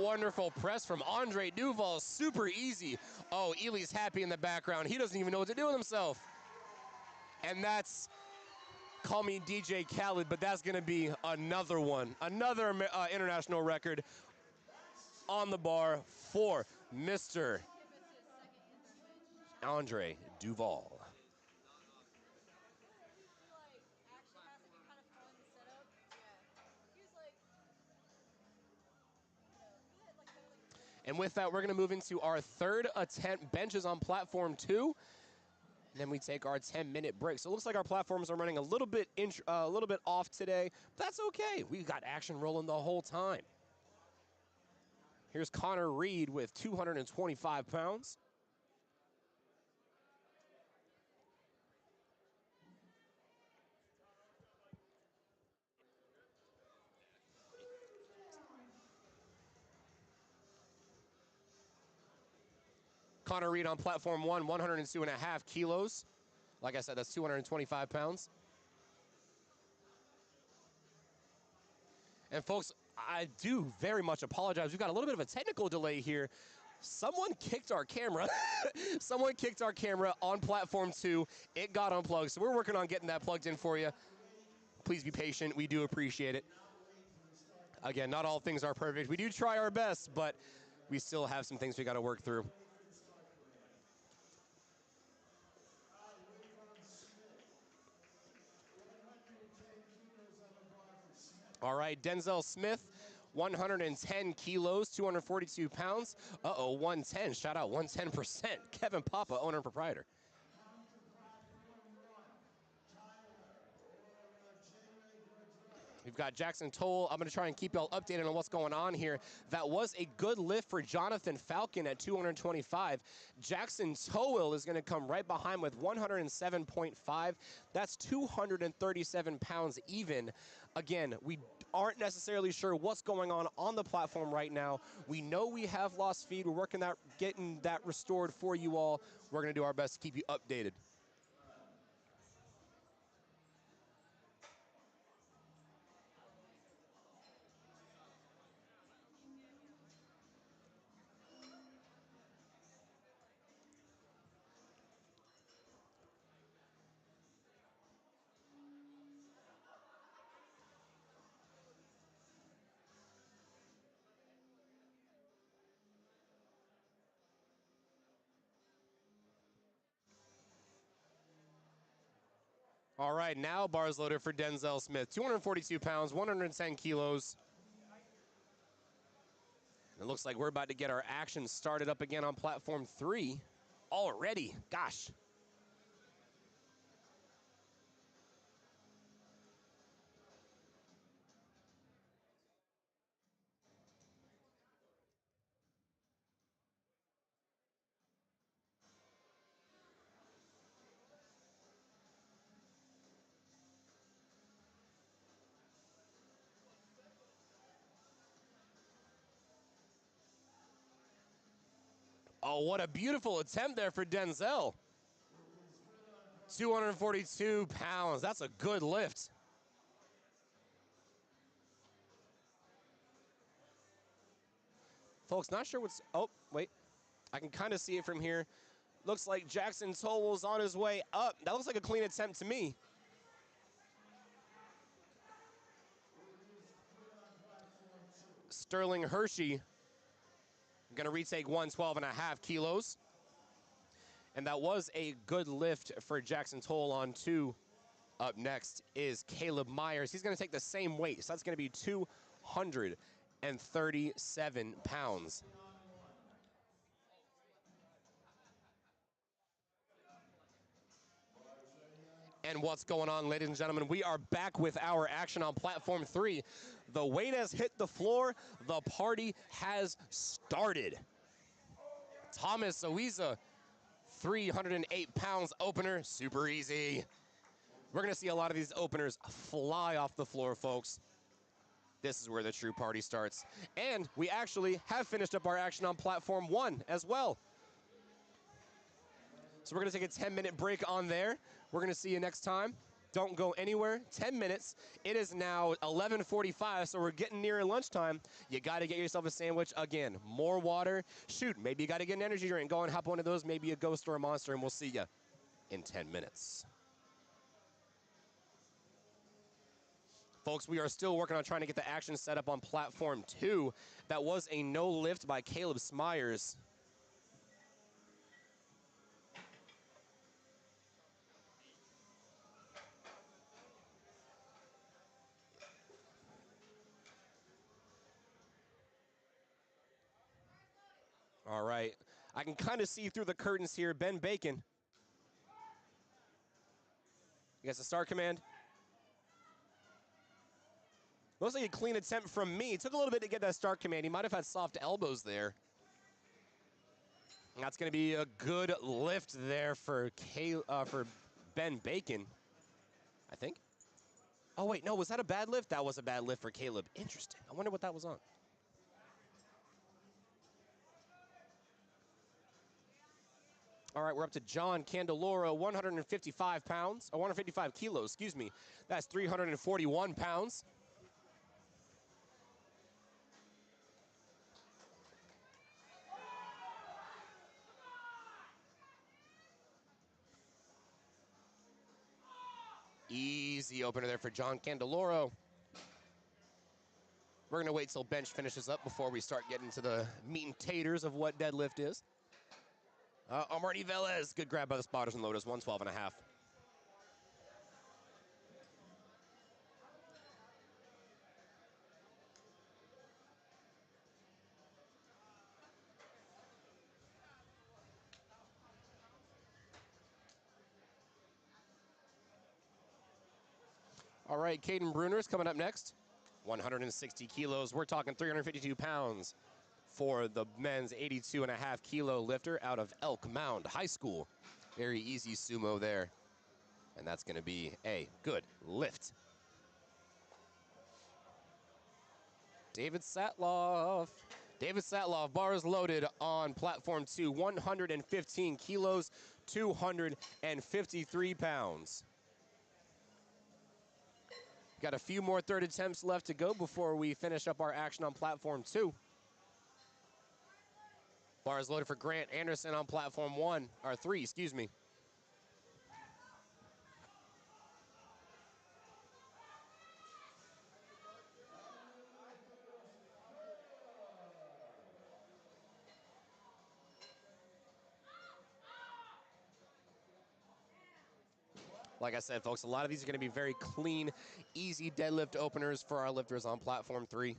wonderful press from Andre Duval. Super easy. Oh, Eli's happy in the background. He doesn't even know what to do with himself. And that's, call me DJ Khaled, but that's going to be another one. Another international record on the bar for Mr. Give us his second intervention. Andre Duval. Is not awkward. He like actually has to be kind of throwing the setup. Yeah. He was like, he had like literally 40. And with that, we're going to move into our third attempt benches on platform 2. And then we take our 10-minute break. So it looks like our platforms are running a little bit off today. But that's okay. We got action rolling the whole time. Here's Connor Reed with 225 pounds. Connor Reed on platform 1, 102.5 kilos. Like I said, that's 225 pounds. And folks, I do very much apologize. We've got a little bit of a technical delay here. Someone kicked our camera. Someone kicked our camera on platform 2. It got unplugged, so we're working on getting that plugged in for you. Please be patient. We do appreciate it. Again, not all things are perfect. We do try our best, but we still have some things we got to work through. All right, Denzel Smith, 110 kilos, 242 pounds. 110. Shout out, 110%. Kevin Papa, owner and proprietor. We've got Jackson Toll. I'm going to try and keep y'all updated on what's going on here. That was a good lift for Jonathan Falcon at 225. Jackson Towell is going to come right behind with 107.5. That's 237 pounds even. Again, we aren't necessarily sure what's going on the platform right now. We know we have lost feed. We're working that, getting that restored for you all. We're going to do our best to keep you updated. All right, now bars loaded for Denzel Smith. 242 pounds, 110 kilos. It looks like we're about to get our action started up again on platform 3 already. Gosh. Oh, what a beautiful attempt there for Denzel. 242 pounds. That's a good lift. Folks, not sure what's... Oh, wait. I can kind of see it from here. Looks like Jackson Towell's on his way up. That looks like a clean attempt to me. Sterling Hershey going to retake 112.5 kilos. And that was a good lift for Jackson Toll on 2. Up next is Caleb Myers. He's going to take the same weight, so that's going to be 237 pounds. And what's going on, ladies and gentlemen? We are back with our action on platform 3. The weight has hit the floor. The party has started. Thomas Oiza, 308 pounds opener, super easy. We're going to see a lot of these openers fly off the floor, folks. This is where the true party starts. And we actually have finished up our action on platform 1 as well. So we're going to take a 10-minute break on there. We're going to see you next time. Don't go anywhere. 10 minutes. It is now 11:45, so we're getting near lunchtime. You got to get yourself a sandwich. Again, more water. Shoot, maybe you got to get an energy drink. Go and hop one of those, maybe a Ghost or a Monster, and we'll see you in 10 minutes. Folks, we are still working on trying to get the action set up on platform 2. That was a no lift by Caleb Smyers. All right. I can kind of see through the curtains here. Ben Bacon. He gets a start command. Looks like a clean attempt from me. It took a little bit to get that start command. He might have had soft elbows there. And that's going to be a good lift there for Ben Bacon, I think. Oh, wait, no, was that a bad lift? That was a bad lift for Caleb. Interesting. I wonder what that was on. All right, we're up to John Candeloro, 155 pounds, or 155 kilos, excuse me. That's 341 pounds. Easy opener there for John Candeloro. We're going to wait till bench finishes up before we start getting to the meat and taters of what deadlift is. Marty Velez, good grab by the spotters and loaders, 112.5. All right, Caden Bruner's coming up next. 160 kilos. We're talking 352 pounds for the men's 82.5 kilo lifter out of Elk Mound High School. Very easy sumo there. And that's going to be a good lift. David Satloff. David Satloff, bars loaded on platform 2, 115 kilos, 253 pounds. Got a few more third attempts left to go before we finish up our action on platform 2. Bars loaded for Grant Anderson on platform 3, excuse me. Like I said, folks, a lot of these are going to be very clean, easy deadlift openers for our lifters on platform 3.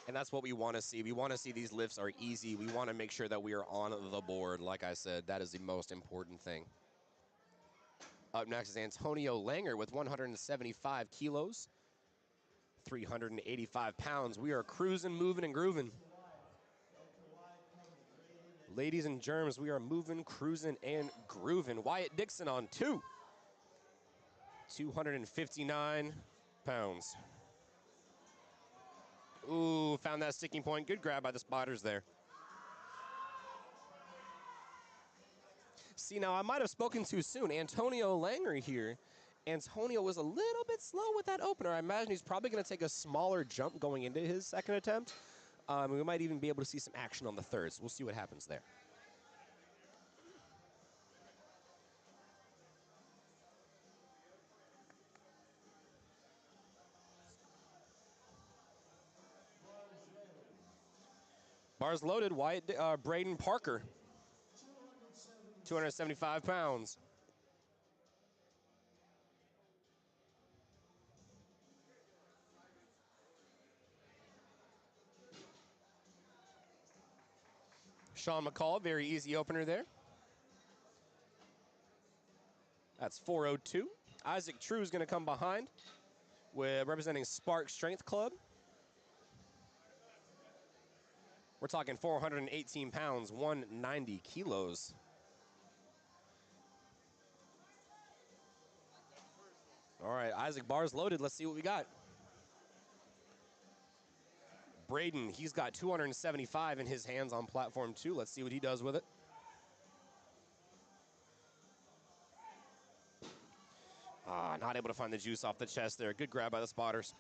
And that's what we want to see. We want to see these lifts are easy. We want to make sure that we are on the board. Like I said, that is the most important thing. Up next is Antonio Langer with 175 kilos, 385 pounds. We are cruising, moving, and grooving. Ladies and germs, we are moving, cruising, and grooving. Wyatt Dixon on 2. 259 pounds. Ooh, found that sticking point. Good grab by the spotters there. See, now I might have spoken too soon. Antonio Langer here. Antonio was a little bit slow with that opener. I imagine he's probably going to take a smaller jump going into his second attempt. We might even be able to see some action on the third, so we'll see what happens there. Bars loaded, Braden Parker, 275 pounds. Sean McCall, very easy opener there. That's 402. Isaac True is going to come behind, representing Spark Strength Club. We're talking 418 pounds, 190 kilos. All right, Isaac, bars loaded. Let's see what we got. Braden, he's got 275 in his hands on platform 2. Let's see what he does with it. Not able to find the juice off the chest there. Good grab by the spotters.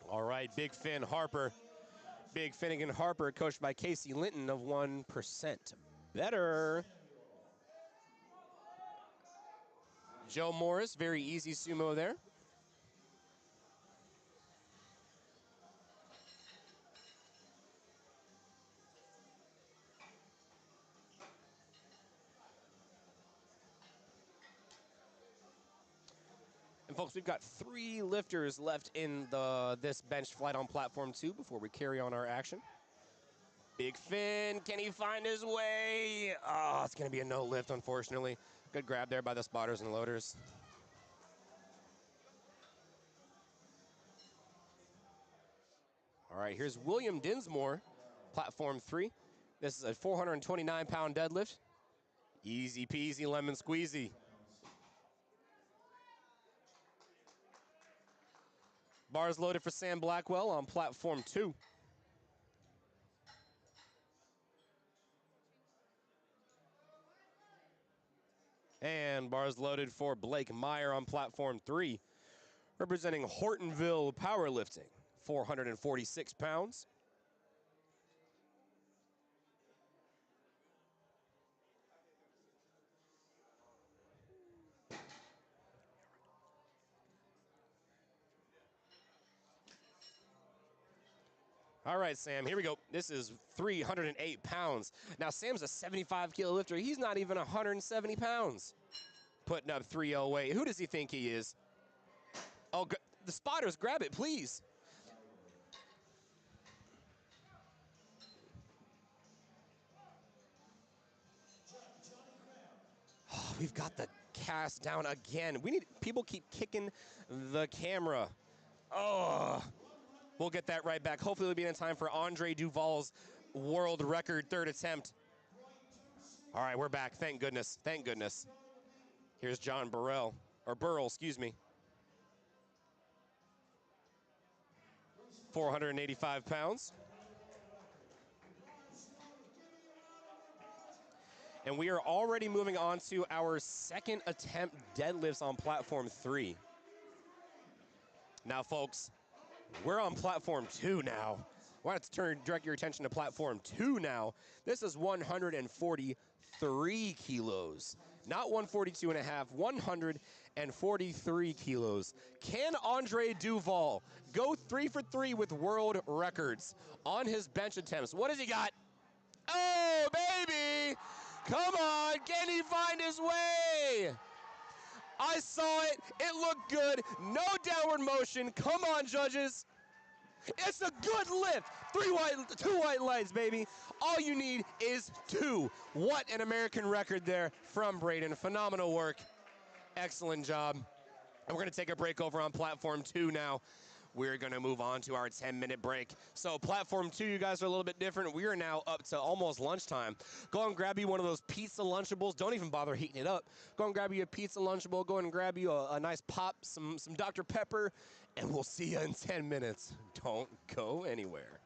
All right, Big Finn Harper. Big Finnegan Harper, coached by Casey Linton of 1% better. Joe Morris, very easy sumo there. folks, we've got 3 lifters left in this bench flight on platform 2 before we carry on our action. Big Finn, can he find his way? Oh, it's going to be a no lift, unfortunately. Good grab there by the spotters and loaders. All right, here's William Dinsmore, platform 3. This is a 429-pound deadlift. Easy peasy, lemon squeezy. Bars loaded for Sam Blackwell on platform 2. And bars loaded for Blake Meyer on platform 3. Representing Hortonville Powerlifting, 446 pounds. All right, Sam, here we go. This is 308 pounds. Now, Sam's a 75-kilo lifter. He's not even 170 pounds. Putting up 308. Who does he think he is? Oh, the spotters, grab it, please. Oh, we've got the cast down again. People keep kicking the camera. Oh, we'll get that right back. Hopefully it'll be in time for Andre Duval's world record 3rd attempt. All right, we're back. Thank goodness. Thank goodness. Here's John Burrell, excuse me. 485 pounds. And we are already moving on to our 2nd attempt deadlifts on platform 3. Now, folks, we're on platform 2 now. I want to direct your attention to platform 2 now. This is 143 kilos. Not 142 and a half, 143 kilos. Can Andre Duval go 3 for 3 with world records on his bench attempts? What has he got? Oh, baby! Come on, can he find his way? I saw it, it looked good, no downward motion. Come on, judges. It's a good lift. 2 white lights, baby. All you need is 2. What an American record there from Braden. Phenomenal work. Excellent job. And we're going to take a break over on platform 2 now. We're going to move on to our 10-minute break. So platform 2, you guys are a little bit different. We are now up to almost lunchtime. Go and grab you one of those pizza Lunchables. Don't even bother heating it up. Go and grab you a pizza Lunchable. Go and grab you a nice pop, some Dr. Pepper, and we'll see you in 10 minutes. Don't go anywhere.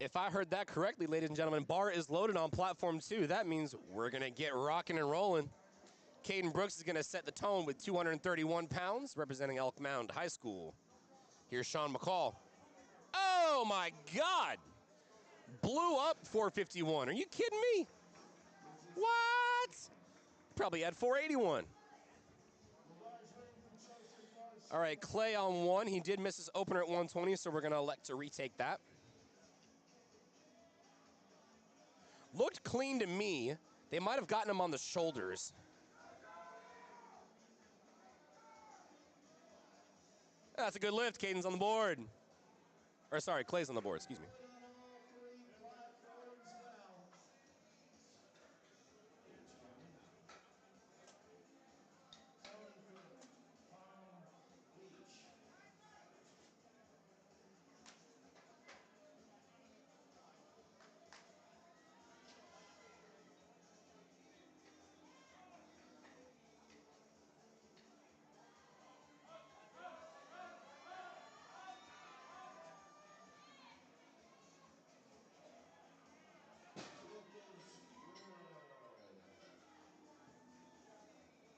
if I heard that correctly, ladies and gentlemen, bar is loaded on platform 2. That means we're going to get rocking and rolling. Caden Brooks is going to set the tone with 231 pounds, representing Elk Mound High School. Here's Sean McCall. Oh, my God. Blew up 451. Are you kidding me? What? Probably had 481. All right, Clay on 1. He did miss his opener at 120, so we're going to elect to retake that. Looked clean to me. They might have gotten him on the shoulders. That's a good lift. Caden's on the board. Or sorry, Clay's on the board. Excuse me.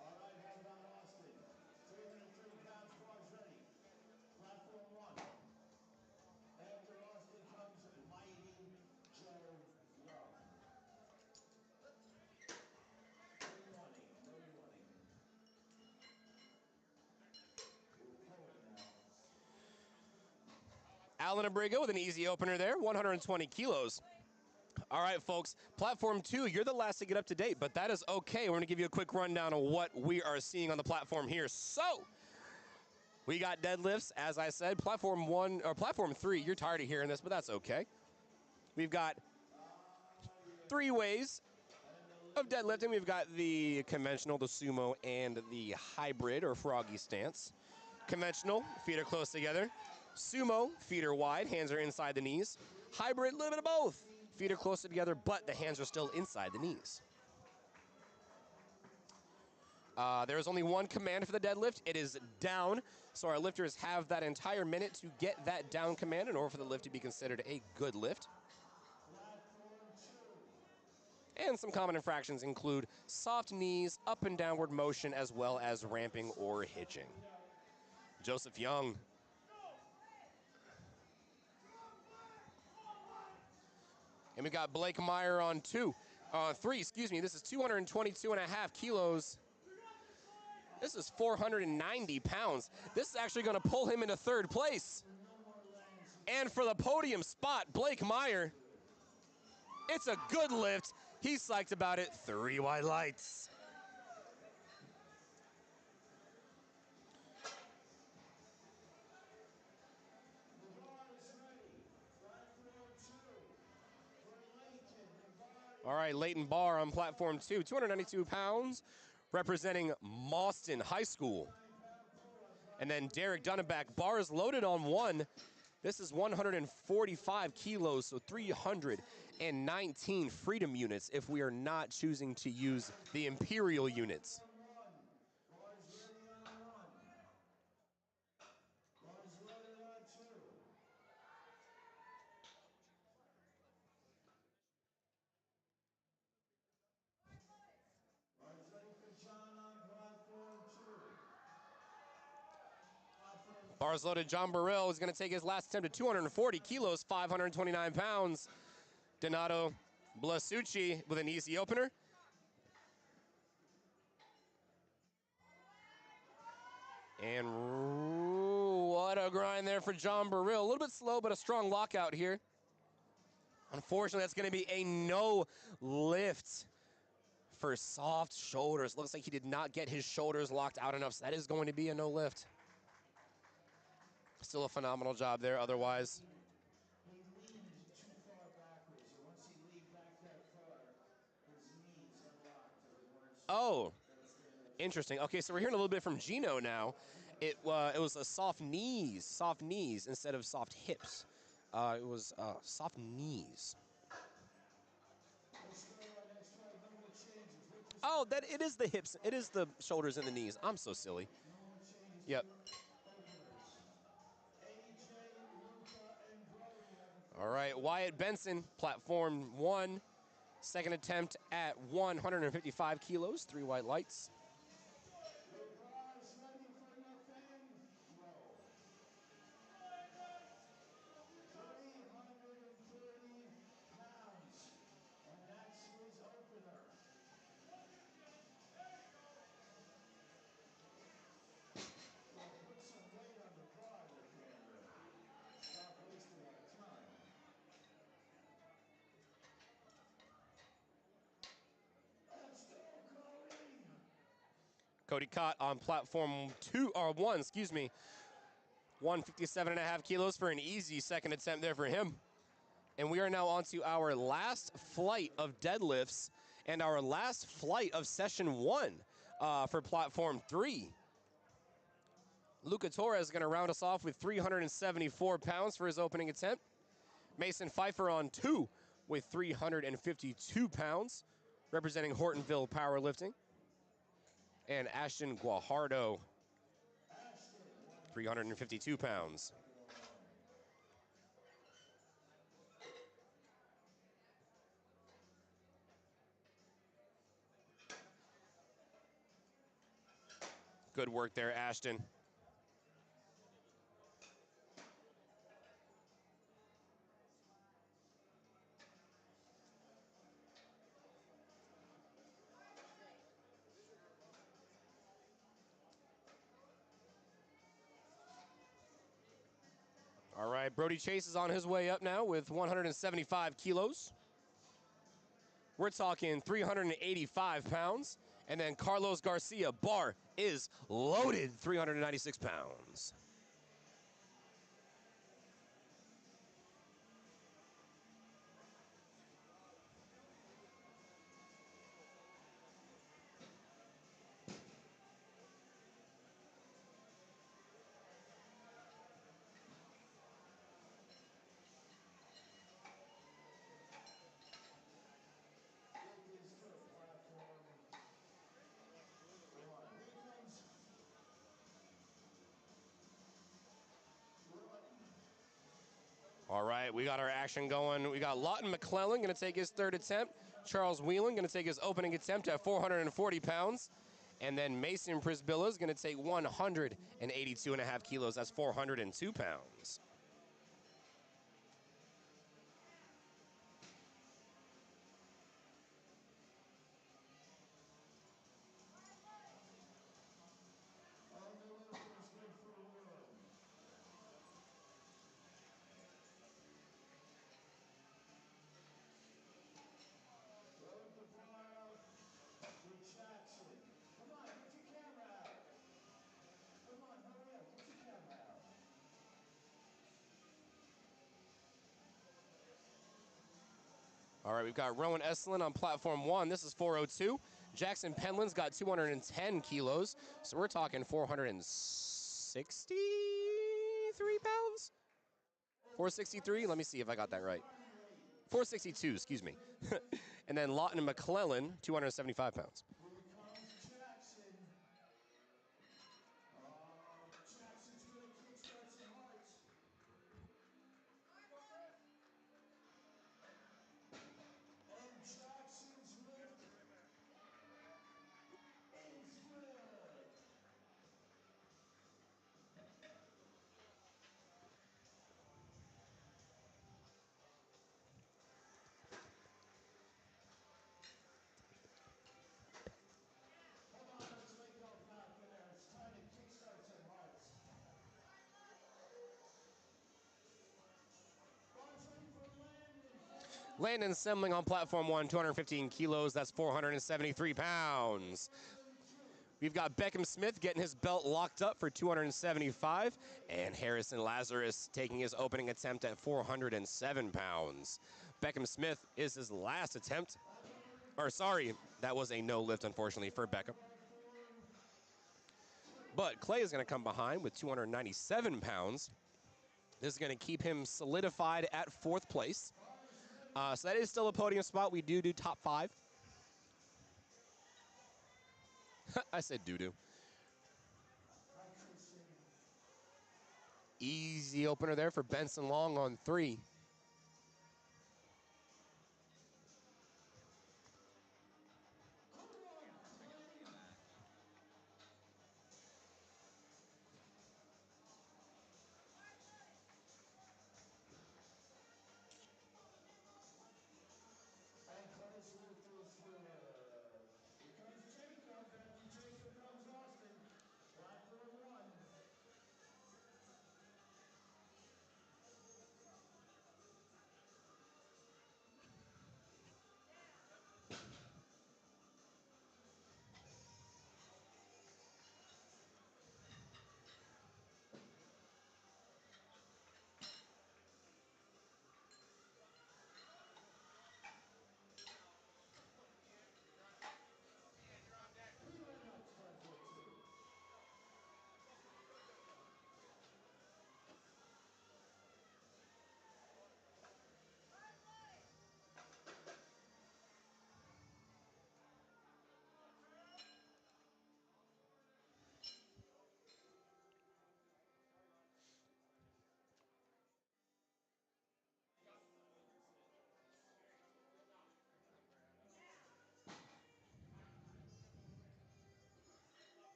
All right, what about Austin? 330 pounds, bars ready. Platform 1. After Austin comes Mighty Joe Young. No running, no running. We'll pull it now. Alan Abrigo with an easy opener there, 120 kilos. All right, folks, platform 2, you're the last to get up to date, but that is okay. We're going to give you a quick rundown of what we are seeing on the platform here. So, we got deadlifts, as I said. Platform 1 or platform 3, you're tired of hearing this, but that's okay. We've got 3 ways of deadlifting. We've got the conventional, the sumo, and the hybrid or froggy stance. Conventional, feet are close together. Sumo, feet are wide, hands are inside the knees. Hybrid, a little bit of both. Feet are closer together, but the hands are still inside the knees. There is only one command for the deadlift. It is down. So our lifters have that entire minute to get that down command in order for the lift to be considered a good lift. And some common infractions include soft knees, up and downward motion, as well as ramping or hitching. Joseph Young. And we got Blake Meyer on 3, excuse me. This is 222.5 kilos. This is 490 pounds. This is actually going to pull him into 3rd place. And for the podium spot, Blake Meyer. It's a good lift. He's psyched about it. 3 white lights. All right, Leighton Barr on platform 2, 292 pounds, representing Mauston High School. And then Derek Dunneback, Barr is loaded on 1. This is 145 kilos, so 319 freedom units if we are not choosing to use the imperial units. Bars loaded, John Burrell is going to take his last attempt at 240 kilos, 529 pounds. Donato Blasucci with an easy opener. And what a grind there for John Burrell. A little bit slow, but a strong lockout here. Unfortunately, that's going to be a no lift for soft shoulders. Looks like he did not get his shoulders locked out enough, so that is going to be a no lift. Still a phenomenal job there otherwise. He leaned too far backwards, and once he leaned back that far, his knees unlocked. Oh, interesting. Okay, so we're hearing a little bit from Gino now. It was a soft knees instead of soft hips. It was soft knees. Oh, that it is the hips. It is the shoulders and the knees. I'm so silly. Yep. All right, Wyatt Benson, platform 1, second attempt at 155 kilos, 3 white lights. Your bras ready for your thing? Roll. 330 pounds. And that's his opener. Well, put some weight on the bar there, Canada. Stop wasting our time. Let's go, Cody! Cody Cott on platform 1, 157.5 kilos for an easy second attempt there for him. And we are now on to our last flight of deadlifts and our last flight of session 1 for platform 3. Luca Torres is going to round us off with 374 pounds for his opening attempt. Mason Pfeiffer on 2 with 352 pounds, representing Hortonville Powerlifting. And Ashton Guajardo, 352 pounds. Good work there, Ashton. All right, Brody Chase is on his way up now with 175 kilos. We're talking 385 pounds. And then Carlos Garcia, bar is loaded, 396 pounds. Take this to platform 1. Here he comes. All right, we got our action going. We got Lawton McClellan going to take his third attempt. Charles Whelan going to take his opening attempt at 440 pounds. And then Mason Prisbilla is going to take 182.5 kilos. That's 402 pounds. Load the bar up with Jackson. Come on, get your camera out. Come on, hurry up, get your camera out. All right, we've got Rowan Estlin on platform 1. This is 402. Jackson Penland's got 210 kilos. So we're talking 463 pounds? 463? Let me see if I got that right. 462, excuse me. And then Lawton McClellan, 275 pounds. Here comes Jackson. Jackson's gonna kickstart some hearts. And Jackson's lift is good. Come on, let's wake up out there. It's time to kickstart some hearts. Bars ready for Landon. Landon Semling on platform 1, 215 kilos. That's 473 pounds. We've got Beckham Smith getting his belt locked up for 275, and Harrison Lazarus taking his opening attempt at 407 pounds. Beckham Smith is his last attempt. Or sorry, that was a no lift, unfortunately, for Beckham. But Clay is going to come behind with 297 pounds. This is going to keep him solidified at 4th place. So that is still a podium spot. We do top 5. I said doo-doo. Easy opener there for Benson Long on 3.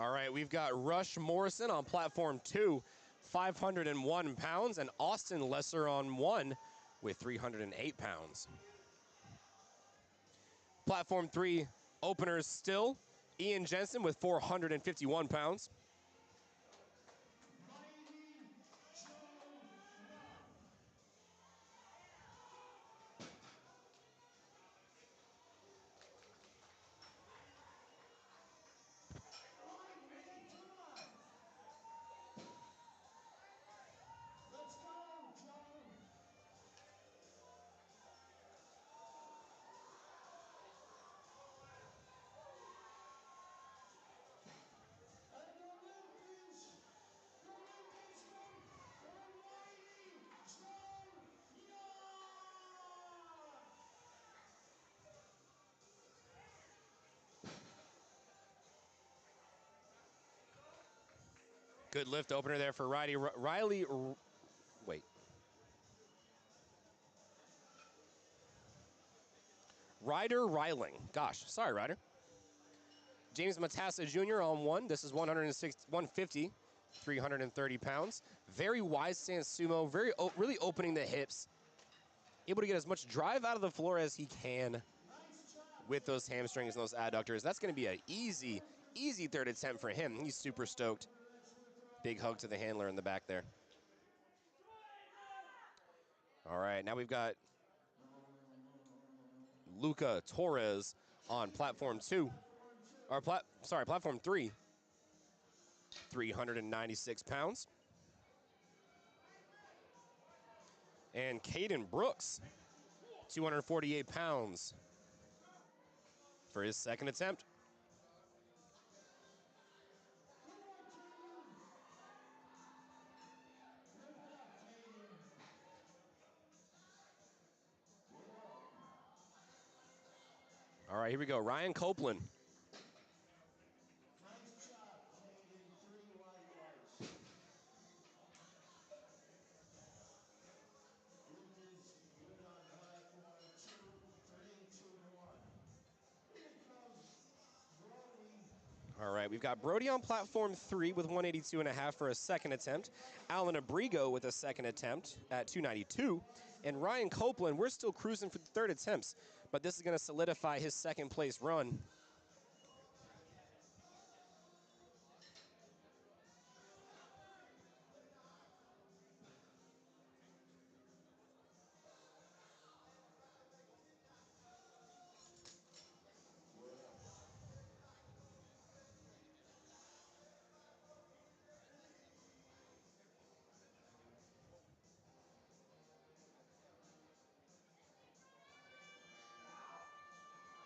All right, we've got Rush Morrison on platform 2, 501 pounds, and Austin Lesser on 1 with 308 pounds. Platform 3, openers still, Ian Jensen with 451 pounds. Let's go, Joe. And the Olympians from the mighty Joe Young. Good lift opener there for Riley. Wait. Ryder Riling. Gosh, sorry, Ryder. James Matassa Jr. on 1. This is 150, 330 pounds. Very wide stance sumo, really opening the hips. Able to get as much drive out of the floor as he can with those hamstrings and those adductors. That's going to be an easy third attempt for him. He's super stoked. Big hug to the handler in the back there. All right, now we've got Luca Torres on platform 2. Or platform 3. 396 pounds. And Caden Brooks, 248 pounds for his second attempt. All right, here we go. Ryan Copeland. Nice job, Caden. 3 whites. Luke is good on platform 2, 3, 2 to 1. Here comes Brody. All right, we've got Brody on platform 3 with 182.5 for a second attempt. Alan Abrigo with a second attempt at 292. And Ryan Copeland, we're still cruising for the third attempts, but this is going to solidify his second place run.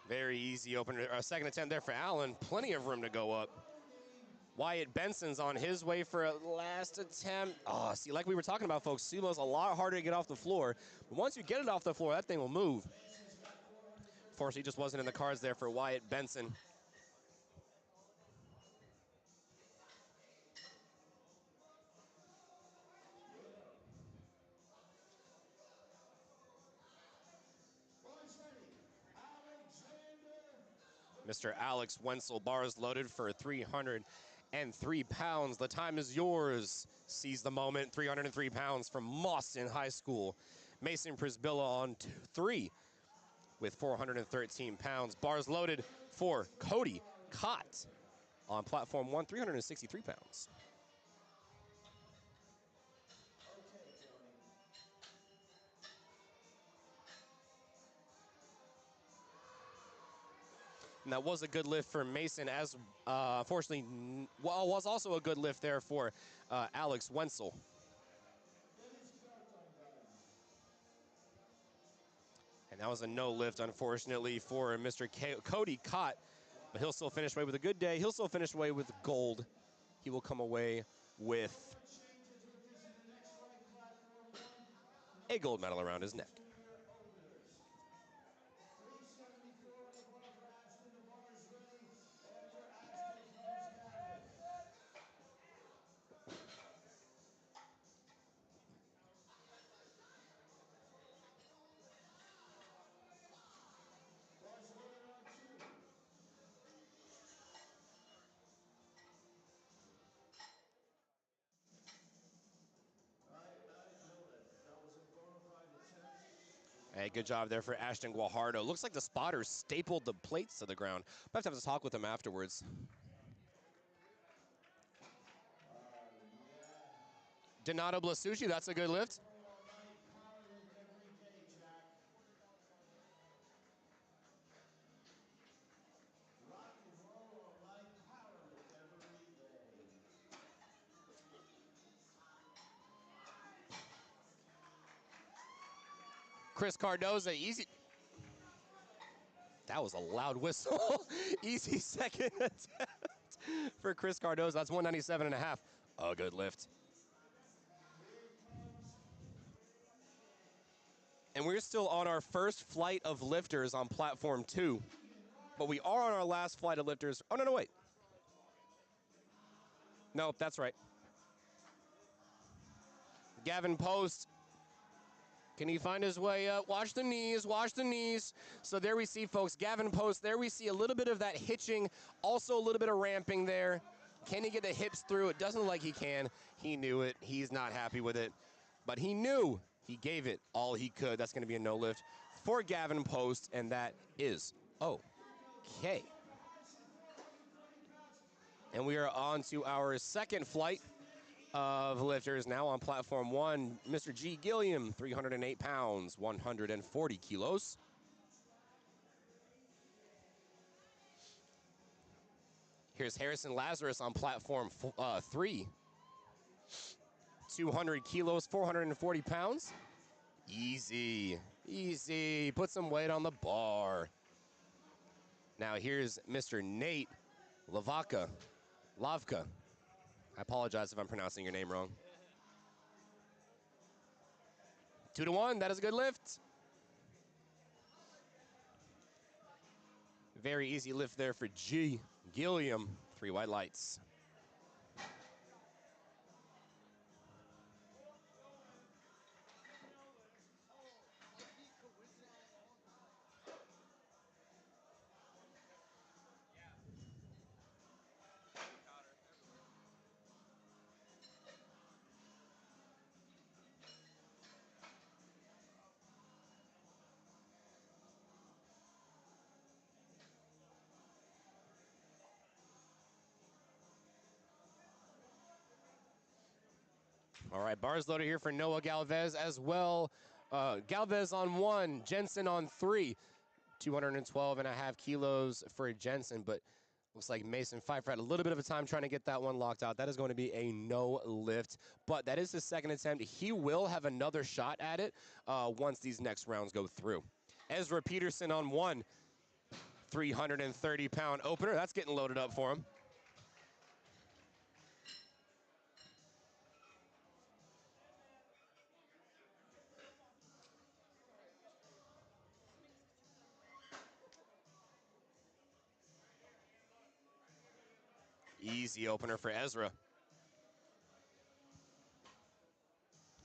Very easy opener, second attempt there for Allen. Plenty of room to go up. Wyatt Benson's on his way for a last attempt. Oh, see, like we were talking about, folks, sumo's a lot harder to get off the floor. But once you get it off the floor, that thing will move. Fortunately, just wasn't in the cards there for Wyatt Benson. Mr. Alex Wenzel, bars loaded for 303 pounds. The time is yours. Seize the moment. 303 pounds from Mauston High School. Mason Prisbilla on 3 with 413 pounds. Bars loaded for Cody Cott on platform 1, 363 pounds. Okay, Tony. And that was a good lift for Mason, as unfortunately, well, was also a good lift there for Alex Wenzel. And that was a no lift, unfortunately, for Mr. Cody Cott. But he'll still finish away with a good day. He'll still finish away with gold. He will come away with a gold medal around his neck. 374 and above for Ashton. The bar is ready. After Ashton comes Gavin. Bars loaded on 2. Hey, good job there for Ashton Guajardo. Looks like the spotters stapled the plates to the ground. We'll have to talk with him afterwards. Donato Blasucci, that's a good lift. Chris Cardoza, easy. That was a loud whistle. Easy second attempt for Chris Cardoza. That's 197.5. A good lift. And we're still on our first flight of lifters on platform 2. But we are on our last flight of lifters. Oh, no, wait. Nope, that's right. Gavin Post. Can he find his way up? Watch the knees, watch the knees. So there we see, folks, Gavin Post. There we see a little bit of that hitching, also a little bit of ramping there. Can he get the hips through? It doesn't look like he can. He knew it. He's not happy with it. But he knew. He gave it all he could. That's going to be a no lift for Gavin Post, and that is okay. And we are on to our second flight of lifters. Now on platform 1, Mr. G. Gilliam, 308 pounds, 140 kilos. Here's Harrison Lazarus on platform 3, 200 kilos, 440 pounds. Easy, easy. Put some weight on the bar. Now here's Mr. Nate Lavka. I apologize if I'm pronouncing your name wrong. 2 to 1, that is a good lift. Very easy lift there for G. Gilliam, 3 white lights. All right, bars loaded here for Noah Galvez as well. Galvez on 1, Jensen on 3. 212.5 kilos for Jensen, but looks like Mason Pfeiffer had a little bit of a time trying to get that one locked out. That is going to be a no lift, but that is his second attempt. He will have another shot at it once these next rounds go through. Ezra Peterson on 1, 330-pound opener. That's getting loaded up for him. Easy opener for Ezra.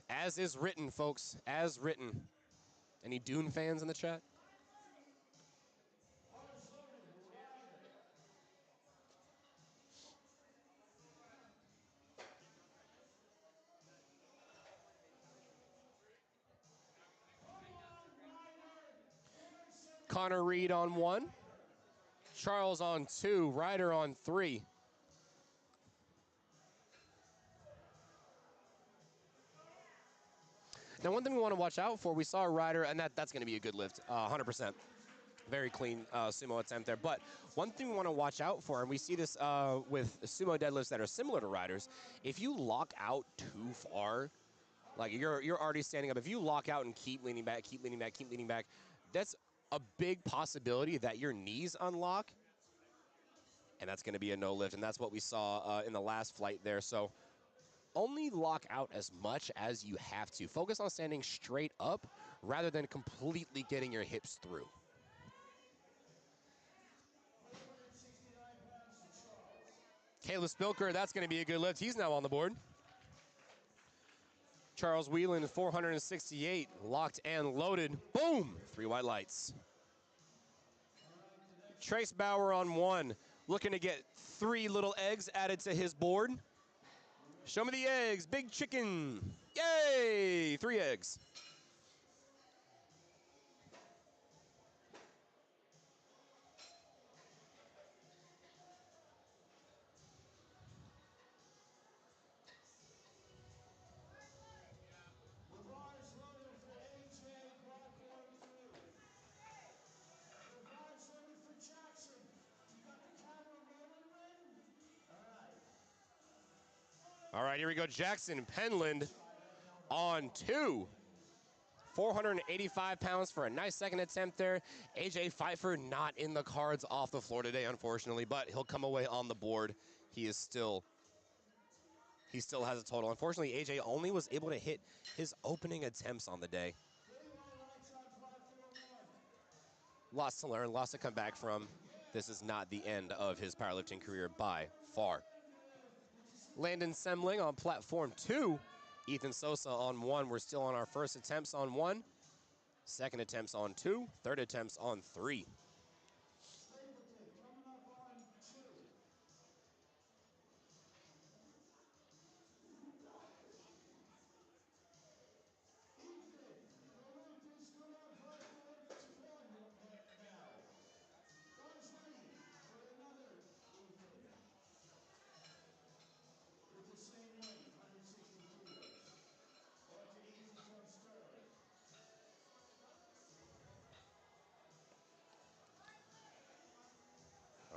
As is written, folks, as written. Any Dune fans in the chat? Connor Reed on 1. Charles on 2. Ryder on 3. Now, one thing we want to watch out for, we saw a Ryder, and that's going to be a good lift, 100%. Very clean sumo attempt there. But one thing we want to watch out for, and we see this with sumo deadlifts that are similar to Ryders, if you lock out too far, like you're already standing up, if you lock out and keep leaning back, keep leaning back, keep leaning back, that's a big possibility that your knees unlock, and that's going to be a no lift, and that's what we saw in the last flight there. So only lock out as much as you have to. Focus on standing straight up rather than completely getting your hips through. Kayla Spilker, that's going to be a good lift. He's now on the board. Charles Whelan, 468, locked and loaded. Boom! 3 white lights. Trace Bauer on 1, looking to get 3 little eggs added to his board. Show me the eggs, big chicken. Yay! 3 eggs. right, here we go. Jackson Penland on 2. 485 pounds for a nice second attempt there. AJ Pfeiffer not in the cards off the floor today, unfortunately, but he'll come away on the board. He still has a total. Unfortunately, AJ only was able to hit his opening attempts on the day. Lots to learn, lots to come back from. This is not the end of his powerlifting career by far. Landon Semling on platform 2. Ethan Sosa on 1. We're still on our first attempts on 1. Second attempts on 2. Third attempts on 3.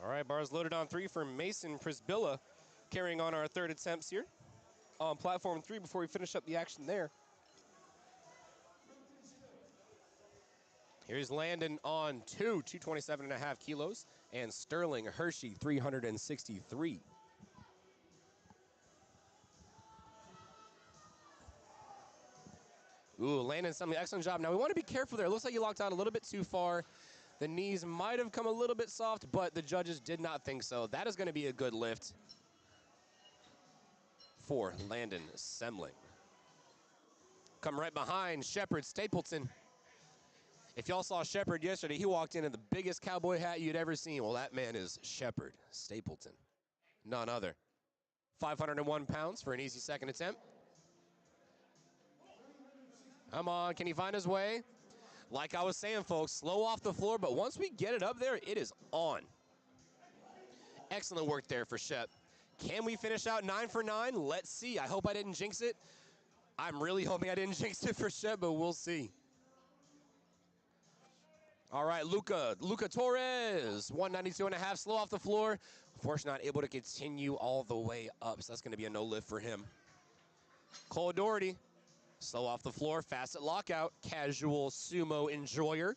All right, bars loaded on 3 for Mason Prisbilla, carrying on our third attempts here on platform 3 before we finish up the action there. Here's Landon on 2, 227.5 kilos, and Sterling Hershey, 363. Ooh, Landon, something excellent job. Now we want to be careful there. It looks like you locked out a little bit too far. The knees might have come a little bit soft, but the judges did not think so. That is going to be a good lift for Landon Semling. Come right behind Shepard Stapleton. If y'all saw Shepard yesterday, he walked in the biggest cowboy hat you'd ever seen. Well, that man is Shepard Stapleton, none other. 501 pounds for an easy second attempt. Come on, can he find his way? Like I was saying, folks, slow off the floor, but once we get it up there, it is on. Excellent work there for Shep. Can we finish out 9 for 9? Let's see. I hope I didn't jinx it. I'm really hoping I didn't jinx it for Shep, but we'll see. All right, Luca Torres, 192.5, slow off the floor. Unfortunately, not able to continue all the way up, so that's going to be a no lift for him. Cole Doherty, slow off the floor, fast at lockout, casual sumo enjoyer.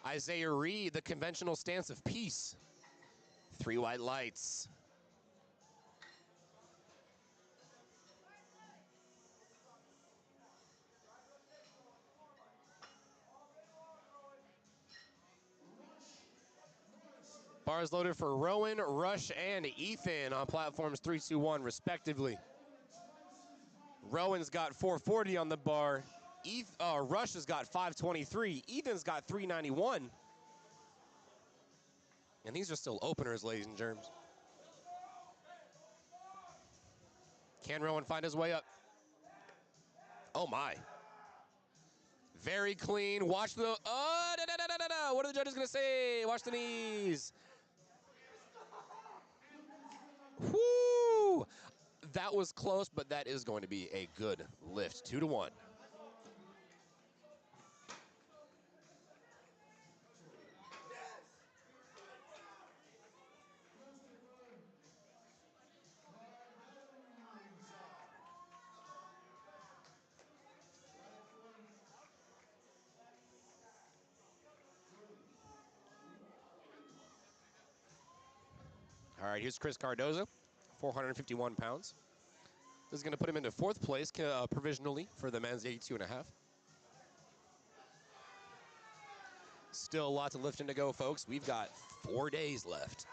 Isaiah Reed, the conventional stance of peace. 3 white lights. Bars loaded for Rowan, Rush, and Ethan on platforms 3, 2, 1, respectively. Rowan's got 440 on the bar. Rush has got 523. Ethan's got 391. And these are still openers, ladies and germs. Can Rowan find his way up? Oh, my. Very clean. Watch the... Oh, da, da, da, da, da. What are the judges going to say? Watch the knees. Whoo! That was close, but that is going to be a good lift. 2 to 1. All right, here's Chris Cardozo, 451 pounds. This is going to put him into 4th place provisionally for the men's 82.5. Still lots of lifting to go, folks. We've got 4 days left.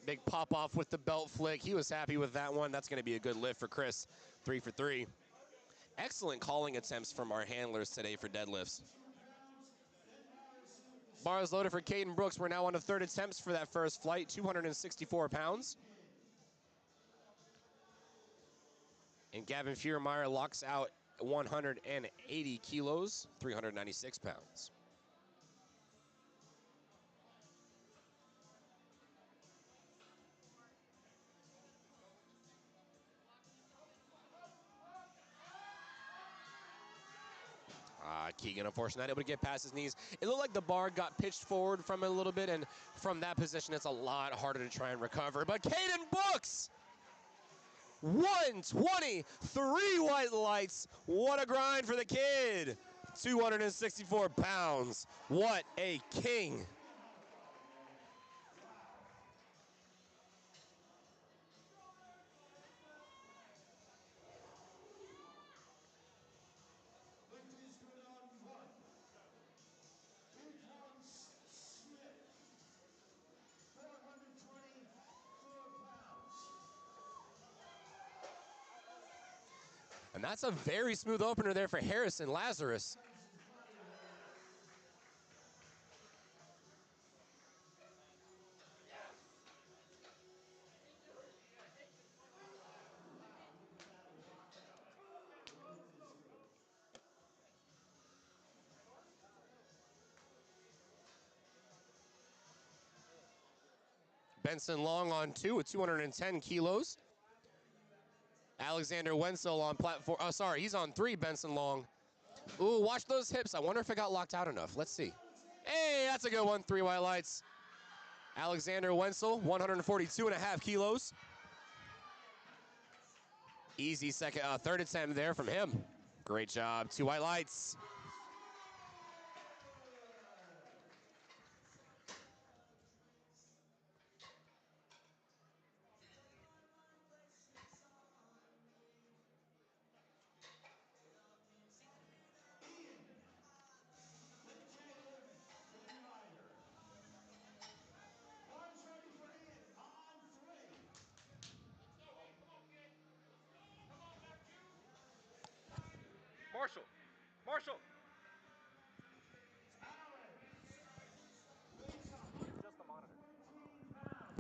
Big pop off with the belt flick. He was happy with that one. That's going to be a good lift for Chris. 3 for 3. Excellent calling attempts from our handlers today for deadlifts. Bars loaded for Caden Brooks. We're now on to 3rd attempts for that first flight, 264 pounds. And Gavin Fiermeyer locks out 180 kilos, 396 pounds. Keegan, unfortunately, not able to get past his knees. It looked like the bar got pitched forward from it a little bit, and from that position, it's a lot harder to try and recover. But Caden Books, 120, 3 white lights. What a grind for the kid. 264 pounds. What a king. Victory's good on one. Here comes Smith. 424 pounds. And that's a very smooth opener there for Harrison Lazarus. Benson Long on 2 with 210 kilos. Alexander Wenzel on platform. Oh, sorry, he's on 3, Benson Long. Ooh, watch those hips. I wonder if it got locked out enough. Let's see. Hey, that's a good one. 3 white lights. Alexander Wenzel, 142.5 kilos. Easy third attempt there from him. Great job. 2 white lights. Bars ready for Ian on 3. Marshall. Marshall. Alex weighs 114 pounds,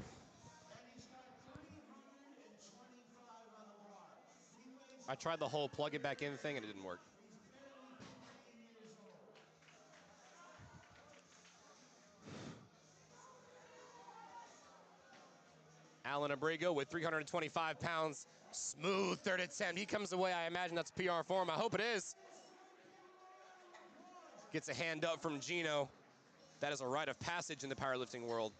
and he's got 325 on the bar. He weighs I tried the whole plug it back in thing and it didn't work. He's barely 15 years old. Alan Abrego with 325 pounds. Smooth third attempt. He comes away. I imagine that's PR for him. I hope it is. Gets a hand up from Gino. That is a rite of passage in the powerlifting world.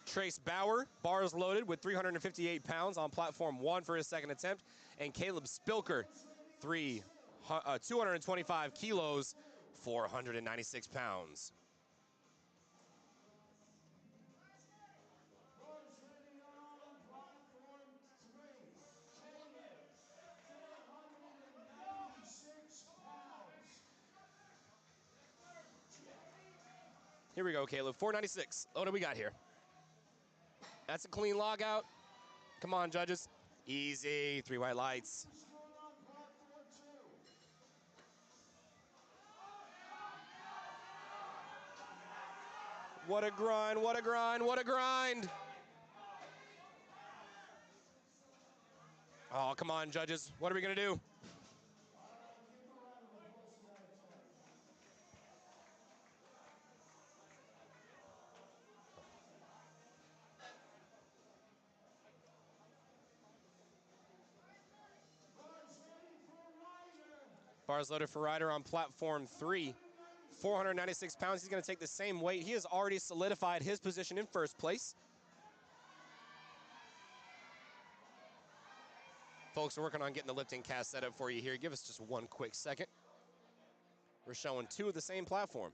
Trace Bauer, bars loaded with 358 pounds on platform 1 for his second attempt. And Caleb Spilker, 225 kilos, 496 pounds. Bars ready on platform 3. Caleb, 496 pounds. Here we go, Caleb, 496. What do we got here? That's a clean log out. Come on, judges. Easy, 3 white lights. What's going on platform 2? What a grind, what a grind, what a grind. Oh, come on, judges. What are we going to do? Bars ready for Ryder. Bars loaded for Ryder on platform 3. 496 pounds. He's going to take the same weight. He has already solidified his position in first place. Folks, we're working on getting the LiftingCast set up for you here. Give us just one quick second. We're showing 2 of the same platform.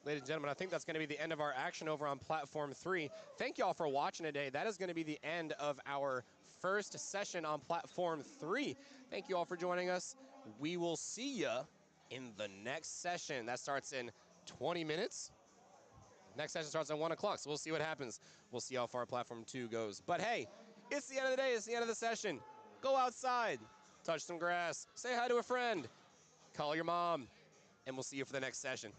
ladies and gentlemen, I think that's going to be the end of our action over on Platform 3. Thank you all for watching today. That is going to be the end of our first session on Platform 3. Thank you all for joining us. We will see you in the next session. That starts in 20 minutes. Next session starts at 1 o'clock, so we'll see what happens. We'll see how far Platform 2 goes. But hey, it's the end of the day. It's the end of the session. Go outside, touch some grass, say hi to a friend, call your mom, and we'll see you for the next session.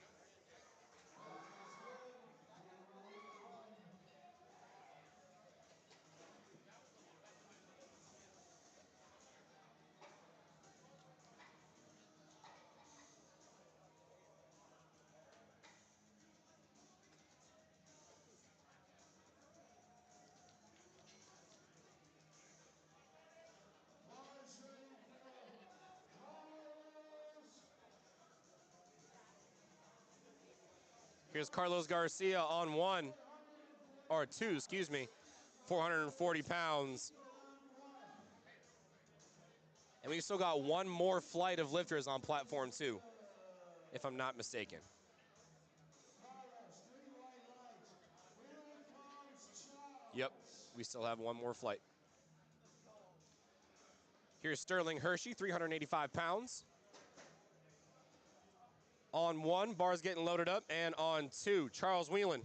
Here's Carlos Garcia on 1, or 2, excuse me, 440 pounds. And we still got one more flight of lifters on Platform 2, if I'm not mistaken. Yep, we still have one more flight. Here's Sterling Hershey, 385 pounds. On 1, bar's getting loaded up, and on 2, Charles Whelan.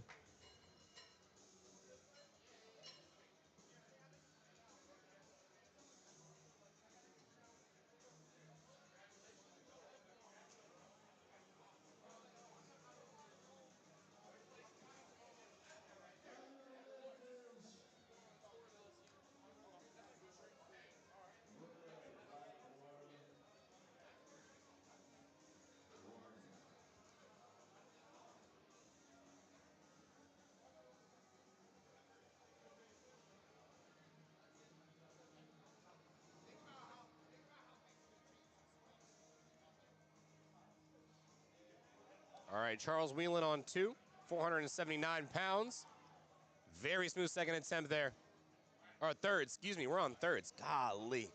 All right, Charles Whelan on 2, 479 pounds. Very smooth second attempt there. Or third, excuse me, we're on thirds. Golly.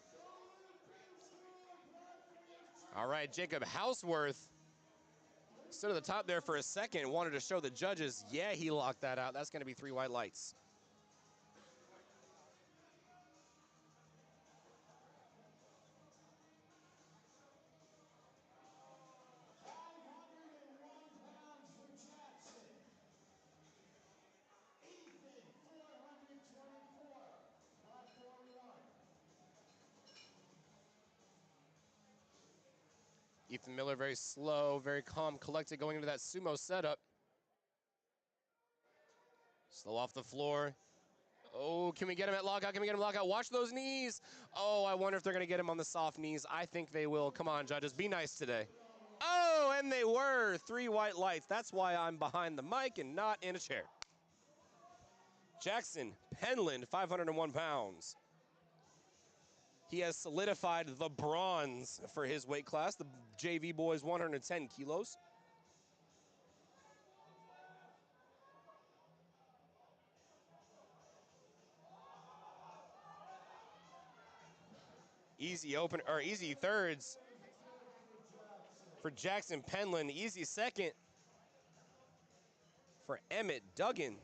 All right, Jacob Houseworth stood at the top there for a second, wanted to show the judges, yeah, he locked that out. That's going to be 3 white lights. Ethan Miller, very slow, very calm, collected going into that sumo setup. Slow off the floor. Oh, can we get him at lockout? Can we get him lockout? Watch those knees. Oh, I wonder if they're going to get him on the soft knees. I think they will. Come on, judges, be nice today. Oh, and they were 3 white lights. That's why I'm behind the mic and not in a chair. Jackson Penland, 501 pounds. He has solidified the bronze for his weight class. The JV boys, 110 kilos. Easy open, or easy thirds for Jackson Penland. Easy second for Emmett Dugan.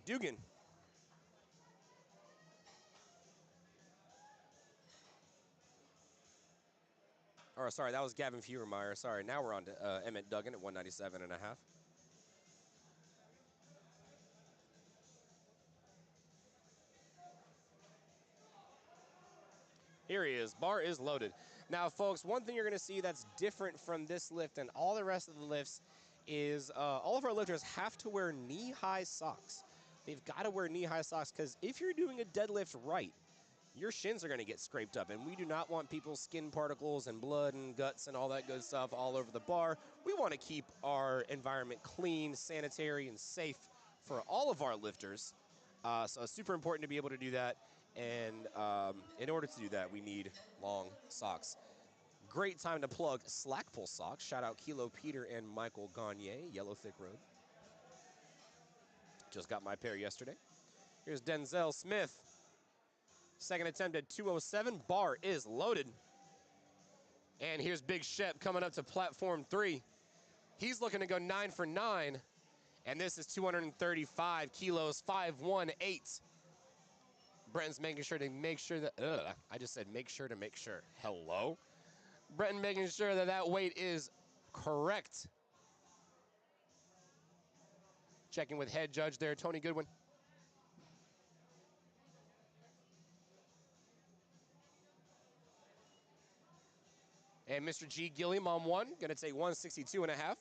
Or sorry, that was Gavin Feuermeyer. Sorry, now we're on to Emmett Duggan at 197.5. Here he is. Bar is loaded. Now, folks, one thing you're going to see that's different from this lift and all the rest of the lifts is all of our lifters have to wear knee-high socks. They've got to wear knee-high socks because if you're doing a deadlift right, your shins are going to get scraped up, and we do not want people's skin particles and blood and guts and all that good stuff all over the bar. We want to keep our environment clean, sanitary, and safe for all of our lifters. So it's super important to be able to do that, and in order to do that, we need long socks. Great time to plug Slack Pull socks. Shout out Kilo Peter and Michael Gagne, Yellow Thick Road. Just got my pair yesterday. Here's Denzel Smith. Second attempt at 207. Bar is loaded. And here's Big Shep coming up to Platform 3. He's looking to go 9 for 9. And this is 235 kilos, 518. Brenton's making sure that, I just said make sure to make sure. Hello? Brenton making sure that that weight is correct. Checking with head judge there, Tony Goodwin. And Mr. G. Gilliam on one, gonna take 162.5.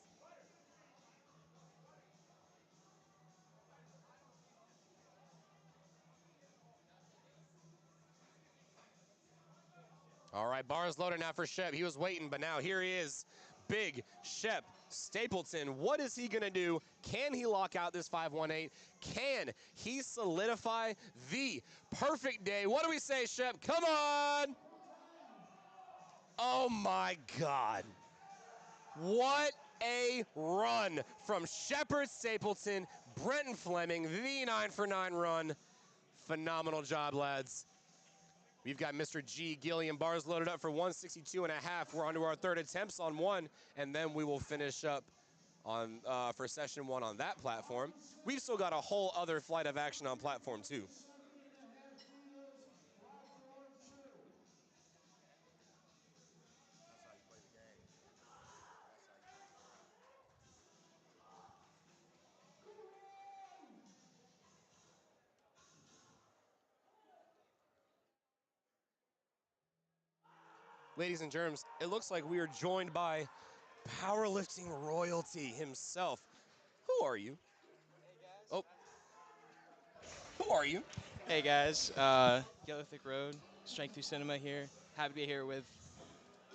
All right, bars loaded now for Shep. He was waiting, but now here he is. Big Shep Stapleton. What is he gonna do? Can he lock out this 518? Can he solidify the perfect day? What do we say, Shep? Come on! Oh my God. What a run from Shepard Stapleton, Brenton Fleming, the 9 for 9 run. Phenomenal job, lads. We've got Mr. G. Gilliam bars loaded up for 162.5. We're on to our third attempts on one, and then we will finish up on for session one on that platform. We've still got a whole other flight of action on platform two. That's how you play the game. That's how you play the game. Ladies and germs, it looks like we are joined by powerlifting royalty himself. Who are you? Oh. Who are you? Hey guys, Yellow Thick Road, Strength Through Cinema here. Happy to be here with,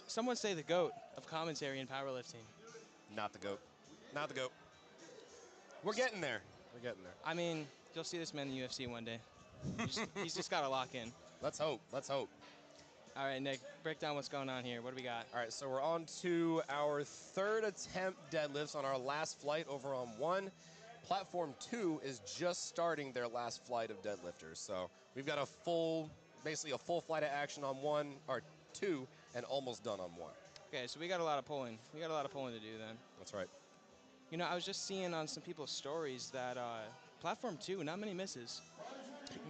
some would say, the GOAT of commentary in powerlifting. Not the GOAT. Not the GOAT. We're getting there. We're getting there. I mean, you'll see this man in the UFC one day. He's just got to lock in. Let's hope. Let's hope. All right, Nick, break down what's going on here. What do we got? All right, so we're on to our third attempt deadlifts on our last flight over on one. Platform 2 is just starting their last flight of deadlifters. So we've got basically a full flight of action on one, or two, and almost done on one. Okay, so we got a lot of pulling. We got a lot of pulling to do then. That's right. You know, I was just seeing on some people's stories that Platform 2, not many misses.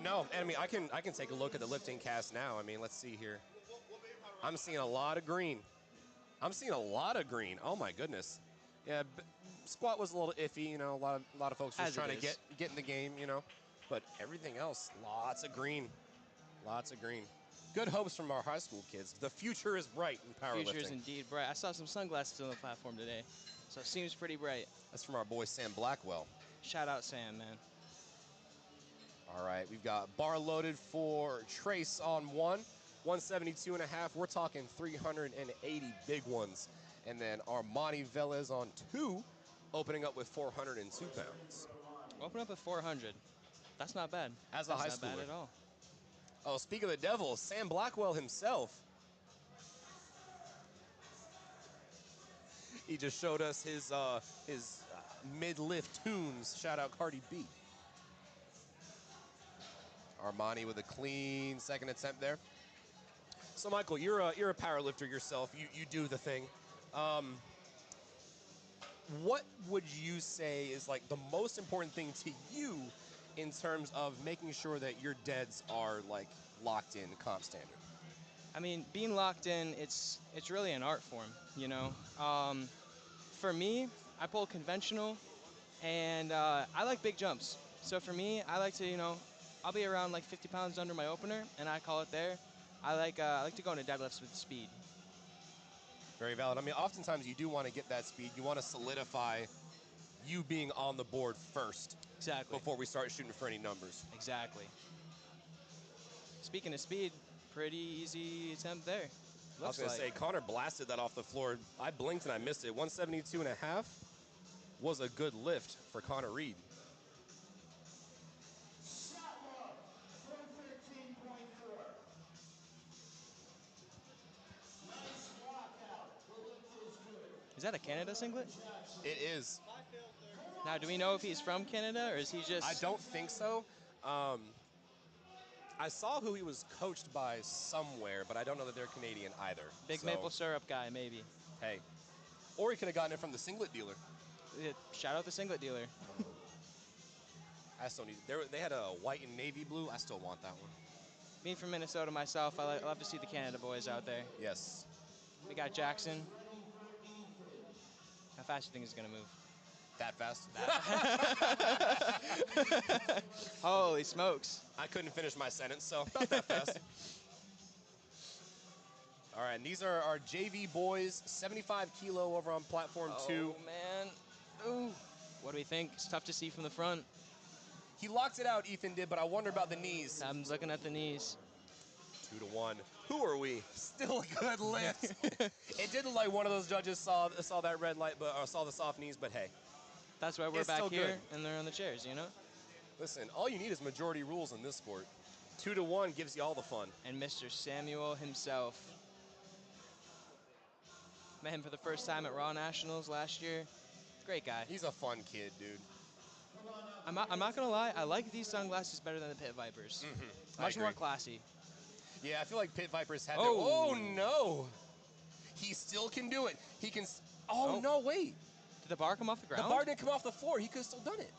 No, and I mean, I can take a look at the LiftingCast now. I mean, let's see here. I'm seeing a lot of green. Oh my goodness. Yeah, squat was a little iffy. You know, a lot of folks just trying to get in the game. You know, but everything else, lots of green. Lots of green. Good hopes from our high school kids. The future is bright in powerlifting. Future is indeed bright. I saw some sunglasses on the platform today, so it seems pretty bright. That's from our boy Sam Blackwell. Shout out Sam, man. All right, we've got bar loaded for Trace on one, 172.5. We're talking 380 big ones. And then Armani Velez on two, opening up with 402 pounds. Open up at 400. That's not bad. As a high schooler. That's not bad at all. Oh, speak of the devil, Sam Blackwell himself. He just showed us his mid-lift tunes. Shout out Cardi B. Armani with a clean second attempt there. So Michael, you're a power lifter yourself. You do the thing. What would you say is like the most important thing to you in terms of making sure that your deads are like locked in comp standard? I mean, being locked in, it's really an art form, you know. For me, I pull conventional, and I like big jumps. So for me, I like to, you know, I'll be around like 50 pounds under my opener, and I call it there. I like to go into deadlifts with speed. Very valid. I mean, oftentimes you do want to get that speed. You want to solidify you being on the board first. Exactly. Before we start shooting for any numbers. Exactly. Speaking of speed, pretty easy attempt there. I was going to say, Connor blasted that off the floor. I blinked and I missed it. 172.5 was a good lift for Connor Reed. Shot log, 413.4. Nice lockout. The lift is good. Is that a Canada singlet? It is. Now, do we know if he's from Canada or is he just... I don't think so. I saw who he was coached by somewhere, but I don't know that they're Canadian either. Big maple syrup guy, maybe. Hey. Or he could have gotten it from the singlet dealer. Shout out the singlet dealer. I still need. They had a white and navy blue. I still want that one. Being from Minnesota myself, I love to see the Canada boys out there. Yes. We got Jackson. How fast do you think he's gonna move? That fast? Holy smokes! I couldn't finish my sentence, so not that fast. All right, and these are our JV boys, 75 kilo over on platform 2. Oh man! Ooh. What do we think? It's tough to see from the front. He locked it out, Ethan did, but I wonder about the knees. I'm looking at the knees. 2-1. Who are we? Still a good lift. It did look like one of those judges saw that red light, but saw the soft knees. But hey, That's why we're It's back still here good. and they're on the chairs, you know? listen, all you need is majority rules in this sport. 2-1 gives you all the fun. And Mr. Samuel himself. Met him for the first time at Raw Nationals last year. Great guy. He's a fun kid, dude. I'm not gonna lie, I like these sunglasses better than the Pit Vipers. I Much more agree. classy. Yeah, I feel like Pit Vipers had Oh. their... Oh, no. He still can do it. He can... Oh, Oh. no, wait. Did the bar come off the The ground? bar didn't come off the floor. He could have still done it.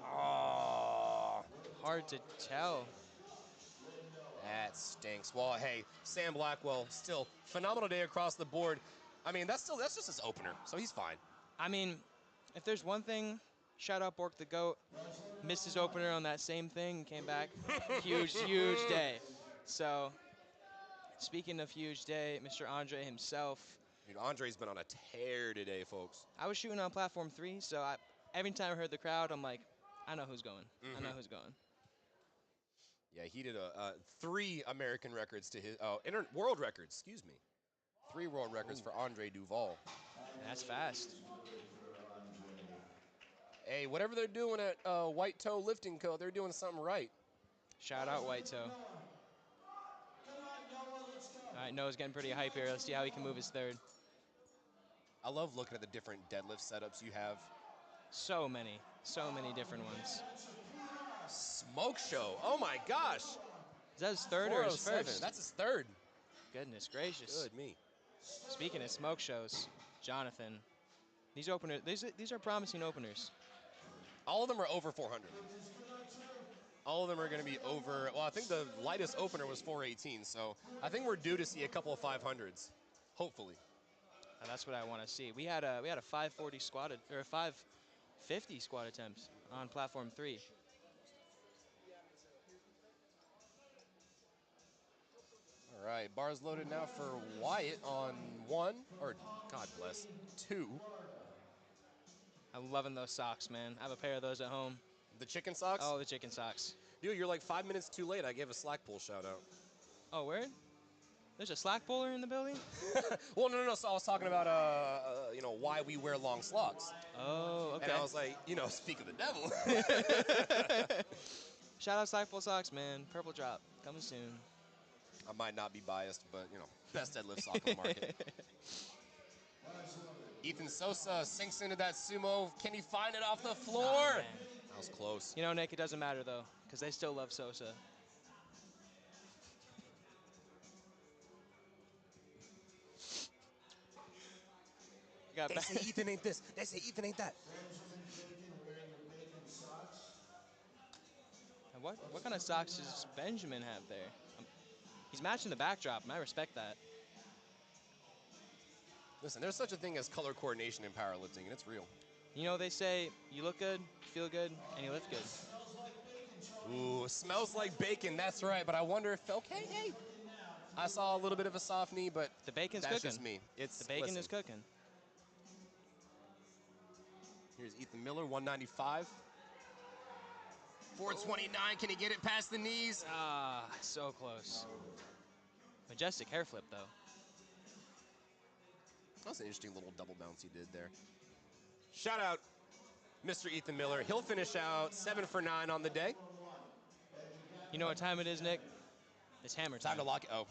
Oh, Hard to tell. that stinks. Well, hey, Sam Blackwell, still phenomenal day across the board. I mean, that's just his opener, so he's fine. I mean, if there's one thing, shout out Bork the GOAT. Missed his opener on that same thing, came back. Huge day. So, speaking of huge day, Mr. Andre himself. Dude, Andre's been on a tear today, folks. I was shooting on platform 3, so every time I heard the crowd, I'm like, I know who's going. I know who's going. Yeah, he did 3 American records to his world records. Excuse me, 3 world records for Andre Duval. That's fast. Hey, whatever they're doing at White Toe Lifting Co., they're doing something right. Shout out White Toe. All right, Noah's getting pretty hype here. Let's see how he can move his third. I love looking at the different deadlift setups you have. So many different ones. Smoke show. Oh my gosh. Is that his third or his 407. first? That's his third. Goodness gracious. Good me. Speaking of smoke shows, Jonathan, these are promising openers. All of them are over 400. All of them are going to be over. Well, I think the lightest opener was 418, so I think we're due to see a couple of 500s, hopefully. And that's what I want to see. We had a 540 squatted or a 550 squat attempt on platform 3. All right, bars loaded now for Wyatt on 1, or God bless, 2. I'm loving those socks, man. I have a pair of those at home. The chicken socks? Oh, the chicken socks. Dude, you're like 5 minutes too late. I gave a slack pull shout out. Oh, word? There's a slack puller in the building? Well, no. So I was talking about, why we wear long slogs. Oh, okay. And I was like, speak of the devil. Shout out slack pull socks, man. Purple drop coming soon. I might not be biased, but, best deadlift sock on the market. Ethan Sosa sinks into that sumo. Can he find it off the floor? Oh, man. That was close. You know, Nick, it doesn't matter, though, because they still love Sosa. They say Ethan ain't this. They say Ethan ain't that. And what kind of socks does Benjamin have there? He's matching the backdrop, and I respect that. Listen, there's such a thing as color coordination in powerlifting, and it's real. You know, they say you look good, feel good, and you lift good. Ooh, smells like bacon. That's right. But I wonder if, okay, hey. I saw a little bit of a soft knee, but The bacon's that's cooking. just me. The bacon is cooking. Here's Ethan Miller, 195. 429. Can he get it past the knees? Ah, so close. Majestic hair flip, though. That's an interesting little double bounce he did there. Shout out, Mr. Ethan Miller. He'll finish out 7 for 9 on the day. You know what time it is, Nick? It's hammer time. Time to lock it. Oh.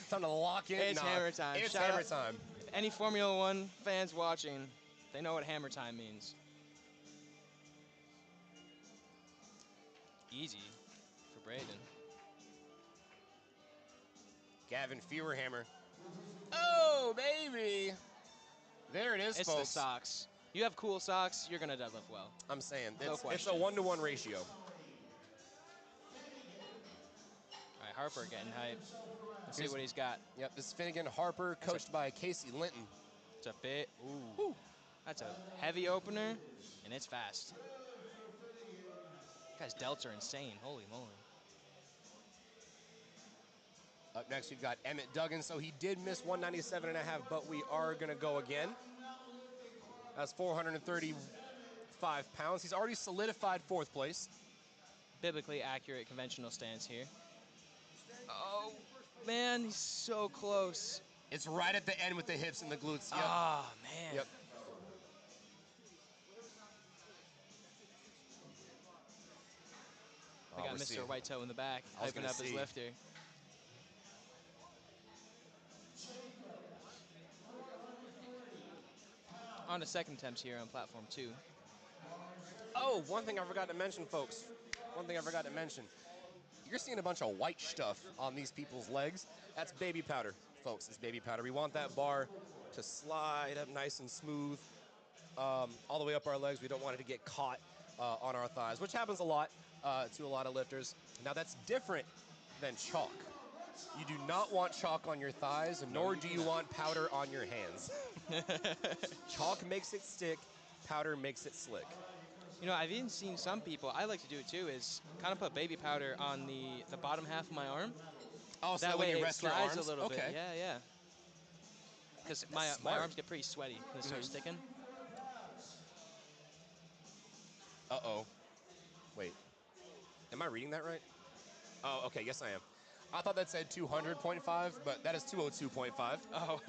Time to lock in. It's hammer time. It's Shout hammer out- time. If any Formula One fans watching, they know what hammer time means. Easy for Braden. Gavin Fewerhammer. Oh, baby. There it is, It's folks. the socks. You have cool socks, you're going to deadlift well. I'm saying, No it's a question. 1-to-1 ratio. All right, Harper getting hype. Let's see what he's got. Yep, this is Finnegan Harper, coached by Casey Linton. It's a bit. Ooh. That's a heavy opener, and it's fast. Guy's delts are insane. Holy moly. Up next, we've got Emmett Duggan. So he did miss 197.5, but we are going to go again. That's 435 pounds. He's already solidified 4th place. Biblically accurate conventional stance here. Oh, man, he's so close. It's right at the end with the hips and the glutes. Yep. Ah, man. Yep. We got Mr. White Toe in the back, hyping up his lifter. On to second attempts here on platform 2. Oh, one thing I forgot to mention, folks. One thing I forgot to mention. You're seeing a bunch of white stuff on these people's legs. That's baby powder, folks. It's baby powder. We want that bar to slide up nice and smooth all the way up our legs. We don't want it to get caught on our thighs, which happens a lot to a lot of lifters. Now, that's different than chalk. You do not want chalk on your thighs, nor do you want powder on your hands. Chalk makes it stick. Powder makes it slick. You know, I've even seen some people, I like to do it too, is kind of put baby powder on the bottom half of my arm. Oh, so that way you it rest your slides arms? a little Okay. bit. Yeah. Because my arms get pretty sweaty when they start sticking. Uh-oh. Wait. Am I reading that right? Oh, okay. Yes, I am. I thought that said 200.5, but that is 202.5. Oh.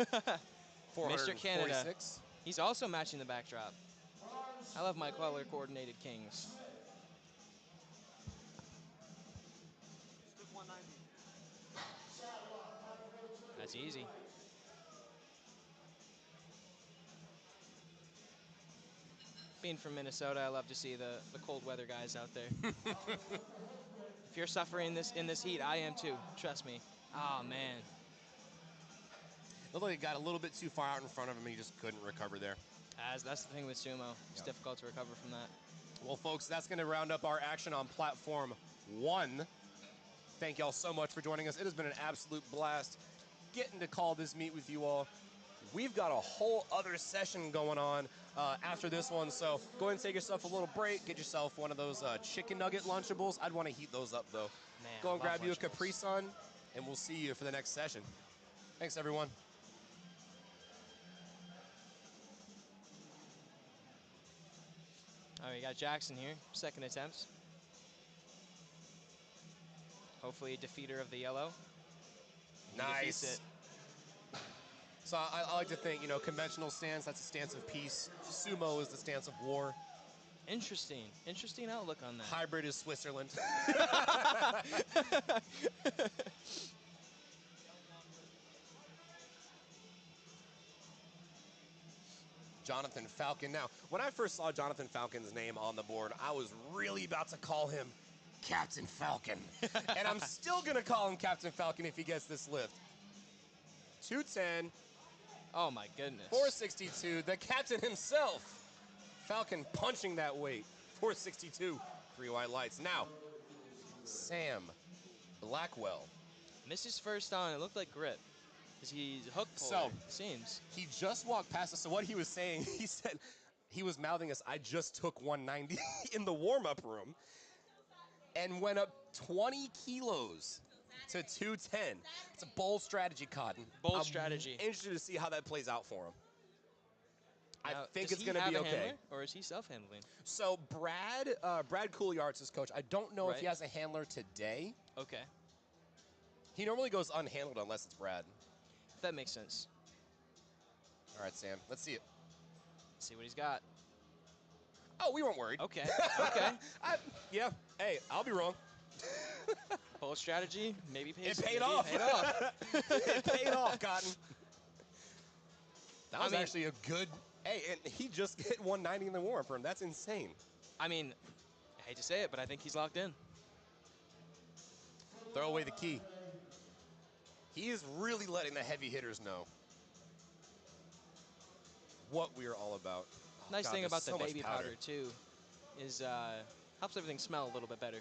Mr. Canada. He's also matching the backdrop. I love my color-coordinated kings. That's easy. Being from Minnesota, I love to see the cold weather guys out there. If you're suffering in this heat, I am too. Trust me. Oh, man. Looked like it got a little bit too far out in front of him, and he just couldn't recover there. That's the thing with sumo. It's difficult to recover from that. Well, folks, that's going to round up our action on Platform 1. Thank y'all so much for joining us. It has been an absolute blast getting to call this meet with you all. We've got a whole other session going on after this one, so go ahead and take yourself a little break. Get yourself one of those chicken nugget Lunchables. I'd want to heat those up, though. Man, go and grab you a Lunchables. Capri Sun, and we'll see you for the next session. Thanks, everyone. All right, we got Jackson here, second attempt. Hopefully a defeater of the yellow. He defeats it. So I like to think, conventional stance, that's a stance of peace. Sumo is the stance of war. Interesting. Interesting outlook on that. Hybrid is Switzerland. Jonathan Falcon. Now, when I first saw Jonathan Falcon's name on the board, I was really about to call him Captain Falcon. And I'm still going to call him Captain Falcon if he gets this lift. 210. Oh, my goodness. 462. The captain himself. Falcon punching that weight. 462. 3 white lights. Now, Sam Blackwell. Missed his first on. It looked like grip. Because he's hook puller, So, it seems. He just walked past us. So what he was saying, he said, he was mouthing us, I just took 190 in the warm-up room and went up 20 kilos to 210. It's a bold strategy, Cotton. Bold strategy. Interested to see how that plays out for him. Now, I think does it's he going to have be a okay. handler, or is he self-handling? So Brad Couliart's his coach. I don't know if he has a handler today. Okay. He normally goes unhandled unless it's Brad. That makes sense. All right, Sam. Let's see it. See what he's got. Oh, we weren't worried. Okay. Okay. Yeah. Hey, I'll be wrong. Bold strategy, maybe pays. It paid off. It paid off. It paid off, Cotton. That was actually a good. Hey, and he just hit 190 in the warm-up room. That's insane. I mean, I hate to say it, but I think he's locked in. Throw away the key. He is really letting the heavy hitters know what we are all about. Oh, Nice God, thing there's about the so much baby powder too is helps everything smell a little bit better.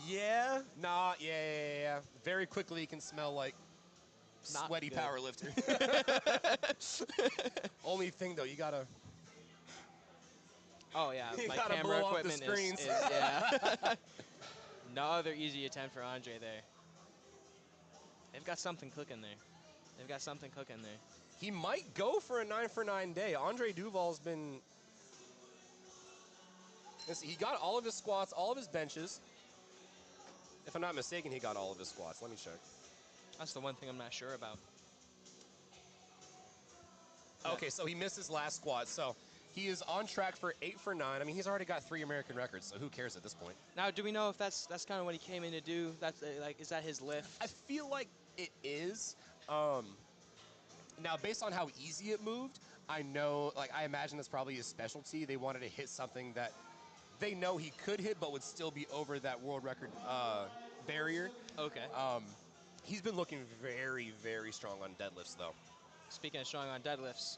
Yeah, yeah. Very quickly, it can smell like Not sweaty good. power lifter. Only thing though, you gotta Oh yeah, You my gotta camera blow off the equipment screens. is yeah. No other easy attempt for Andre there. They've got something cooking there. They've got something cooking there. He might go for a 9-for-9 day. Andre Duval's been. Let's see, he got all of his squats, all of his benches. If I'm not mistaken, he got all of his squats. Let me check. That's the one thing I'm not sure about. Okay, so he missed his last squat. So he is on track for 8-for-9. I mean, he's already got 3 American records, so who cares at this point? Now, do we know if that's kind of what he came in to do? That's like, is that his lift? I feel like it is. Now, based on how easy it moved, I know, like, I imagine that's probably his specialty. They wanted to hit something that they know he could hit, but would still be over that world record barrier. Okay. He's been looking very, very strong on deadlifts, though. Speaking of strong on deadlifts,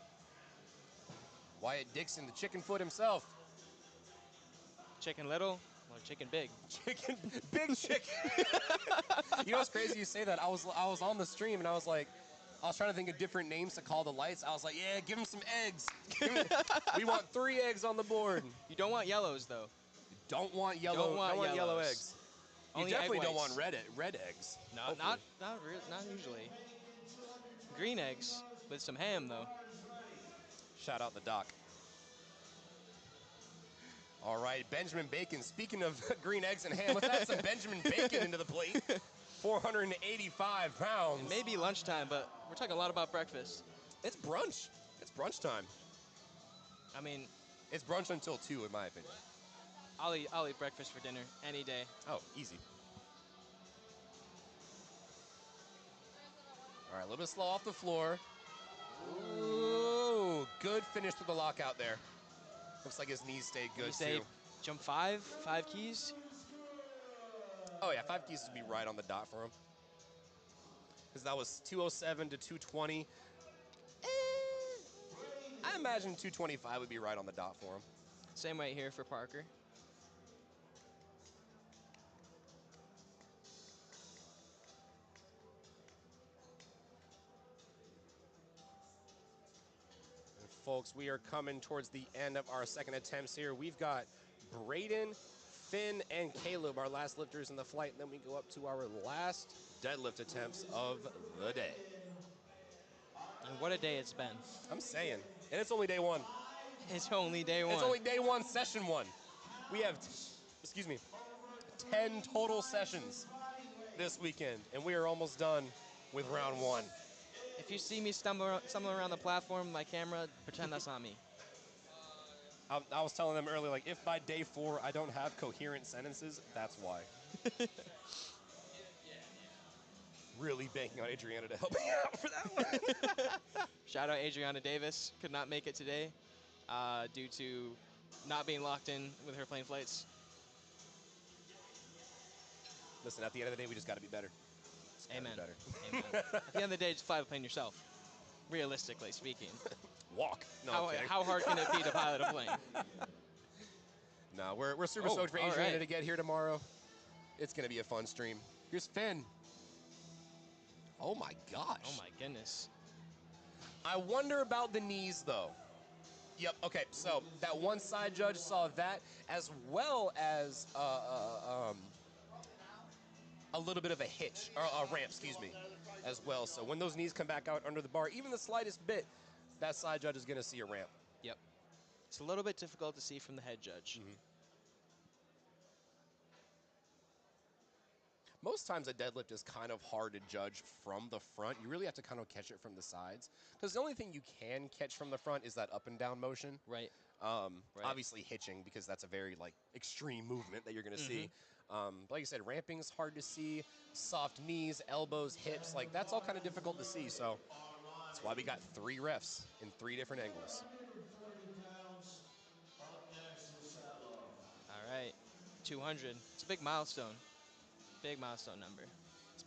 Wyatt Dixon, the chicken foot himself. chicken little or chicken big? Chicken, big chicken. You know what's crazy? You say that. I was on the stream and I was trying to think of different names to call the lights. I was like, yeah, give him some eggs. We want 3 eggs on the board. You don't want yellows though. Don't want yellow. Don't want yellow yellows. eggs. You Only definitely egg don't whites. want red eggs. No, Hopefully. not usually. Green eggs with some ham though. Shout out the doc. All right, Benjamin Bacon. Speaking of green eggs and ham, let's add some Benjamin Bacon into the plate. 485 pounds. It may be lunchtime, but we're talking a lot about breakfast. It's brunch. It's brunch time. I mean, It's brunch until 2, in my opinion. I'll eat breakfast for dinner any day. Oh, easy. All right, a little bit slow off the floor. Ooh, good finish to the lockout there. Looks like his knees stayed good, You say too. jump 5 keys. Oh, yeah, 5 keys would be right on the dot for him. Because that was 207 to 220. I imagine 225 would be right on the dot for him. Same right here for Parker. And folks, we are coming towards the end of our second attempts here. We've got Braden, Finn, and Caleb, our last lifters in the flight. And then we go up to our last deadlift attempts of the day. And what a day it's been. I'm saying. And it's only day 1. It's only day 1. It's only day 1, session 1. We have, 10 total sessions this weekend, and we are almost done with round 1. If you see me stumbling around the platform with my camera, pretend that's not me. I was telling them earlier, like, if by day 4 I don't have coherent sentences, that's why. Really banking on Adriana to help me out for that one. Shout out Adriana Davis. Could not make it today due to not being locked in with her plane flights. Listen, at the end of the day, we just got to be better. Amen. Better. Amen. At the end of the day, just fly the plane yourself. Realistically speaking. Walk. No, I'm kidding. How hard can it be to pilot a plane? No, we're super Oh, stoked for all Adriana right. to get here tomorrow. It's going to be a fun stream. Here's Finn. Oh, my gosh. Oh my goodness. I wonder about the knees, though. Yep, okay, so that one side judge saw that, as well as a little bit of a hitch, or a ramp, excuse me, as well. So when those knees come back out under the bar, even the slightest bit, that side judge is going to see a ramp. Yep. It's a little bit difficult to see from the head judge. Mm-hmm. Most times a deadlift is kind of hard to judge from the front. You really have to kind of catch it from the sides. Because the only thing you can catch from the front is that up and down motion. Right. Obviously hitching, because that's a very extreme movement that you're going to see. But like I said, ramping's hard to see. Soft knees, elbows, hips, that's all kind of difficult to see. So that's why we got 3 refs in 3 different angles. 140 pounds. Up next is All right. 200. It's a big milestone. Big milestone number.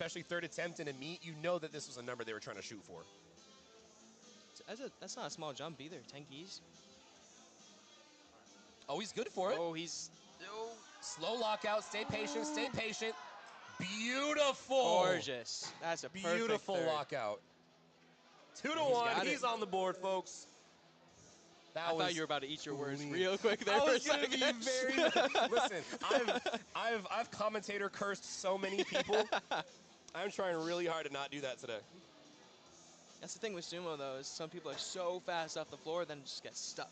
especially third attempt in a meet, you know that this was a number they were trying to shoot for. That's not a small jump either. 10 keys. Oh, he's good for it. Oh, he's Slow lockout. Stay patient. Stay patient. Beautiful. gorgeous. That's a perfect Beautiful third. lockout. 2 to He's 1. got it. He's on the board, folks. That I was thought you were about to eat your words clean. real quick there I for a was gonna second. be very. Listen, I've commentator cursed so many people. I'm trying really hard to not do that today. That's the thing with sumo, though, is some people are so fast off the floor, then just get stuck.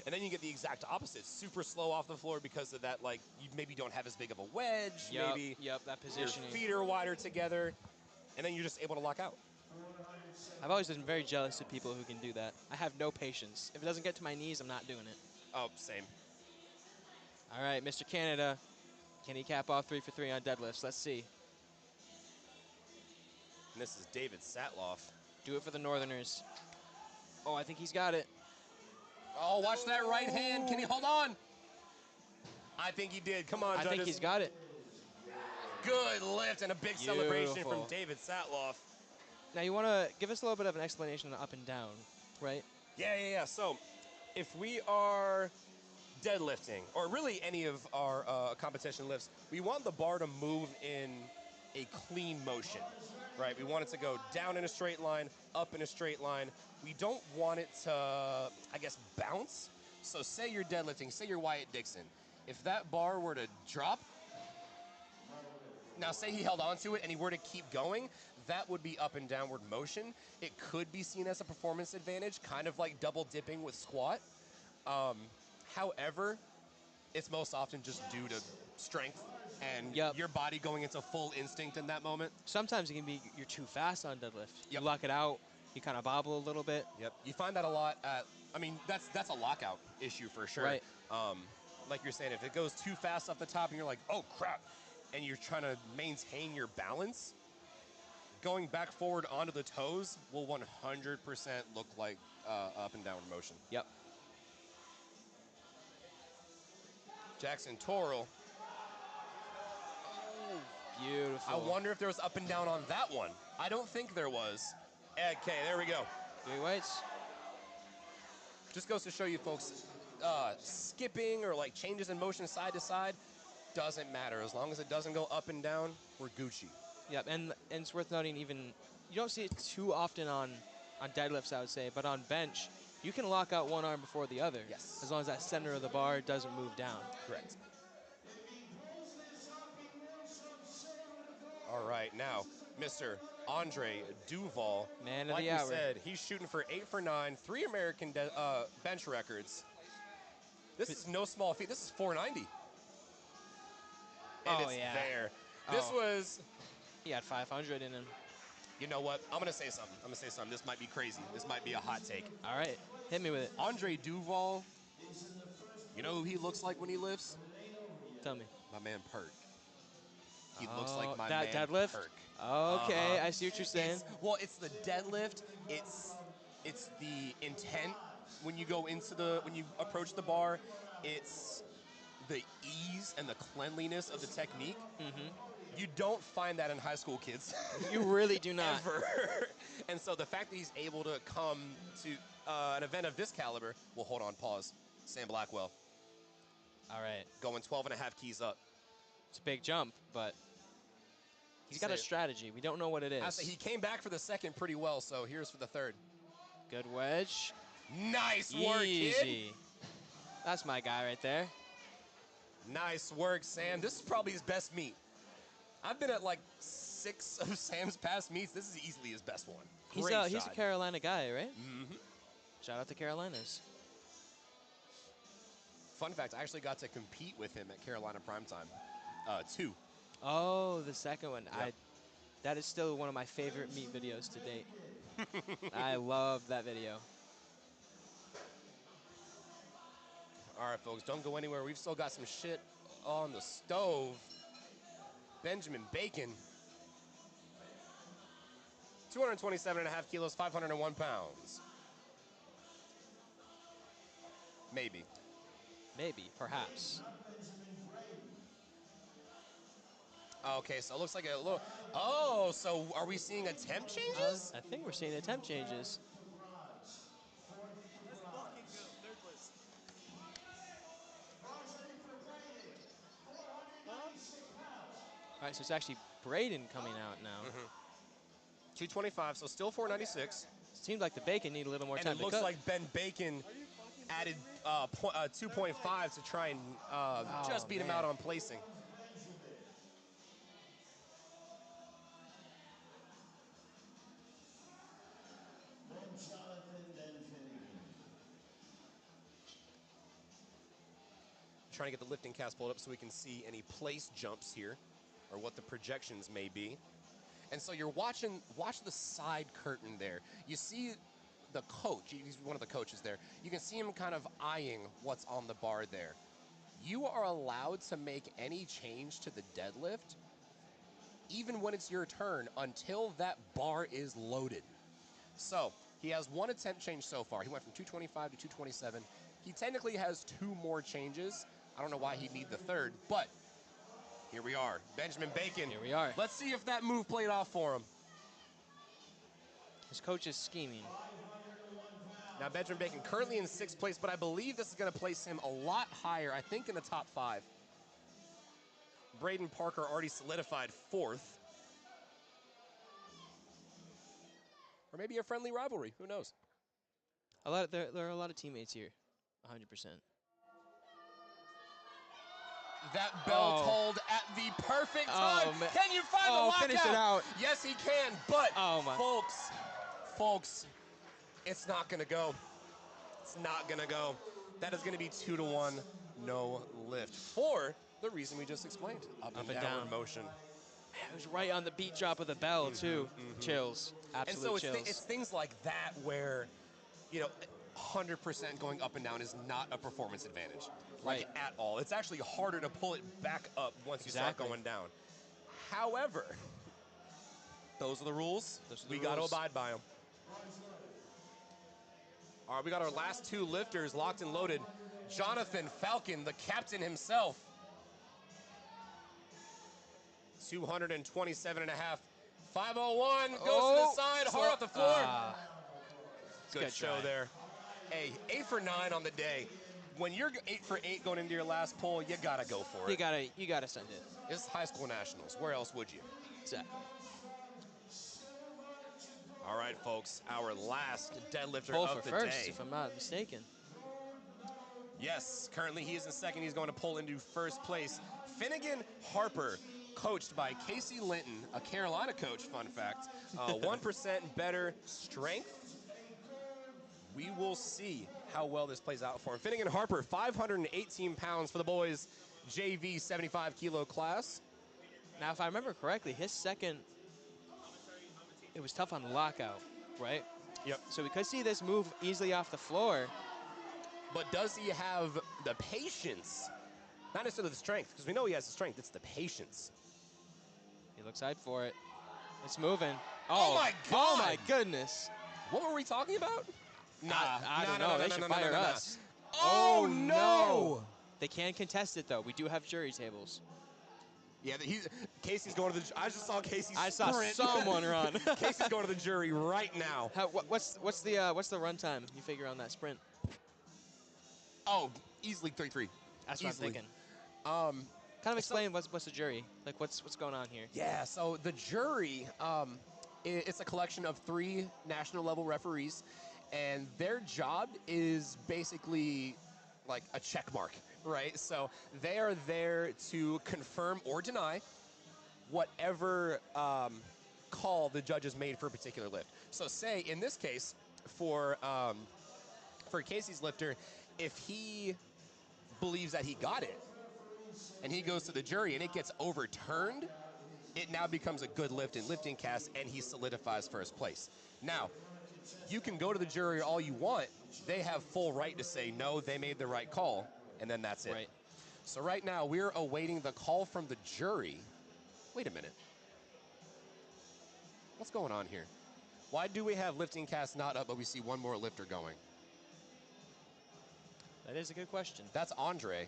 And then you get the exact opposite, super slow off the floor because of that. Like you maybe don't have as big of a wedge. Maybe Yep, that your positioning. feet are wider together, and then you're just able to lock out. I've always been very jealous of people who can do that. I have no patience. If it doesn't get to my knees, I'm not doing it. Oh, same. All right, Mr. Canada. Can he cap off 3 for 3 on deadlifts? Let's see. And this is David Satloff. Do it for the Northerners. Oh, I think he's got it. Oh, watch that right hand. Can he hold on? I think he did. Come on, I judges. think he's got it. Good lift and a big celebration from Beautiful. David Satloff. Now, you want to give us a little bit of an explanation on up and down, right? Yeah. So, if we are deadlifting, or really any of our competition lifts, we want the bar to move in a clean motion, right? We want it to go down in a straight line, up in a straight line. We don't want it to, I guess, bounce. So say you're deadlifting, say you're Wyatt Dixon. If that bar were to drop, now say he held onto it and he were to keep going, that would be up and downward motion. It could be seen as a performance advantage, kind of like double dipping with squat. However, it's most often just due to strength and your body going into full instinct in that moment. Sometimes it can be you're too fast on deadlift. You Yep. lock it out, you kind of bobble a little bit. Yep, you find that a lot at, I mean, that's a lockout issue for sure. Right. Like you're saying, if it goes too fast off the top and you're like, oh crap, and you're trying to maintain your balance, going back forward onto the toes will 100% look like up and downward motion. Yep. Jackson Torrell. Beautiful. I wonder if there was up and down on that one. I don't think there was. Okay, there we go. 3 weights. Just goes to show you folks, skipping or like changes in motion side to side doesn't matter. As long as it doesn't go up and down, we're Gucci. Yep, and it's worth noting you don't see it too often on deadlifts, I would say, but on bench, you can lock out one arm before the other. Yes. As long as that center of the bar doesn't move down. Correct. All right, now, Mr. Andre Duval. Man of like the we hour. said, he's shooting for 8 for 9, 3 American bench records. This is no small feat. This is 490. And it's there. This was... He had 500 in him. You know what? I'm going to say something. This might be crazy. This might be a hot take. All right. Hit me with it. Andre Duval, you know who he looks like when he lifts? Tell me. My man Perk. He looks like my that man deadlift? Perk. Okay, I see what you're saying. It's the deadlift. It's the intent when you go into when you approach the bar. It's the ease and the cleanliness of the technique. Mm-hmm. You don't find that in high school kids. You really do not. Ever. And so the fact that he's able to come to an event of this caliber, well, hold on, pause. Sam Blackwell. All right. Going 12 and a half keys up. It's a big jump, but he's got a strategy. We don't know what it is. I say he came back for the second pretty well, so here's for the third. Good wedge. Nice work, Easy. kid. That's my guy right there. Nice work, Sam. This is probably his best meet. I've been at like 6 of Sam's past meets. This is easily his best one. He's a Carolina guy, right? Mm-hmm. Shout out to Carolinas. Fun fact, I actually got to compete with him at Carolina Primetime 2. Oh, the second one. Yep. That is still one of my favorite meet videos to date. I love that video. All right, folks, don't go anywhere. We've still got some shit on the stove. Benjamin Bacon. 227.5 kilos, 501 pounds. Maybe. Maybe, perhaps. Okay, so it looks like a little. Oh, so are we seeing attempt changes? I think we're seeing attempt changes. Let's fucking go. Third list. All right, so it's actually Braden coming out now. 225, so still 496. Seemed like the bacon need a little more And time it to looks cook. like Ben Bacon added 2.5 to try and just beat him man. out on placing. Trying to get the lifting cast pulled up so we can see any place jumps here, or what the projections may be. And so you're watch the side curtain there. You see the coach, he's one of the coaches there. You can see him kind of eyeing what's on the bar there. You are allowed to make any change to the deadlift, even when it's your turn, until that bar is loaded. So he has one attempt change so far. He went from 225 to 227. He technically has 2 more changes. I don't know why he'd need the third, but here we are. Benjamin Bacon. Here we are. Let's see if that move played off for him. His coach is scheming. Now, Benjamin Bacon currently in 6th place, but I believe this is going to place him a lot higher, I think in the top 5. Braden Parker already solidified 4th. Or maybe a friendly rivalry. Who knows? There are a lot of teammates here. 100%. That bell tolled at the perfect time. Man. Can you find the lockout? Finish it out. Yes, he can. But, my. folks, it's not going to go. It's not going to go. That is going to be 2-1, no lift. For the reason we just explained. Up and down motion. Man, it was right on the beat drop of the bell, too. Chills. Absolute and so chills. it's things like that where, 100% going up and down is not a performance advantage. Like, at all. It's actually harder to pull it back up once you start going down. However, those are the rules. We got to abide by them. All right, we got our last 2 lifters locked and loaded. Jonathan Falcon, the captain himself. 227.5. 501 goes to the side, hard off the floor. Good show there. Hey, 8 for 9 on the day. When you're 8 for 8 going into your last pull, you gotta go for it. You gotta send it. It's high school nationals. Where else would you? Exactly. All right, folks. Our last deadlifter Pull of for the first, day. if I'm not mistaken. Yes, currently he is in 2nd. He's going to pull into 1st place. Finnegan Harper, coached by Casey Linton, a Carolina coach, fun fact. 1% better strength. We will see how well this plays out for him. Finnegan Harper, 518 pounds for the boys' JV 75 kilo class. Now, if I remember correctly, his second, it was tough on the lockout, right? Yep. So we could see this move easily off the floor. But does he have the patience? Not necessarily the strength, because we know he has the strength. It's the patience. He looks out for it. It's moving. Oh my God! Oh my goodness! What were we talking about? I don't know. They should fire us. Oh no! They can contest it though. We do have jury tables. Yeah, Casey's going to the. I just saw Casey. I saw sprint. someone run. Casey's going to the jury right now. What's the run time you figure on that sprint? Oh, easily 33. That's what I'm thinking. Kind of explain what's the jury? Like what's going on here? Yeah, so the jury, it's a collection of 3 national level referees, and their job is basically like a check mark, right? So they are there to confirm or deny whatever call the judges made for a particular lift. So say in this case, for Casey's lifter, if he believes that he got it, and he goes to the jury and it gets overturned, it now becomes a good lift in LiftingCast, and he solidifies 1st place. Now, you can go to the jury all you want. They have full right to say, no, they made the right call, and then that's it. Right. So right now, we're awaiting the call from the jury. Wait a minute. What's going on here? Why do we have LiftingCast not up, but we see one more lifter going? That is a good question. That's Andre.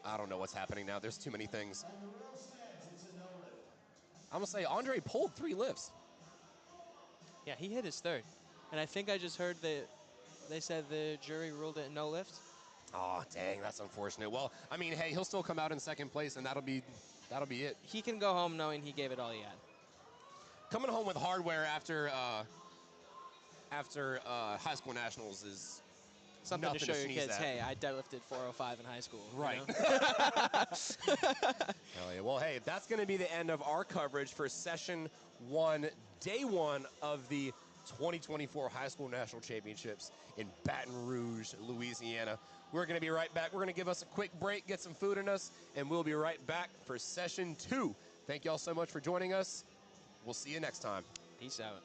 I don't know what's happening now. There's too many things. And the real stands, it's a no lift. I'm going to say Andre pulled 3 lifts. Yeah, he hit his third. And I think I just heard that they said the jury ruled it no lift. Oh, dang, that's unfortunate. Well, I mean, hey, he'll still come out in second place, and that'll be it. He can go home knowing he gave it all he had. Coming home with hardware after high school nationals is Something nothing to show your sneeze kids, at. hey, I deadlifted 405 in high school. you Right. know? Hell yeah. Well, hey, that's going to be the end of our coverage for session 1, day 1 of the 2024 High School National Championships in Baton Rouge, Louisiana. We're going to be right back. We're going to give us a quick break, get some food in us, and we'll be right back for session 2. Thank you all so much for joining us. We'll see you next time. Peace out.